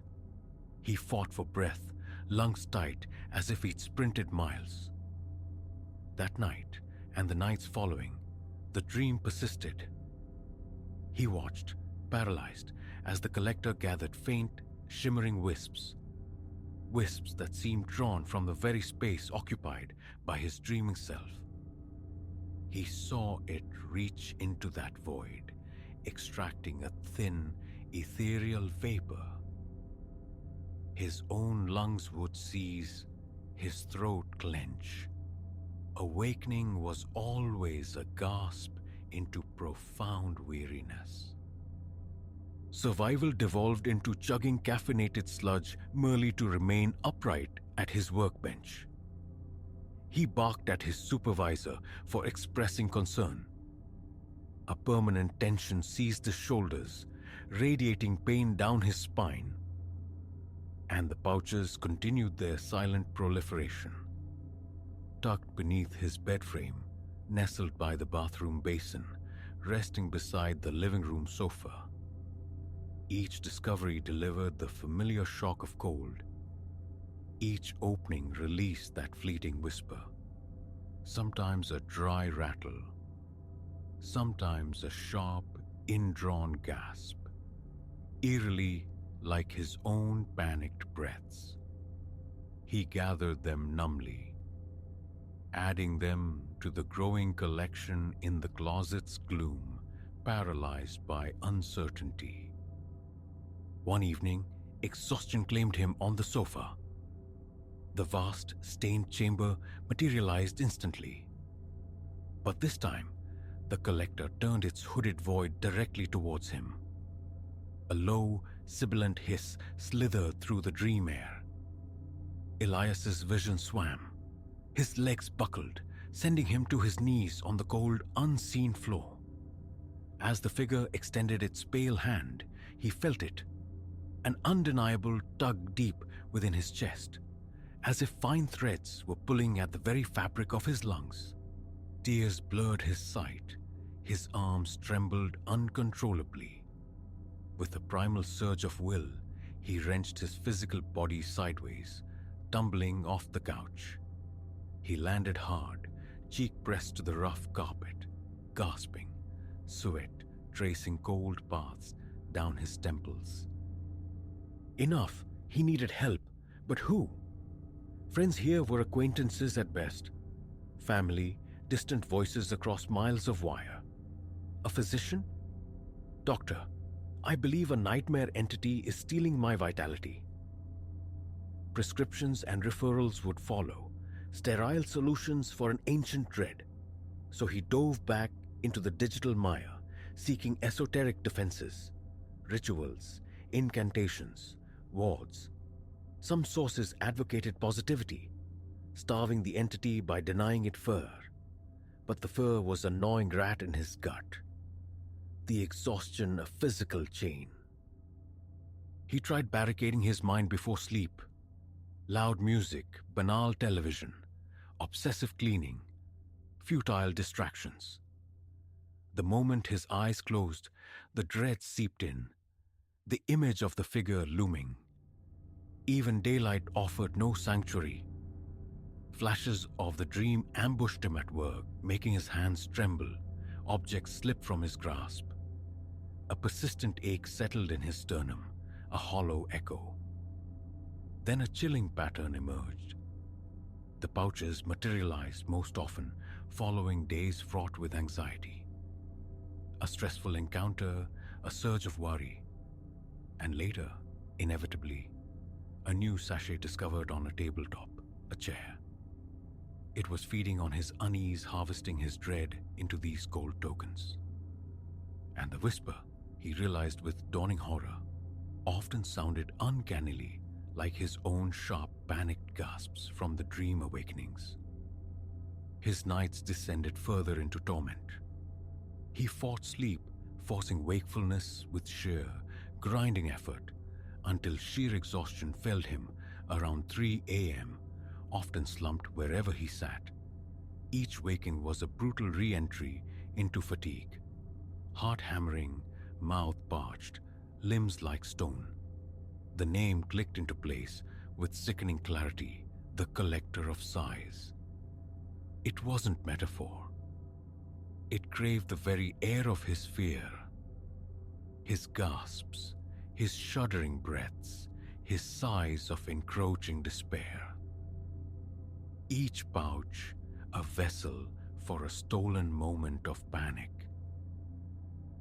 He fought for breath, lungs tight as if he'd sprinted miles. That night, and the nights following, the dream persisted. He watched, paralyzed, as the collector gathered faint, shimmering wisps that seemed drawn from the very space occupied by his dreaming self. He saw it reach into that void, extracting a thin, ethereal vapor. His own lungs would seize, his throat clench. Awakening was always a gasp into profound weariness. Survival devolved into chugging caffeinated sludge merely to remain upright at his workbench. He barked at his supervisor for expressing concern. A permanent tension seized his shoulders, radiating pain down his spine. And the pouches continued their silent proliferation. Tucked beneath his bed frame, nestled by the bathroom basin, resting beside the living room sofa. Each discovery delivered the familiar shock of cold. Each opening released that fleeting whisper, sometimes a dry rattle, sometimes a sharp, indrawn gasp, eerily like his own panicked breaths. He gathered them numbly, adding them to the growing collection in the closet's gloom, paralyzed by uncertainty. One evening, exhaustion claimed him on the sofa. The vast, stained chamber materialized instantly. But this time, the collector turned its hooded void directly towards him. A low, sibilant hiss slithered through the dream air. Elias's vision swam. His legs buckled, sending him to his knees on the cold, unseen floor. As the figure extended its pale hand, he felt it, an undeniable tug deep within his chest, as if fine threads were pulling at the very fabric of his lungs. Tears blurred his sight. His arms trembled uncontrollably. With a primal surge of will, he wrenched his physical body sideways, tumbling off the couch. He landed hard, cheek pressed to the rough carpet, gasping, sweat tracing cold paths down his temples. Enough, he needed help, but who? Friends here were acquaintances at best. Family, distant voices across miles of wire. A physician? Doctor, I believe a nightmare entity is stealing my vitality. Prescriptions and referrals would follow, sterile solutions for an ancient dread. So he dove back into the digital mire, seeking esoteric defenses, rituals, incantations, wards. Some sources advocated positivity, starving the entity by denying it fur. But the fur was a gnawing rat in his gut. The exhaustion a physical chain. He tried barricading his mind before sleep. Loud music, banal television, obsessive cleaning, futile distractions. The moment his eyes closed, the dread seeped in, the image of the figure looming. Even daylight offered no sanctuary. Flashes of the dream ambushed him at work, making his hands tremble, objects slip from his grasp. A persistent ache settled in his sternum, a hollow echo. Then a chilling pattern emerged. The pouches materialized most often following days fraught with anxiety. A stressful encounter, a surge of worry, and later, inevitably, a new sachet discovered on a tabletop, a chair. It was feeding on his unease, harvesting his dread into these cold tokens. And the whisper, he realized with dawning horror, often sounded uncannily like his own sharp, panicked gasps from the dream awakenings. His nights descended further into torment. He fought sleep, forcing wakefulness with sheer, grinding effort, until sheer exhaustion felled him around 3 a.m., often slumped wherever he sat. Each waking was a brutal re-entry into fatigue. Heart hammering, mouth parched, limbs like stone. The name clicked into place with sickening clarity, the collector of sighs. It wasn't metaphor. It craved the very air of his fear. His gasps, his shuddering breaths, his sighs of encroaching despair. Each pouch a vessel for a stolen moment of panic.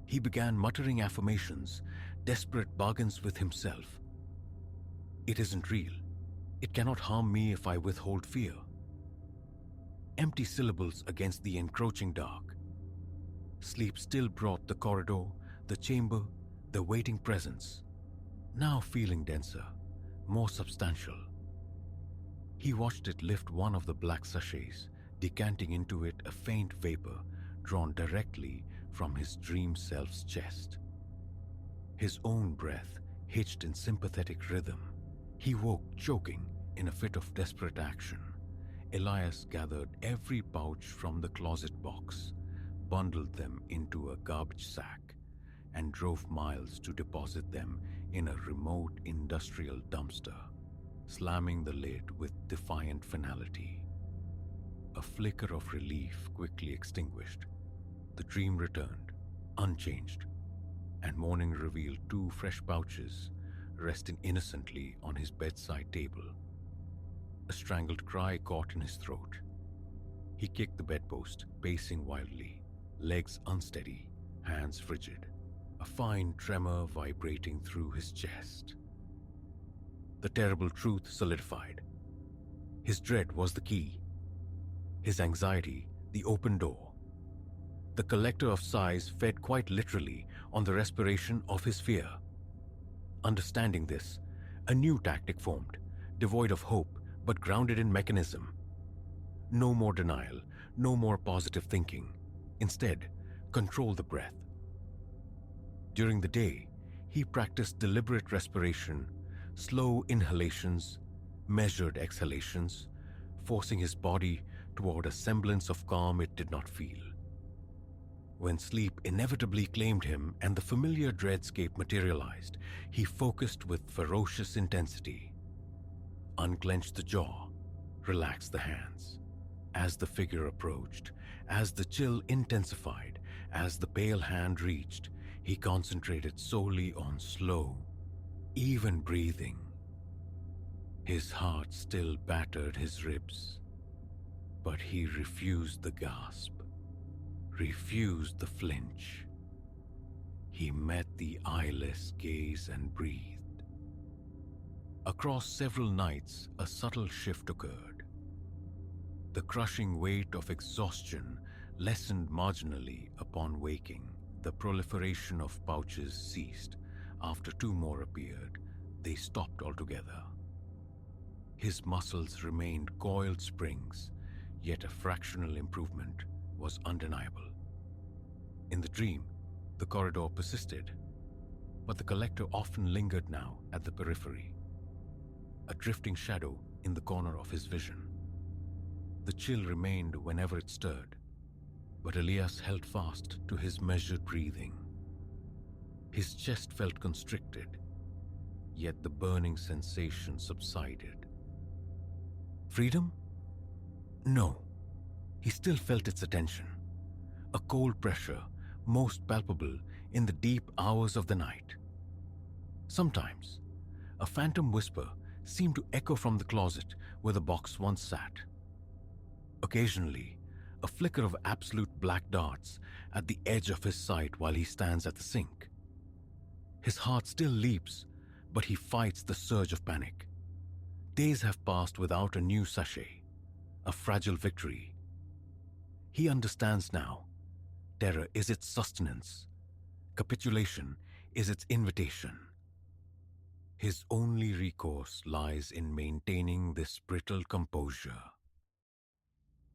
He began muttering affirmations, desperate bargains with himself. It isn't real. It cannot harm me if I withhold fear. Empty syllables against the encroaching dark. Sleep still brought the corridor, the chamber, the waiting presence, now feeling denser, more substantial. He watched it lift one of the black sachets, decanting into it a faint vapor drawn directly from his dream self's chest. His own breath hitched in sympathetic rhythm. He woke choking in a fit of desperate action. Elias gathered every pouch from the closet box, bundled them into a garbage sack, and drove miles to deposit them in a remote industrial dumpster, slamming the lid with defiant finality. A flicker of relief quickly extinguished. The dream returned, unchanged, and morning revealed 2 fresh pouches resting innocently on his bedside table. A strangled cry caught in his throat. He kicked the bedpost, pacing wildly, legs unsteady, hands frigid, a fine tremor vibrating through his chest. The terrible truth solidified. His dread was the key. His anxiety, the open door. The collector of sighs fed quite literally on the respiration of his fear. Understanding this, a new tactic formed, devoid of hope but grounded in mechanism. No more denial, no more positive thinking. Instead, control the breath. During the day, he practiced deliberate respiration, slow inhalations, measured exhalations, forcing his body toward a semblance of calm it did not feel. When sleep inevitably claimed him and the familiar dreadscape materialized, he focused with ferocious intensity. Unclenched the jaw, relaxed the hands. As the figure approached, as the chill intensified, as the pale hand reached, he concentrated solely on slow, even breathing. His heart still battered his ribs, but he refused the gasp, refused the flinch. He met the eyeless gaze and breathed. Across several nights, a subtle shift occurred. The crushing weight of exhaustion lessened marginally upon waking. The proliferation of pouches ceased. After 2 more appeared, they stopped altogether. His muscles remained coiled springs, yet a fractional improvement was undeniable. In the dream, the corridor persisted, but the collector often lingered now at the periphery, a drifting shadow in the corner of his vision. The chill remained whenever it stirred, but Elias held fast to his measured breathing. His chest felt constricted, yet the burning sensation subsided. Freedom? No. He still felt its attention, a cold pressure most palpable in the deep hours of the night. Sometimes, a phantom whisper seemed to echo from the closet where the box once sat. Occasionally, a flicker of absolute black darts at the edge of his sight while he stands at the sink. His heart still leaps, but he fights the surge of panic. Days have passed without a new sachet, a fragile victory. He understands now. Terror is its sustenance. Capitulation is its invitation. His only recourse lies in maintaining this brittle composure.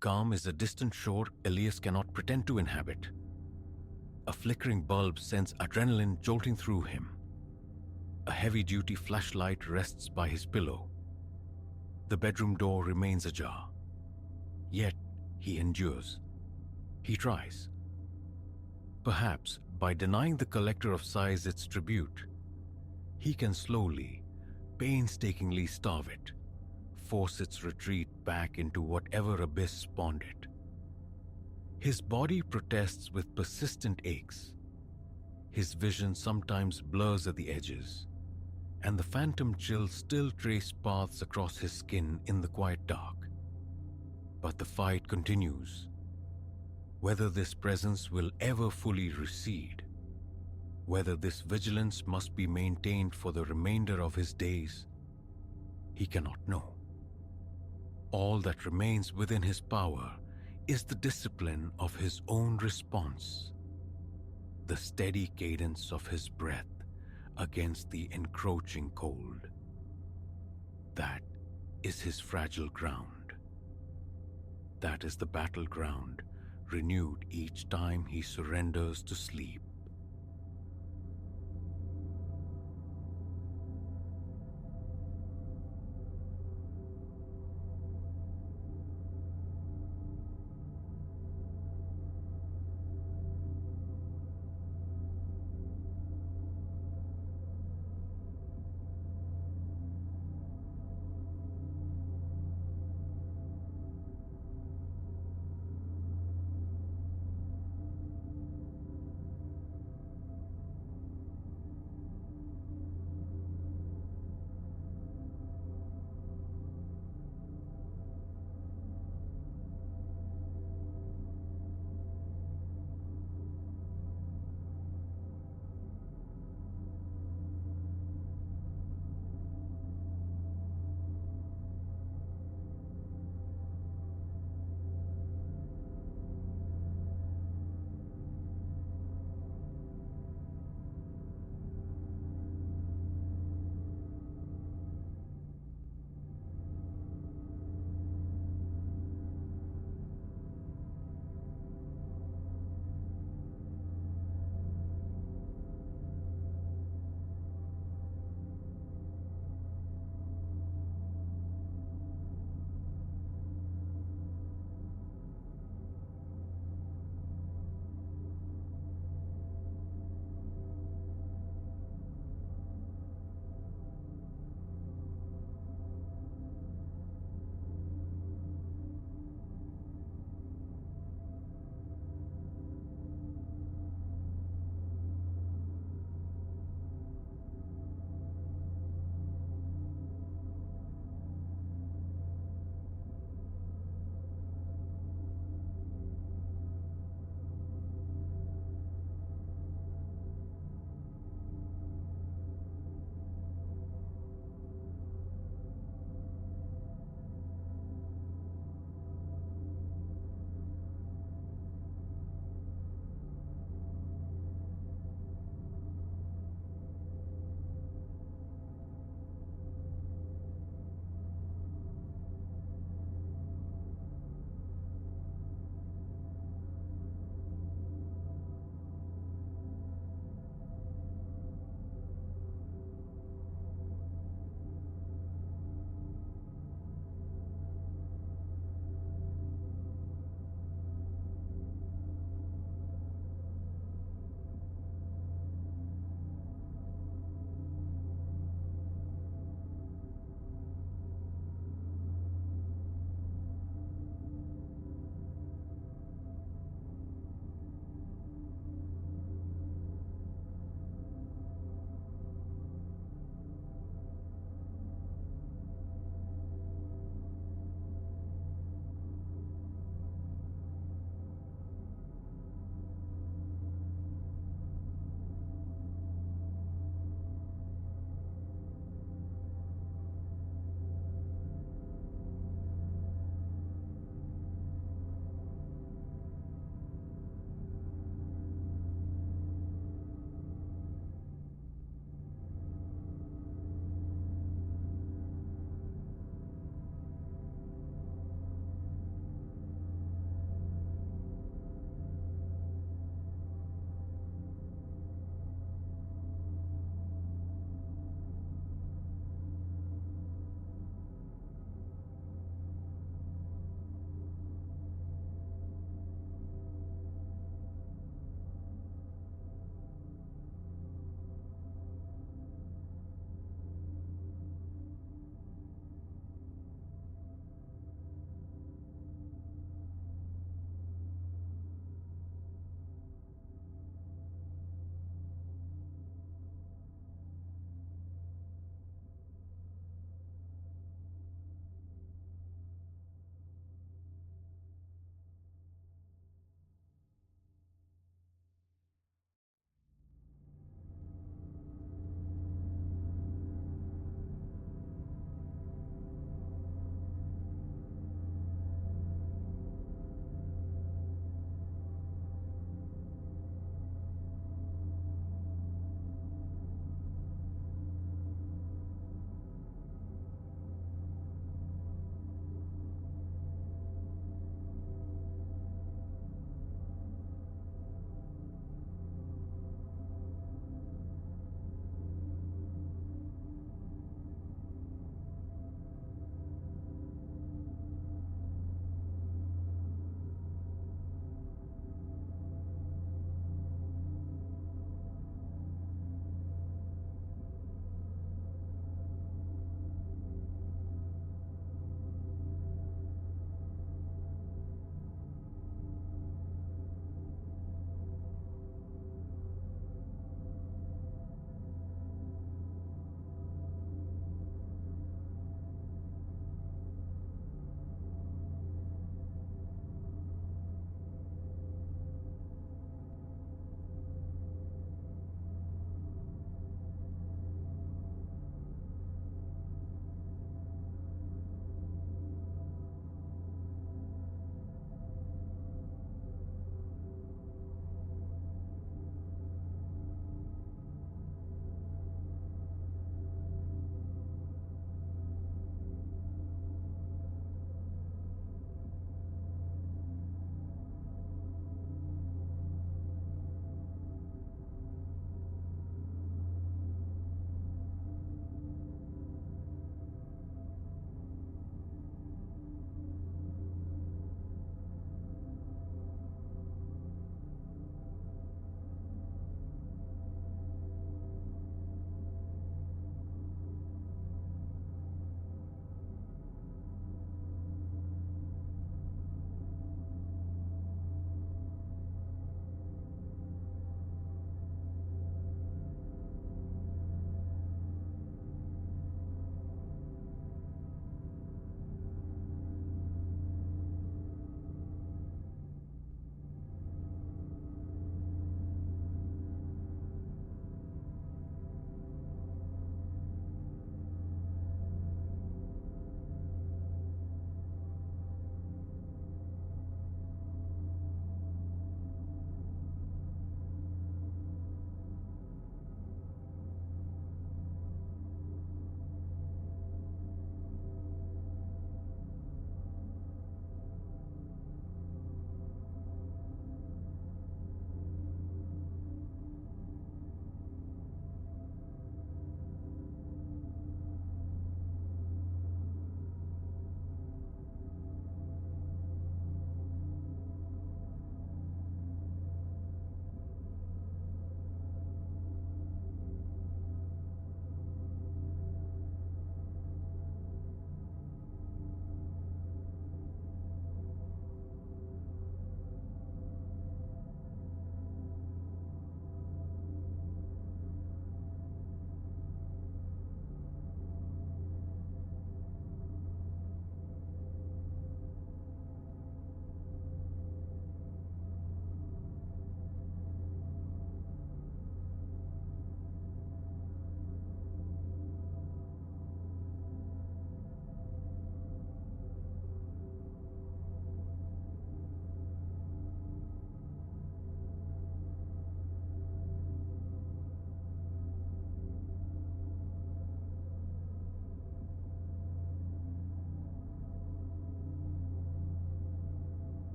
Calm is a distant shore Elias cannot pretend to inhabit. A flickering bulb sends adrenaline jolting through him. A heavy-duty flashlight rests by his pillow. The bedroom door remains ajar. Yet he endures. He tries. Perhaps by denying the collector of sighs its tribute, he can slowly, painstakingly starve it, force its retreat back into whatever abyss spawned it. His body protests with persistent aches. His vision sometimes blurs at the edges, and the phantom chills still trace paths across his skin in the quiet dark. But the fight continues. Whether this presence will ever fully recede, whether this vigilance must be maintained for the remainder of his days, he cannot know. All that remains within his power is the discipline of his own response, the steady cadence of his breath against the encroaching cold. That is his fragile ground. That is the battleground renewed each time he surrenders to sleep.